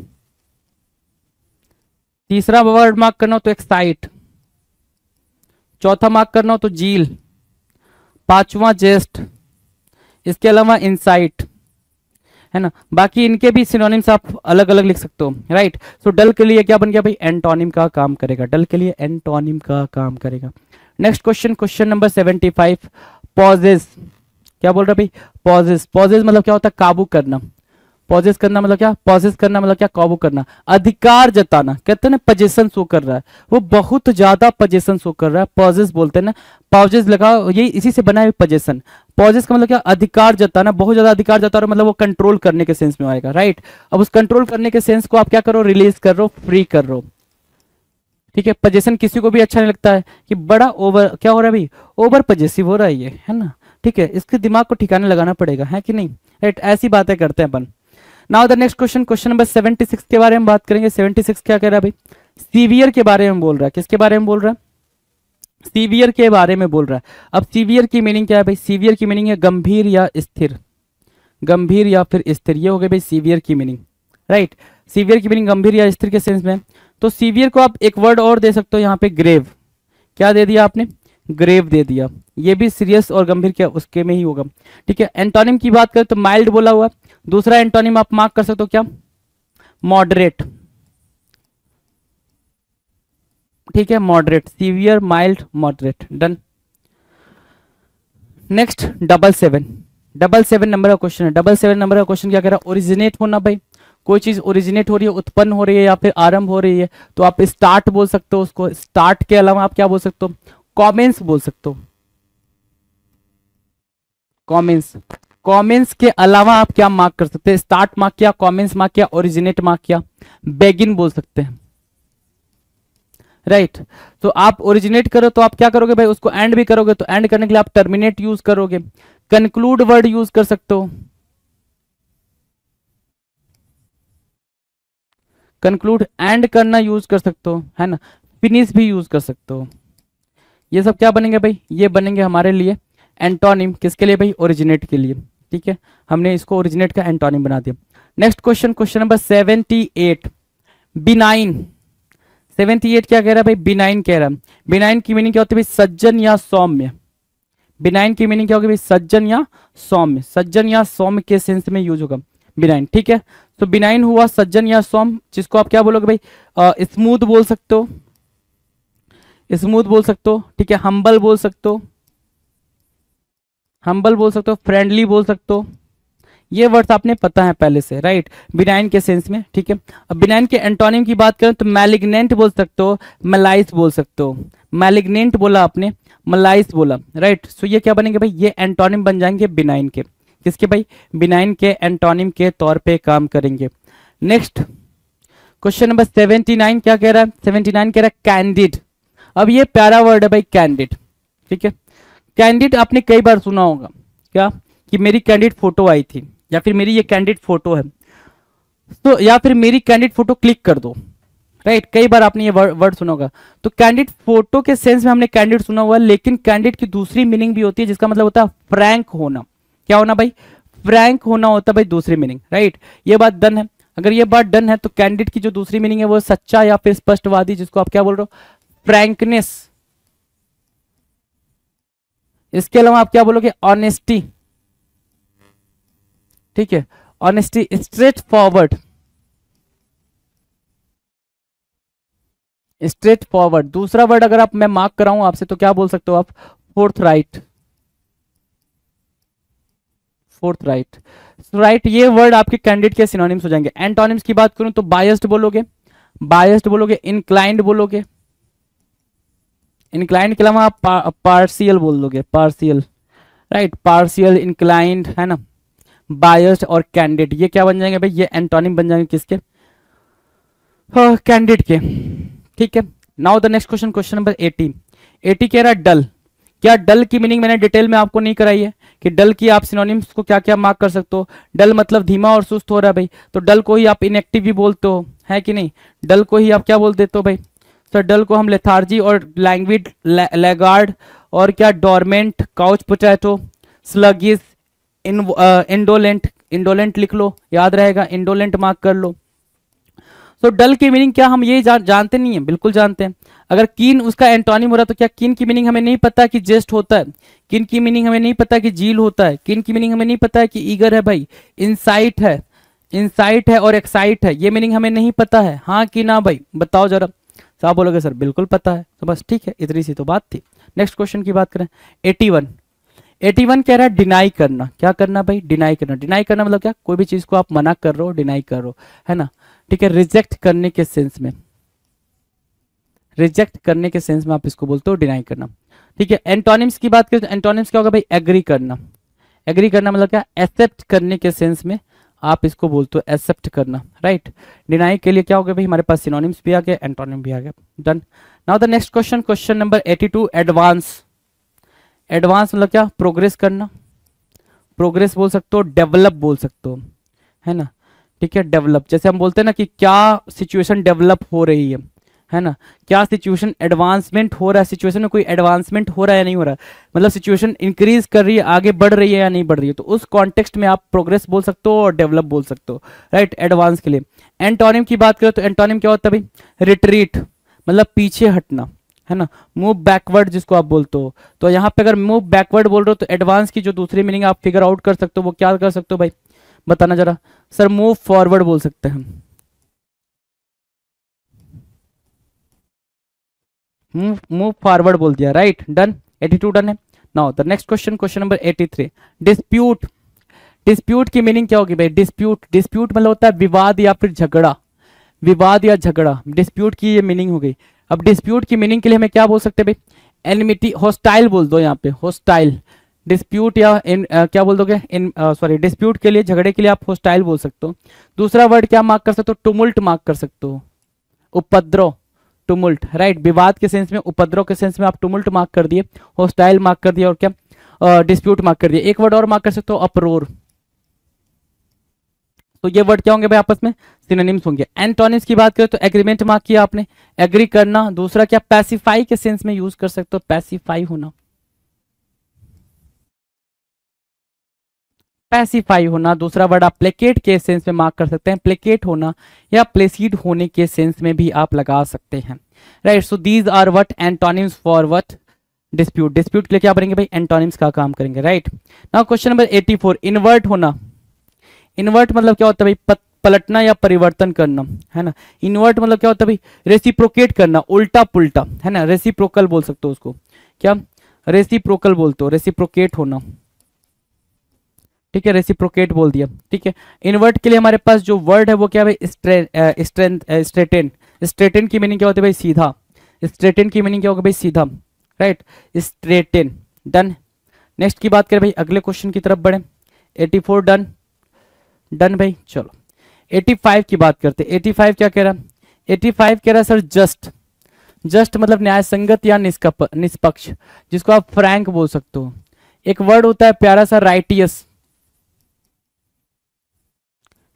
तीसरा वर्ड मार्क करना हो तो एक्साइट। चौथा मार्क करना हो तो जील। पांचवा जेस्ट। इसके अलावा इंसाइट, है ना। बाकी इनके भी सिनोनिम्स आप अलग अलग लिख सकते हो, राइट। सो डल के लिए क्या बन गया भाई, एंटोनिम का काम करेगा, डल के लिए एंटोनिम का काम करेगा। Next question, question number 75, pauses. क्या बोल रहा है भाई, पॉजेस। पॉजेस मतलब क्या होता है, काबू करना। पॉजेस करना मतलब क्या, पॉजेस करना मतलब क्या, काबू करना, अधिकार जताना। कहते हैं ना पोजीशन शो कर रहा है, वो बहुत ज्यादा पोजीशन शो कर रहा है, पॉजेस बोलते हैं ना। पॉजेस लगा, ये इसी से बना है पोजीशन। पॉजेस का मतलब क्या, अधिकार जताना, बहुत ज्यादा अधिकार जता रहा, मतलब वो कंट्रोल करने के सेंस में आएगा, राइट। अब उस कंट्रोल करने के सेंस को आप क्या करो, रिलीज कर रहे हो, फ्री कर रहे हो, ठीक है, पजेशन किसी को भी अच्छा नहीं लगता है कि बड़ा ओवर क्या हो रहा है भाई, ओवर पजेसिव हो रहा है ये, है ना। ठीक है, इसके दिमाग को ठिकाने लगाना पड़ेगा, है कि नहीं, राइट, ऐसी बातें करते हैं अपन। Now the next question, question number 76 के बारे में बात करेंगे। 76 क्या कह रहा है भाई, सीवियर के बारे में बोल रहा है। किसके बारे में बोल रहा है, सीवियर के बारे में बोल रहा है। अब सीवियर की मीनिंग क्या है भाई, सीवियर की मीनिंग है गंभीर या स्थिर, गंभीर या फिर स्थिर, ये हो गया भाई सीवियर की मीनिंग, राइट। सीवियर की मीनिंग गंभीर या स्थिर के सेंस में। तो सीवियर को आप एक वर्ड और दे सकते हो यहाँ पे, ग्रेव। क्या दे दिया आपने, ग्रेव दे दिया, ये भी सीरियस और गंभीर क्या उसके में ही होगा। ठीक है, एंटोनिम की बात करें तो माइल्ड बोला हुआ। दूसरा एंटोनिम आप मार्क कर सकते हो क्या, मॉडरेट। ठीक है, moderate, severe, mild, moderate, done. Next 77 number का क्वेश्चन है। 77 नंबर का क्वेश्चन क्या कह रहा है, ओरिजिनेट होना भाई, कोई चीज ओरिजिनेट हो रही है, उत्पन्न हो रही है या फिर आरंभ हो रही है, तो आप स्टार्ट बोल सकते हो उसको। स्टार्ट के अलावा आप क्या बोल सकते हो, कॉमेंस बोल सकते हो, कॉमेंस। कॉमेंस के अलावा आप क्या मार्क कर सकते हैं, स्टार्ट मार्क किया, कॉमेंस मार्क किया, ओरिजिनेट मार्क किया, बेगिन बोल सकते हैं, राइट। तो आप ओरिजिनेट करो तो आप क्या करोगे भाई, उसको एंड भी करोगे, तो एंड करने के लिए आप टर्मिनेट यूज करोगे। कंक्लूड वर्ड यूज कर सकते हो, कंक्लूड एंड करना यूज कर सकते हो, है ना। फिनिश भी यूज कर सकते हो। ये सब क्या बनेंगे भाई, ये बनेंगे हमारे लिए एंटोनिम। किसके लिए भाई, ओरिजिनेट के लिए। ठीक है, हमने इसको ओरिजिनेट का एंटोनिम बना दिया। Next question, question number 78, benign. 78 क्या कह रहा है भाई, बिनाइन कह रहा है। बिनाइन की मीनिंग क्या होती है भाई, सज्जन या सौम्य। बिनाइन की मीनिंग क्या होगी भाई, सज्जन या सौम्य। सज्जन या सौम्य के सेंस में यूज होगा बिनाइन। ठीक है, तो बिनाइन हुआ सज्जन या सौम्य, जिसको आप क्या बोलोगे भाई, स्मूथ बोल सकते हो, स्मूथ बोल सकते हो। ठीक है, हम्बल बोल सकते हो, हम्बल बोल सकते हो, फ्रेंडली बोल सकते हो। ये वर्ड्स आपने पता है पहले से, राइट, बिनाइन के सेंस में। ठीक है, अब बिनाइन के एंटोनिम की बात करें तो मैलिग्नेंट बोल सकते हो, मलाइस बोल सकते हो। मैलिग्नेंट बोला आपने, मलाइस बोला, राइट। सो ये क्या बनेंगे भाई, ये एंटोनिम बन जाएंगे बिनाइन के। किसके भाई, बिनाइन के एंटोनिम के तौर पे काम करेंगे। नेक्स्ट क्वेश्चन नंबर 79 क्या कह रहा है, 79 कह रहा है कैंडिड। अब ये प्यारा वर्ड है भाई, कैंडिड। ठीक है, कैंडिड आपने कई बार सुना होगा क्या, कि मेरी कैंडिड फोटो आई थी, या फिर मेरी ये कैंडिड फोटो है, तो या फिर मेरी कैंडिड फोटो क्लिक कर दो, राइट। कई बार आपने ये वर्ड सुना होगा। तो कैंडिड फोटो के सेंस में हमने कैंडिड सुना हुआ है, लेकिन कैंडिड की दूसरी मीनिंग भी होती है, जिसका मतलब होता है फ्रैंक होना। क्या होना भाई, फ्रैंक होना होता है भाई दूसरी मीनिंग, राइट। ये बात डन है। अगर ये बात डन है तो कैंडिड की जो दूसरी मीनिंग है वो सच्चा या फिर स्पष्टवादी, जिसको आप क्या बोल रहे हो, फ्रैंकनेस। इसके अलावा आप क्या बोलोगे, ऑनेस्टी। ठीक है, honesty, straight forward, straight forward. दूसरा वर्ड अगर आप मैं मार्क कराऊं आपसे तो क्या बोल सकते हो आप, fourth right, fourth right, right. ये वर्ड आपके कैंडिडेट के सिनोनिम्स हो जाएंगे। एंटोनिम्स की बात करूं तो बायस्ड बोलोगे, बायस्ड बोलोगे, इनक्लाइंड बोलोगे, इनक्लाइंड के अलावा आप पार्शियल बोल दोगे, पार्शियल, राइट, पार्शियल, इनक्लाइंड, है ना, बायस्ड और कैंडिडेट। ये क्या बन जाएंगे भाई, ये एंटोनिम बन जाएंगे किसके, कैंडिडेट के। ठीक है, now the next question, question number 80। 80 कह रहा है डल। क्या डल की मीनिंग मैंने डिटेल में आपको नहीं कराई है, कि डल की आप सिनोनिम्स को क्या क्या मार्क कर सकते हो। डल मतलब धीमा और सुस्त हो रहा है भाई, तो डल को ही आप इनएक्टिव भी बोलते हो, है कि नहीं। डल को ही आप क्या बोल देते हो भाई, सर डल को हम लेथार्जी और लैंग्विड, लैगार्ड और क्या, dormant, couch potato, sluggish, indolent, indolent लिख लो, याद रहेगा, इंडोलेंट मार्क कर लो। तो डल की मीनिंग क्या हम ये जानते नहीं है, बिल्कुल जानते हैं। अगर कीन उसका एंटोनिम हो रहा तो क्या कीन की मीनिंग हमें नहीं पता कि जेस्ट होता है, कीन की मीनिंग हमें नहीं पता कि जील होता है, कीन की मीनिंग हमें नहीं पता है कि ईगर है भाई, इनसाइट है, इनसाइट है और एक्साइट है, ये मीनिंग हमें नहीं पता है, हाँ कि ना भाई, बताओ जरा। साहब बोलोगे सर बिल्कुल पता है, तो बस ठीक है, इतनी सी तो बात थी। नेक्स्ट क्वेश्चन की बात करें, 81। 81 कह रहा है डिनाई करना। क्या करना भाई, डिनाई करना। डिनाई करना मतलब क्या, कोई भी चीज को आप मना कर रहे हो, डिनाई कर रहे हो, है ना। ठीक है, रिजेक्ट करने के सेंस में, रिजेक्ट करने के सेंस में आप इसको बोलते हो डिनाई करना। ठीक है, एंटोनिम्स की बात करें तो एंटोनिम्स क्या होगा भाई, एग्री करना। एग्री करना मतलब क्या, एक्सेप्ट करने के सेंस में आप इसको बोलते हो एक्सेप्ट करना, राइट। डिनाई के लिए क्या हो गया भाई, हमारे पास सिनोनिम्स भी आ गए, एंटोनिम भी आ गया, done. Now the next question, question number 82, advance. Advance मतलब क्या, प्रोग्रेस करना, प्रोग्रेस बोल सकते हो, डेवलप बोल सकते हो, है ना, ठीक है। डेवलप जैसे हम बोलते हैं ना कि क्या सिचुएशन डेवलप हो रही है ना, क्या सिचुएशन एडवांसमेंट हो रहा है, सिचुएशन में कोई एडवांसमेंट हो रहा है या नहीं हो रहा है, मतलब सिचुएशन इंक्रीज कर रही है, आगे बढ़ रही है या नहीं बढ़ रही है, तो उस कॉन्टेक्स्ट में आप प्रोग्रेस बोल सकते हो और डेवलप बोल सकते हो, राइट, एडवांस के लिए। एंटोनिम की बात करें तो एंटोनिम क्या होता है भाई, रिट्रीट, मतलब पीछे हटना, है ना, मूव बैकवर्ड जिसको आप बोलते हो। तो यहाँ पे अगर मूव बैकवर्ड बोल रहे हो तो एडवांस की जो दूसरी मीनिंग आप फिगर आउट कर सकते हो, वो क्या कर सकते हो भाई, बताना जरा। सर मूव फॉरवर्ड बोल सकते हैं हम, मूव फॉरवर्ड बोल दिया, राइट, डन। 82 डन है। Now the next question, question number 83, dispute. Dispute की मीनिंग क्या होगी भाई, डिस्प्यूट, डिस्प्यूट मतलब होता है विवाद या फिर झगड़ा, विवाद या झगड़ा, डिस्प्यूट की ये मीनिंग हो गई। अब डिस्प्यूट की मीनिंग के लिए हमें क्या बोल सकते हैं भाई, एनिमिटी, हॉस्टाइल बोल दो यहाँ पे, हॉस्टाइल। डिस्प्यूट या क्या बोल दोगे, इन सॉरी, डिस्प्यूट के लिए, झगड़े के लिए आप हॉस्टाइल बोल सकते हो। दूसरा वर्ड क्या मार्क कर सकते हो, टुमुल्ट मार्क कर सकते हो, उपद्रव, टुमुल्ट, राइट, विवाद के सेंस में, उपद्रव के सेंस में आप टुमुल्ट मार्क कर दिए, हॉस्टाइल मार्क कर दिया, और क्या डिस्प्यूट मार्क कर दिया। एक वर्ड और मार्क कर सकते हो, अप्रोर। तो ये वर्ड क्या होंगे भाई, आपस में सिनोनिम्स होंगे। एंटोनिम्स की बात करें तो एग्रीमेंट मार्क किया आपने, एग्री करना। दूसरा क्या, पैसिफाई के सेंस में यूज कर सकते हो, पैसिफाई होना, पैसिफाई होना। दूसरा वर्ड आप प्लेकेट के सेंस में मार्क कर सकते हैं, प्लेकेट होना, या प्लेसीड होने के सेंस में भी आप लगा सकते हैं, right. So these are what antonyms for what, dispute. Dispute के लिए क्या करेंगे भाई, एंटोनिम्स का काम करेंगे, right. Now question number 84, invert होना। इन्वर्ट मतलब क्या होता है भाई, पलटना या परिवर्तन करना, है ना। इन्वर्ट मतलब क्या होता है भाई, रेसिप्रोकेट करना, उल्टा पुल्टा, है ना, रेसिप्रोकल बोल सकते हो उसको, क्या रेसिप्रोकल बोलते हो, रेसिप्रोकेट होना, ठीक है, रेसिप्रोकेट बोल दिया, ठीक है। इन्वर्ट के लिए हमारे पास जो वर्ड है वो क्या है भाई, स्ट्रेटेन। स्ट्रेटेन की मीनिंग क्या होती है भाई, सीधा। स्ट्रेटेन की मीनिंग क्या होगा भाई, सीधा, राइट, स्ट्रेटेन, डन। नेक्स्ट की बात करें भाई, अगले क्वेश्चन की तरफ बढ़े। 84 डन, डन भाई, चलो 85 की बात करते हैं। 85 क्या कह रहा है, 85 कह रहा है सर जस्ट। जस्ट मतलब न्याय संगत या निष्पक्ष, जिसको आप फ्रैंक बोल सकते हो। एक वर्ड होता है प्यारा सा, राइटियस,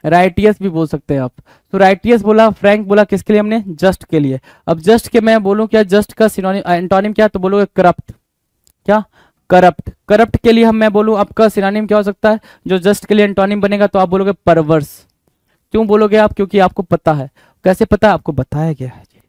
राइटियस भी बोल सकते हैं आप। तो राइटियस बोला, फ्रैंक बोला, किसके लिए हमने, जस्ट के लिए। अब जस्ट के मैं बोलूं क्या, जस्ट का सिनोनिम एंटोनिम क्या, तो बोलोगे करप्ट, क्या करप्ट। करप्ट के लिए हम मैं बोलूं आपका सिनोनिम क्या हो सकता है, जो जस्ट के लिए एंटोनिम बनेगा, तो आप बोलोगे परवर्स। क्यों बोलोगे आप, क्योंकि आपको पता है। कैसे पता है, आपको बताया गया है जी,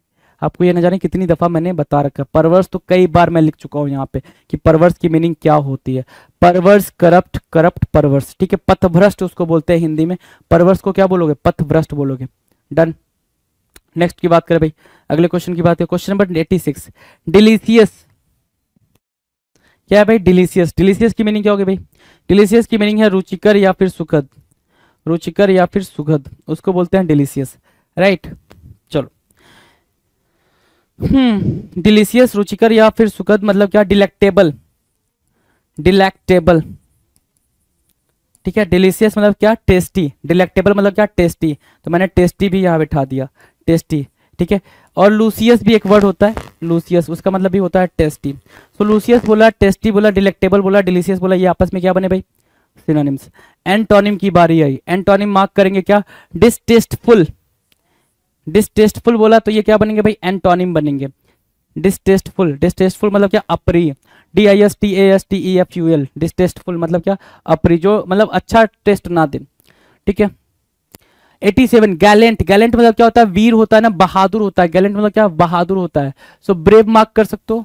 आपको ये न जाने कितनी दफा मैंने बता रखा है। परवर्स तो कई बार मैं लिख चुका हूं यहाँ पे कि परवर्स की मीनिंग क्या होती है। परवर्स, करप्ट, करप्ट, परवर्स, ठीक है। पथभ्रष्ट उसको बोलते हैं हिंदी में, परवर्स को क्या बोलोगे, पथभ्रष्ट बोलोगे, डन। नेक्स्ट की बात करें भाई, अगले क्वेश्चन की बात है, क्वेश्चन नंबर 86, डिलीशियस। क्या है भाई, डिलीशियस। डिलीशियस की मीनिंग क्या होगी भाई, डिलीशियस की मीनिंग है रुचिकर या फिर सुखद, रुचिकर या फिर सुखद, उसको बोलते हैं डिलीशियस, राइट। चलो, डिलीशियस, रुचिकर या फिर सुखद मतलब क्या, डिलेक्टेबल, डिलेक्टेबल, ठीक है। डिलीशियस मतलब क्या, टेस्टी। डिलेक्टेबल मतलब क्या, टेस्टी, तो मैंने टेस्टी भी यहाँ बैठा दिया, टेस्टी, ठीक है। और लूसियस भी एक वर्ड होता है, लूसियस, उसका मतलब भी होता है टेस्टी। तो लूसियस बोला, टेस्टी बोला, डिलेक्टेबल बोला, डिलीशियस बोला, ये आपस में क्या बने भाई, सिनोनिम्स। एंटोनिम की बारी आई, एंटोनिम मार्क करेंगे क्या, डिसटेस्टफुल। डिसटेस्टफुल बोला तो ये क्या बनेंगे भाई, एंटोनिम बनेंगे। डिसटेस्टफुल, डिसटेस्टफुल मतलब क्या, अप्रिय, DISTASTEFUL, डिसटेस्टफुल मतलब क्या, अप्रिय, जो मतलब अच्छा टेस्ट ना दे, ठीक है। 87, गैलेंट। गैलेंट मतलब क्या होता है, वीर होता है ना, बहादुर होता है। गैलेंट मतलब क्या, बहादुर होता है। सो ब्रेव मार्क कर सकते हो,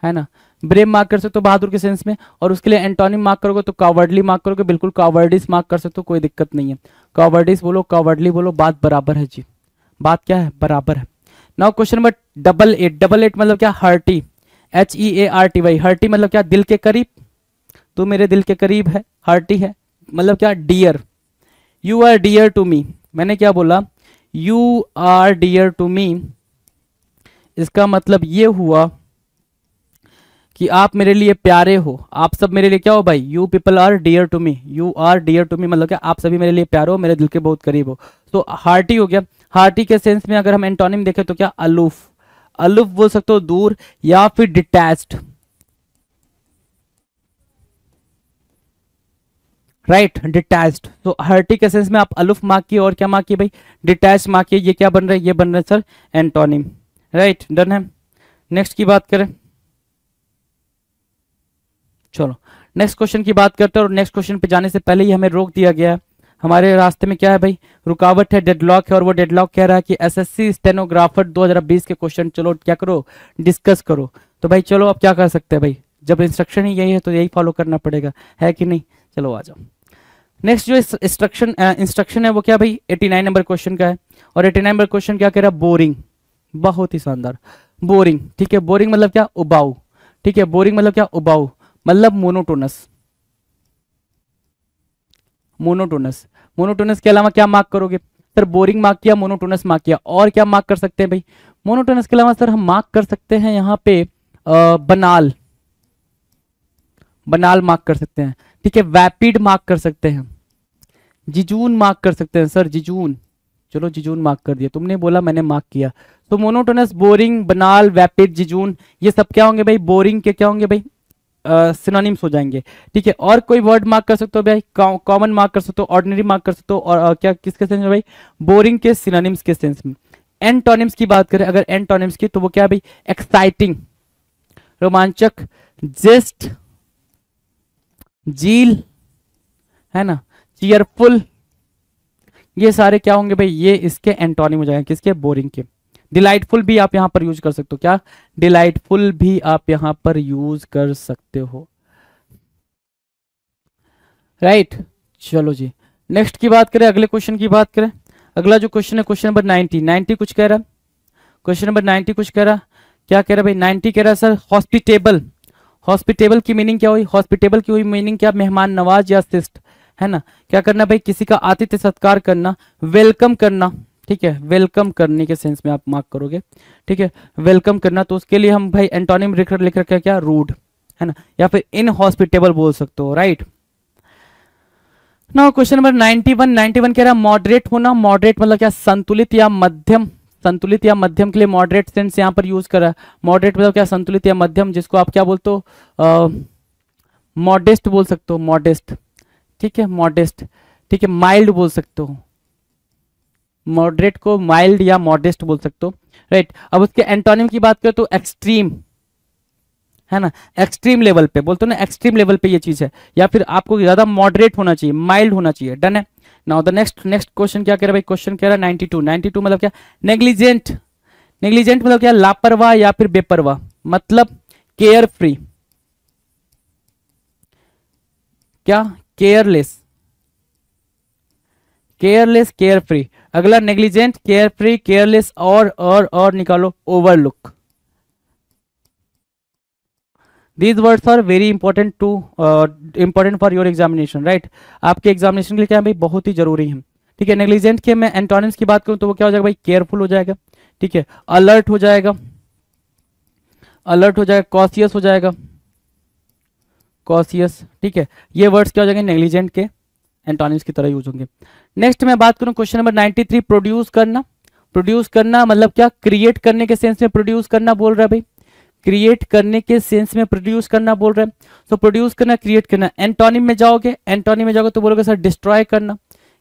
है ना, ब्रेव मार्क कर सकते हो बहादुर के सेंस में। और उसके लिए एंटोनिम मार्क करोगे तो कावर्डली मार्क करोगे, बिल्कुल कावर्डिस मार्क कर सकते हो, कोई दिक्कत नहीं है। कावर्डिस बोलो, कावर्डली बोलो, बात बराबर है जी, बात क्या है, बराबर है। Now question number 88। 88 मतलब क्या, हर्टी, HEARTY, हर्टी मतलब क्या, दिल के करीब, तू मेरे दिल के करीब है, हर्टी है। मतलब क्या, dear, you are dear to me. मैंने क्या बोला, you are dear to me, इसका मतलब ये हुआ कि आप मेरे लिए प्यारे हो, आप सब मेरे लिए क्या हो भाई, you people are dear to me, you are dear to me मतलब क्या, आप सभी मेरे लिए प्यारे हो, मेरे दिल के बहुत करीब हो। तो हार्टी हो गया। हार्टी के सेंस में अगर हम एंटोनिम देखें तो क्या, अलूफ, अलूफ बोल सकते हो दूर, या फिर डिटैच्ड, राइट, डिटैच्ड। तो हार्टी के सेंस में आप अलूफ मार्क किए और क्या मार्क किए भाई, डिटैच मार्क किए। ये क्या बन रहा है, ये बन रहा है सर एंटोनिम, राइट, डन है। नेक्स्ट की बात करें, चलो नेक्स्ट क्वेश्चन की बात करते हैं। और नेक्स्ट क्वेश्चन पे जाने से पहले ही हमें रोक दिया गया है, हमारे रास्ते में क्या है भाई, रुकावट है, डेडलॉक है। और वो डेडलॉक कह रहा है कि एसएससी स्टेनोग्राफर 2020 के क्वेश्चन चलो क्या करो, डिस्कस करो। तो भाई चलो अब क्या कर सकते हैं भाई, जब इंस्ट्रक्शन ही यही है तो यही फॉलो करना पड़ेगा, है कि नहीं। चलो आ जाओ। नेक्स्ट जो इंस्ट्रक्शन है वो क्या भाई, 89 नंबर क्वेश्चन का है। और 89 नंबर क्वेश्चन क्या कह रहा है, बोरिंग, बहुत ही शानदार, बोरिंग, ठीक है। बोरिंग मतलब क्या, उबाऊ, ठीक है। बोरिंग मतलब क्या, उबाऊ, मतलब मोनोटोनस, मोनोटोनस। मोनोटोनस के अलावा क्या मार्क करोगे सर, बोरिंग मार्क किया, मोनोटोनस मार्क किया, और क्या मार्क कर सकते हैं भाई, मोनोटोनस के अलावा सर हम मार्क कर सकते हैं यहाँ पे बनाल, बनाल मार्क कर सकते हैं, ठीक है। वैपिड मार्क कर सकते हैं, जिजून मार्क कर सकते हैं सर, जिजून, चलो जिजून मार्क कर दिया, तुमने बोला मैंने मार्क किया। तो मोनोटोनस, बोरिंग, बनाल, वैपिड, जिजून, ये सब क्या होंगे भाई, बोरिंग के क्या होंगे भाई, सिनोनिम्स हो जाएंगे, ठीक है। और कोई वर्ड मार्क कर सकते हो भाई, कॉमन मार्क कर सकते हो, ऑर्डिनरी मार्क कर सकते हो, और क्या किसके सेंस में भाई, बोरिंग के सिनोनिम्स के सेंस में। एंटोनिम्स की बात करें अगर एंटोनिम्स की, तो वो क्या है भाई, एक्साइटिंग, रोमांचक, जेस्ट, जील, है ना, चीयरफुल, ये सारे क्या होंगे भाई, ये इसके एंटोनिम हो जाएंगे, किसके, बोरिंग के। डिलाइटफुल भी आप यहां पर यूज कर सकते हो, क्या, डिलाइटफुल भी आप यहां पर यूज कर सकते हो, राइट। चलो जी नेक्स्ट की बात करें, अगले क्वेश्चन की बात करें। अगला जो क्वेश्चन है क्वेश्चन नंबर 90, 90 कुछ कह रहा है, क्वेश्चन नंबर 90 कुछ कह रहा, क्या कह रहा है भाई, 90 कह रहा है सर हॉस्पिटेबल। हॉस्पिटेबल की मीनिंग क्या हुई, हॉस्पिटेबल की हुई मीनिंग क्या, मेहमान नवाज या शिष्ट, है ना। क्या करना भाई, किसी का आतिथ्य सत्कार करना, वेलकम करना, ठीक है। वेलकम करने के सेंस में आप मार्क करोगे, ठीक है, वेलकम करना। तो उसके लिए हम भाई एंटोनिम लिख रखे क्या, रूड, है ना, या फिर इनहॉस्पिटेबल बोल सकते हो, राइट। नाउ क्वेश्चन नंबर 91, 91 कह रहा है मॉडरेट होना। मॉडरेट मतलब क्या, संतुलित या मध्यम, संतुलित या मध्यम के लिए मॉडरेट सेंस यहाँ पर यूज करा है। मॉडरेट मतलब क्या, संतुलित या मध्यम, जिसको आप क्या बोलते हो, मॉडेस्ट बोल सकते हो, मॉडेस्ट, ठीक है, मॉडेस्ट, ठीक है। माइल्ड बोल सकते हो, मॉडरेट को माइल्ड या मॉडेस्ट बोल सकते हो, राइट। अब उसके एंटोनिम की बात करें तो एक्सट्रीम, है ना, एक्सट्रीम लेवल पे बोलते हो ना, एक्सट्रीम लेवल पे ये चीज है, या फिर आपको ज्यादा मॉडरेट होना चाहिए, माइल्ड होना चाहिए, डन है। नाउ द नेक्स्ट क्वेश्चन क्या कह रहा है भाई, क्वेश्चन कह रहा है 92, 92 मतलब क्या, नेग्लिजेंट। नेग्लिजेंट मतलब क्या, लापरवाह या फिर बेपरवाह, मतलब केयर फ्री, क्या, केयरलेस, केयरलेस, केयर फ्री। अगला नेग्लिजेंट, केयर फ्री, केयरलेस, और निकालो, overlook. These words are very important to important for your examination, right. आपके एग्जामिनेशन के लिए क्या है भाई, बहुत ही जरूरी है, ठीक है। नेग्लिजेंट के मैं एंटोनिम्स की बात करूं तो वो क्या हो जाएगा भाई, केयरफुल हो जाएगा, ठीक है। अलर्ट हो जाएगा, अलर्ट हो जाएगा, कॉशियस हो जाएगा, कॉशियस, ठीक है। ये वर्ड्स क्या हो जाएंगे, नेग्लिजेंट के एंटोनिम्स की तरह यूज होंगे। नेक्स्ट मैं बात करूं क्वेश्चन नंबर 93, प्रोड्यूस करना। प्रोड्यूस करना मतलब क्या, क्रिएट करने के सेंस में प्रोड्यूस करना बोल रहा है भाई, क्रिएट करने के सेंस में प्रोड्यूस करना बोल रहे हैं। तो प्रोड्यूस करना, क्रिएट करना। एंटोनिम में जाओगे, एंटोनिम में जाओगे तो बोलोगे सर डिस्ट्रॉय करना।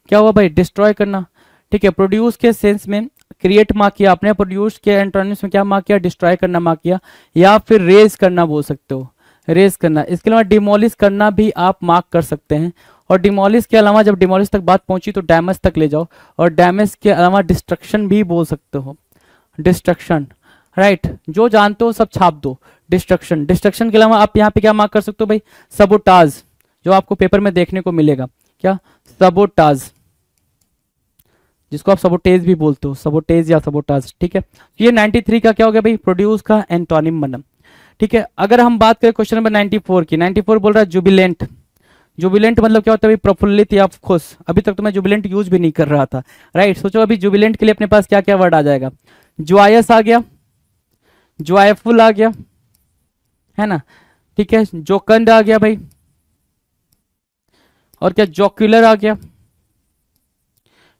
क्या हुआ भाई, डिस्ट्रॉय करना, ठीक है। प्रोड्यूस के सेंस में क्रिएट मार्क किया आपने, प्रोड्यूस के एंटोनिम्स में क्या मार्क किया, डिस्ट्रॉय करना मार्क किया, या फिर रेज करना बोल सकते हो, रेज करना। इसके अलावा डिमोलिश करना भी आप मार्क कर सकते हैं। और डिमोलिश के अलावा जब डिमोलिश तक बात पहुंची तो डैमेज तक ले जाओ, और डैमेज के अलावा डिस्ट्रक्शन भी बोल सकते हो, डिस्ट्रक्शन, राइट। जो जानते हो सब छाप दो, डिस्ट्रक्शन। डिस्ट्रक्शन के अलावा आप यहाँ पे क्या मार्क कर सकते हो भाई, सबोटाज, जो आपको पेपर में देखने को मिलेगा, क्या, सबोटाज, जिसको आप सबोटेज भी बोलते हो, सबोटेज या सबोटाज, ठीक है। ये 93 का क्या हो गया भाई, प्रोड्यूस का एंटोनिम बना, ठीक है। अगर हम बात करें क्वेश्चन नंबर 94 की, 94 बोल रहा है जुबिलेंट। जुबिलेंट मतलब क्या होता है भाई, प्रफुल्लित या खुश। अभी तक तो मैं जुबिलेंट यूज भी नहीं कर रहा था, राइट। सोचो अभी जुबिलेंट के लिए अपने पास क्या क्या वर्ड आ जाएगा, जॉयस आ गया, जॉयफुल आ गया, है ना, ठीक है, जोकंड आ गया भाई, और क्या जोक्यूलर आ गया,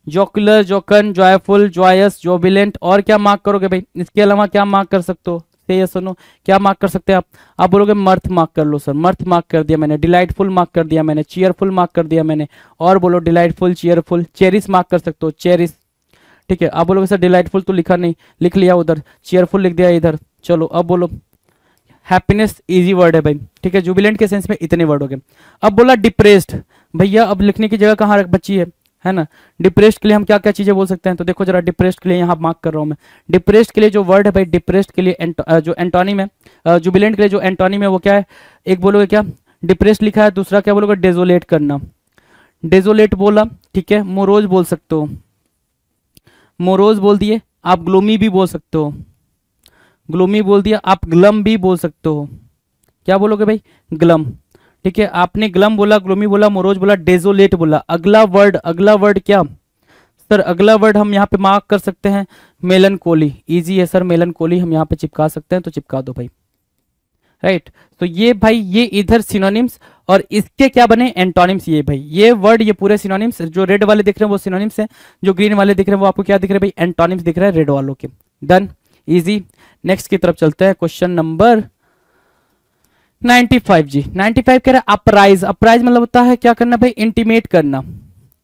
जोक्यूलर, जोकन, जॉयफुल, जॉयस, जोबिलेंट, और क्या मार्क करोगे भाई? इसके अलावा क्या मार्क कर सकते हो? से यस नो, क्या मार्क कर सकते हैं आप बोलोगे मर्थ मार्क कर लो सर, मर्थ मार्क कर दिया मैंने, डिलाइटफुल मार्क कर दिया मैंने, चीयरफुल मार्क कर दिया मैंने, और बोलो डिलाइटफुल, चीयरफुल, चेरिस मार्क कर सकते हो, चेरिस। ठीक है, आप बोलोगे सर डिलाइटफुल तो लिखा नहीं, लिख लिया उधर, चीयरफुल लिख दिया इधर। चलो अब बोलो, हैप्पीनेस इजी वर्ड है भाई, ठीक है, जुबिलेंट के सेंस में इतने वर्ड हो गए। अब बोला डिप्रेस्ड, भैया अब लिखने की जगह कहाँ बची है ना? डिप्रेस्ड के लिए हम क्या क्या चीजें बोल सकते हैं? तो देखो जरा, डिप्रेस्ड के लिए यहाँ मार्क कर रहा हूँ मैं, डिप्रेस्ड के लिए जो वर्ड है भाई, डिप्रेस्ड के लिए जो एंटोनिम है, जुबिलेंट के लिए जो एंटोनिम है वो क्या है? एक बोलोगे क्या, डिप्रेस्ड लिखा है, दूसरा क्या बोलोगे? डेजोलेट करना, डेजोलेट बोला, ठीक है। मोरोज बोल सकते हो, मोरोज बोल दिए आप, ग्लोमी भी बोल सकते हो, ग्लोमी बोल दिया आप, ग्लम भी बोल सकते हो। क्या बोलोगे भाई? ग्लम, ठीक है। आपने ग्लम बोला, ग्लोमी बोला, मोरोज बोला, डेजोलेट बोला। अगला वर्ड क्या सर? अगला वर्ड हम यहाँ पे मार्क कर सकते हैं मेलनकोली, इजी है सर, मेलनकोली हम यहाँ पे चिपका सकते हैं, तो चिपका दो भाई, राइट। तो ये भाई, ये इधर सिनोनिम्स, और इसके क्या बने? एंटोनिम्स। ये भाई, ये वर्ड, ये पूरे सिनोनिम्स, जो रेड वाले दिख रहे हैं वो सिनोनिम्स हैं, जो ग्रीन वाले दिख रहे हैं वो आपको क्या दिख रहे हैं भाई? एंटोनिम्स दिख रहे हैं रेड वालों के। Done, easy. नेक्स्ट की तरफ चलते हैं, क्वेश्चन नंबर 95 जी। 95 कह रहा है अपराइज, अपराइज मतलब होता है क्या करना भाई? इंटीमेट करना,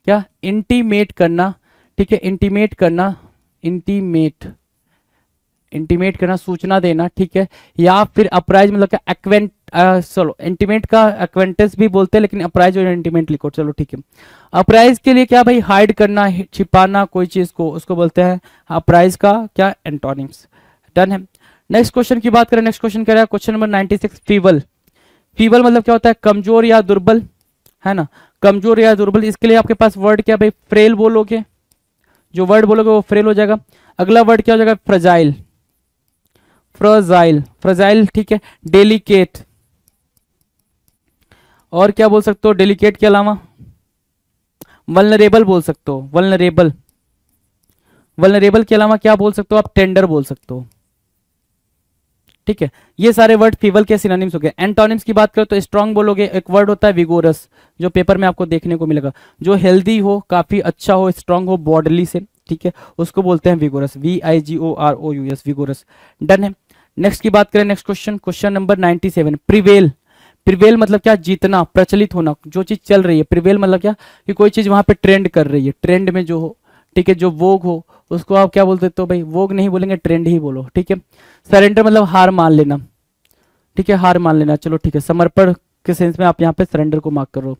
क्या? इंटीमेट करना, ठीक है, इंटीमेट करना, इंटीमेट करना, सूचना देना, ठीक है। या फिर अपराइज मतलब क्या? चलो इंटीमेट का एक्वेंटेंस भी बोलते हैं, लेकिन अपराइज और इंटीमेट लिखो, चलो ठीक है। अपराइज के लिए क्या भाई? हाइड करना, छिपाना कोई चीज को, उसको बोलते हैं अपराइज का क्या? एंटोनिम्स। डन है। नेक्स्ट क्वेश्चन की बात करें, नेक्स्ट क्वेश्चन कह रहा है क्वेश्चन नंबर 96, फीबल। फीबल मतलब क्या होता है? कमजोर या दुर्बल, है ना? कमजोर या दुर्बल। इसके लिए आपके पास वर्ड क्या भाई? फ्रेल बोलोगे, जो वर्ड बोलोगे वो फ्रेल हो जाएगा। अगला वर्ड क्या हो जाएगा? फ्रजाइल, फ्रजाइल, फ्रजाइल, ठीक है। डेलिकेट, और क्या बोल सकते हो डेलिकेट के अलावा? वल्नरेबल बोल सकते हो, वल्नरेबल, वल्नरेबल के अलावा क्या बोल सकते हो आप? टेंडर बोल सकते हो, ठीक है। ये सारे वर्ड फीबल के सिनोनिम्स हो गए। एंटोनिम्स की बात करो तो स्ट्रांग बोलोगे, एक वर्ड होता है विगोरस, जो पेपर में आपको देखने को मिलेगा, जो हेल्दी हो, काफी अच्छा हो, स्ट्रांग हो बॉडीली से, ठीक है, उसको बोलते हैं विगोरस, VIGOROUS, विगोरस। डन है। नेक्स्ट की बात करें, next question, question number 97, prevail. Prevail मतलब क्या? जीतना, प्रचलित होना, जो चीज चल रही है। प्रिवेल मतलब क्या? कि कोई चीज वहां पे ट्रेंड कर रही है, ट्रेंड में जो हो, ठीक है, जो वोग हो, उसको आप क्या बोल देते हो भाई? वोग नहीं बोलेंगे, ट्रेंड ही बोलो, ठीक है। सरेंडर मतलब हार मान लेना, ठीक है, हार मान लेना, चलो ठीक है। समर्पण के सेंस में आप यहाँ पे सरेंडर को मार्क करो।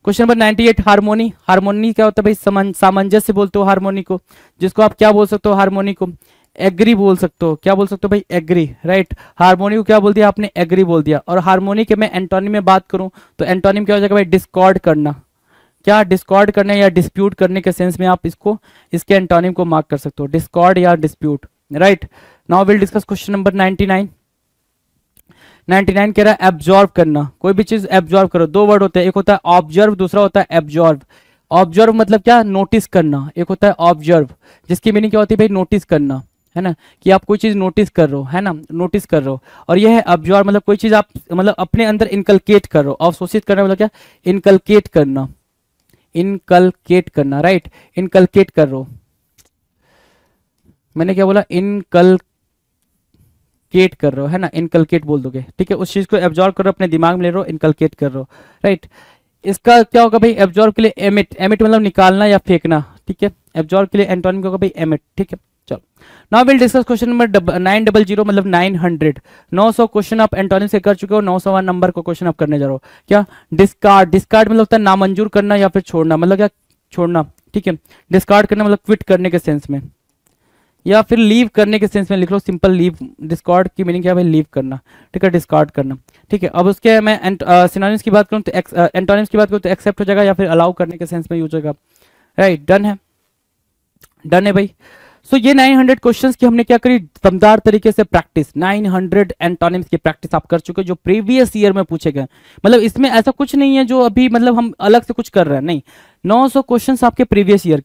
Question number 98, harmony. हारमोनी क्या होता है भाई? सामंजस्य बोलते हो हारमोनी को, जिसको आप क्या बोल सकते हो? हारमोनी को एग्री बोल सकते हो, क्या बोल सकते हो भाई? Agree, right. हारमोनी को क्या बोल दिया आपने? एग्री बोल दिया। और हारमोनी के मैं एंटोनिम में बात करूं तो एंटोनिम क्या हो जाएगा भाई? डिस्कॉर्ड करना, क्या? डिस्कॉर्ड करने या डिस्प्यूट करने के सेंस में आप इसको, इसके एंटोनिम को मार्क कर सकते हो, डिस्कॉर्ड या dispute, right. Now will discuss question number 99। 99 कह रहा है एब्जॉर्व करना, कोई भी चीज एब्जॉर्व करो। दो वर्ड होते हैं, एक होता है ऑब्जर्व, दूसरा होता है एब्जॉर्व। ऑब्जर्व मतलब क्या? नोटिस करना। एक होता है ऑब्जर्व, जिसकी मीनिंग क्या होती है भाई? नोटिस करना, है ना, कि आप कोई चीज नोटिस कर रहे हो, है ना, नोटिस कर रहे हो। और यह है ऑब्जर्व मतलब कोई चीज आप मतलब अपने अंदर इनकलकेट कर रहे हो। अवशोषित करना मतलब क्या? इनकलकेट करना, इनकलकेट करना, राइट, इनकलकेट कर रहे हो। मैंने क्या बोला? इनकलकेट कर रहे हो, है ना, इनकलकेट बोल दोगे, ठीक है। उस चीज को एब्जॉर्व कर रहे हो, अपने दिमाग में ले रहे हो, इनकलकेट कर रहे हो, राइट। इसका क्या होगा भाई? एब्जॉर्व के लिए एमिट, एमिट मतलब निकालना या फेंकना, ठीक है। एब्जॉर्व के लिए एंटोनिम क्या होगा भाई? एमिट, ठीक है। चलो now will discuss question number 900 मतलब 900। 900 क्वेश्चन आप एंटोनिम से कर चुके हो, 900वां नंबर को क्वेश्चन आप करने जा रहे हो। क्या? डिस्कार्ड, डिस्कार्ड मतलब होता है नामंजूर करना या फिर छोड़ना, मतलब क्या? छोड़ना, ठीक है। डिस्कार्ड करना मतलब क्विट करने के सेंस में, या फिर लीव करने के सेंस में लिख लो, सिंपल लीव। डिस्कार्ड की मीनिंग क्या है भाई? लीव करना, ठीक है, डिस्कार्ड करना, ठीक है। अब उसके मैं सिनोनिम्स की बात करूं तो एंटोनिम्स की बात करूं तो एक्सेप्ट हो जाएगा या फिर अलाउ करने के सेंस में यूज होगा, राइट। डन है, डन है भाई। सो ये 900 क्वेश्चंस की हमने क्या करी? दमदार तरीके से प्रैक्टिस, 900 एंटोनिम्स की प्रैक्टिस आप कर चुके हो, जो प्रीवियस ईयर में पूछे गए। मतलब इसमें ऐसा कुछ नहीं है जो अभी मतलब हम अलग से कुछ कर रहे हैं, नहीं। 900 क्वेश्चंस आपके प्रीवियस ईयर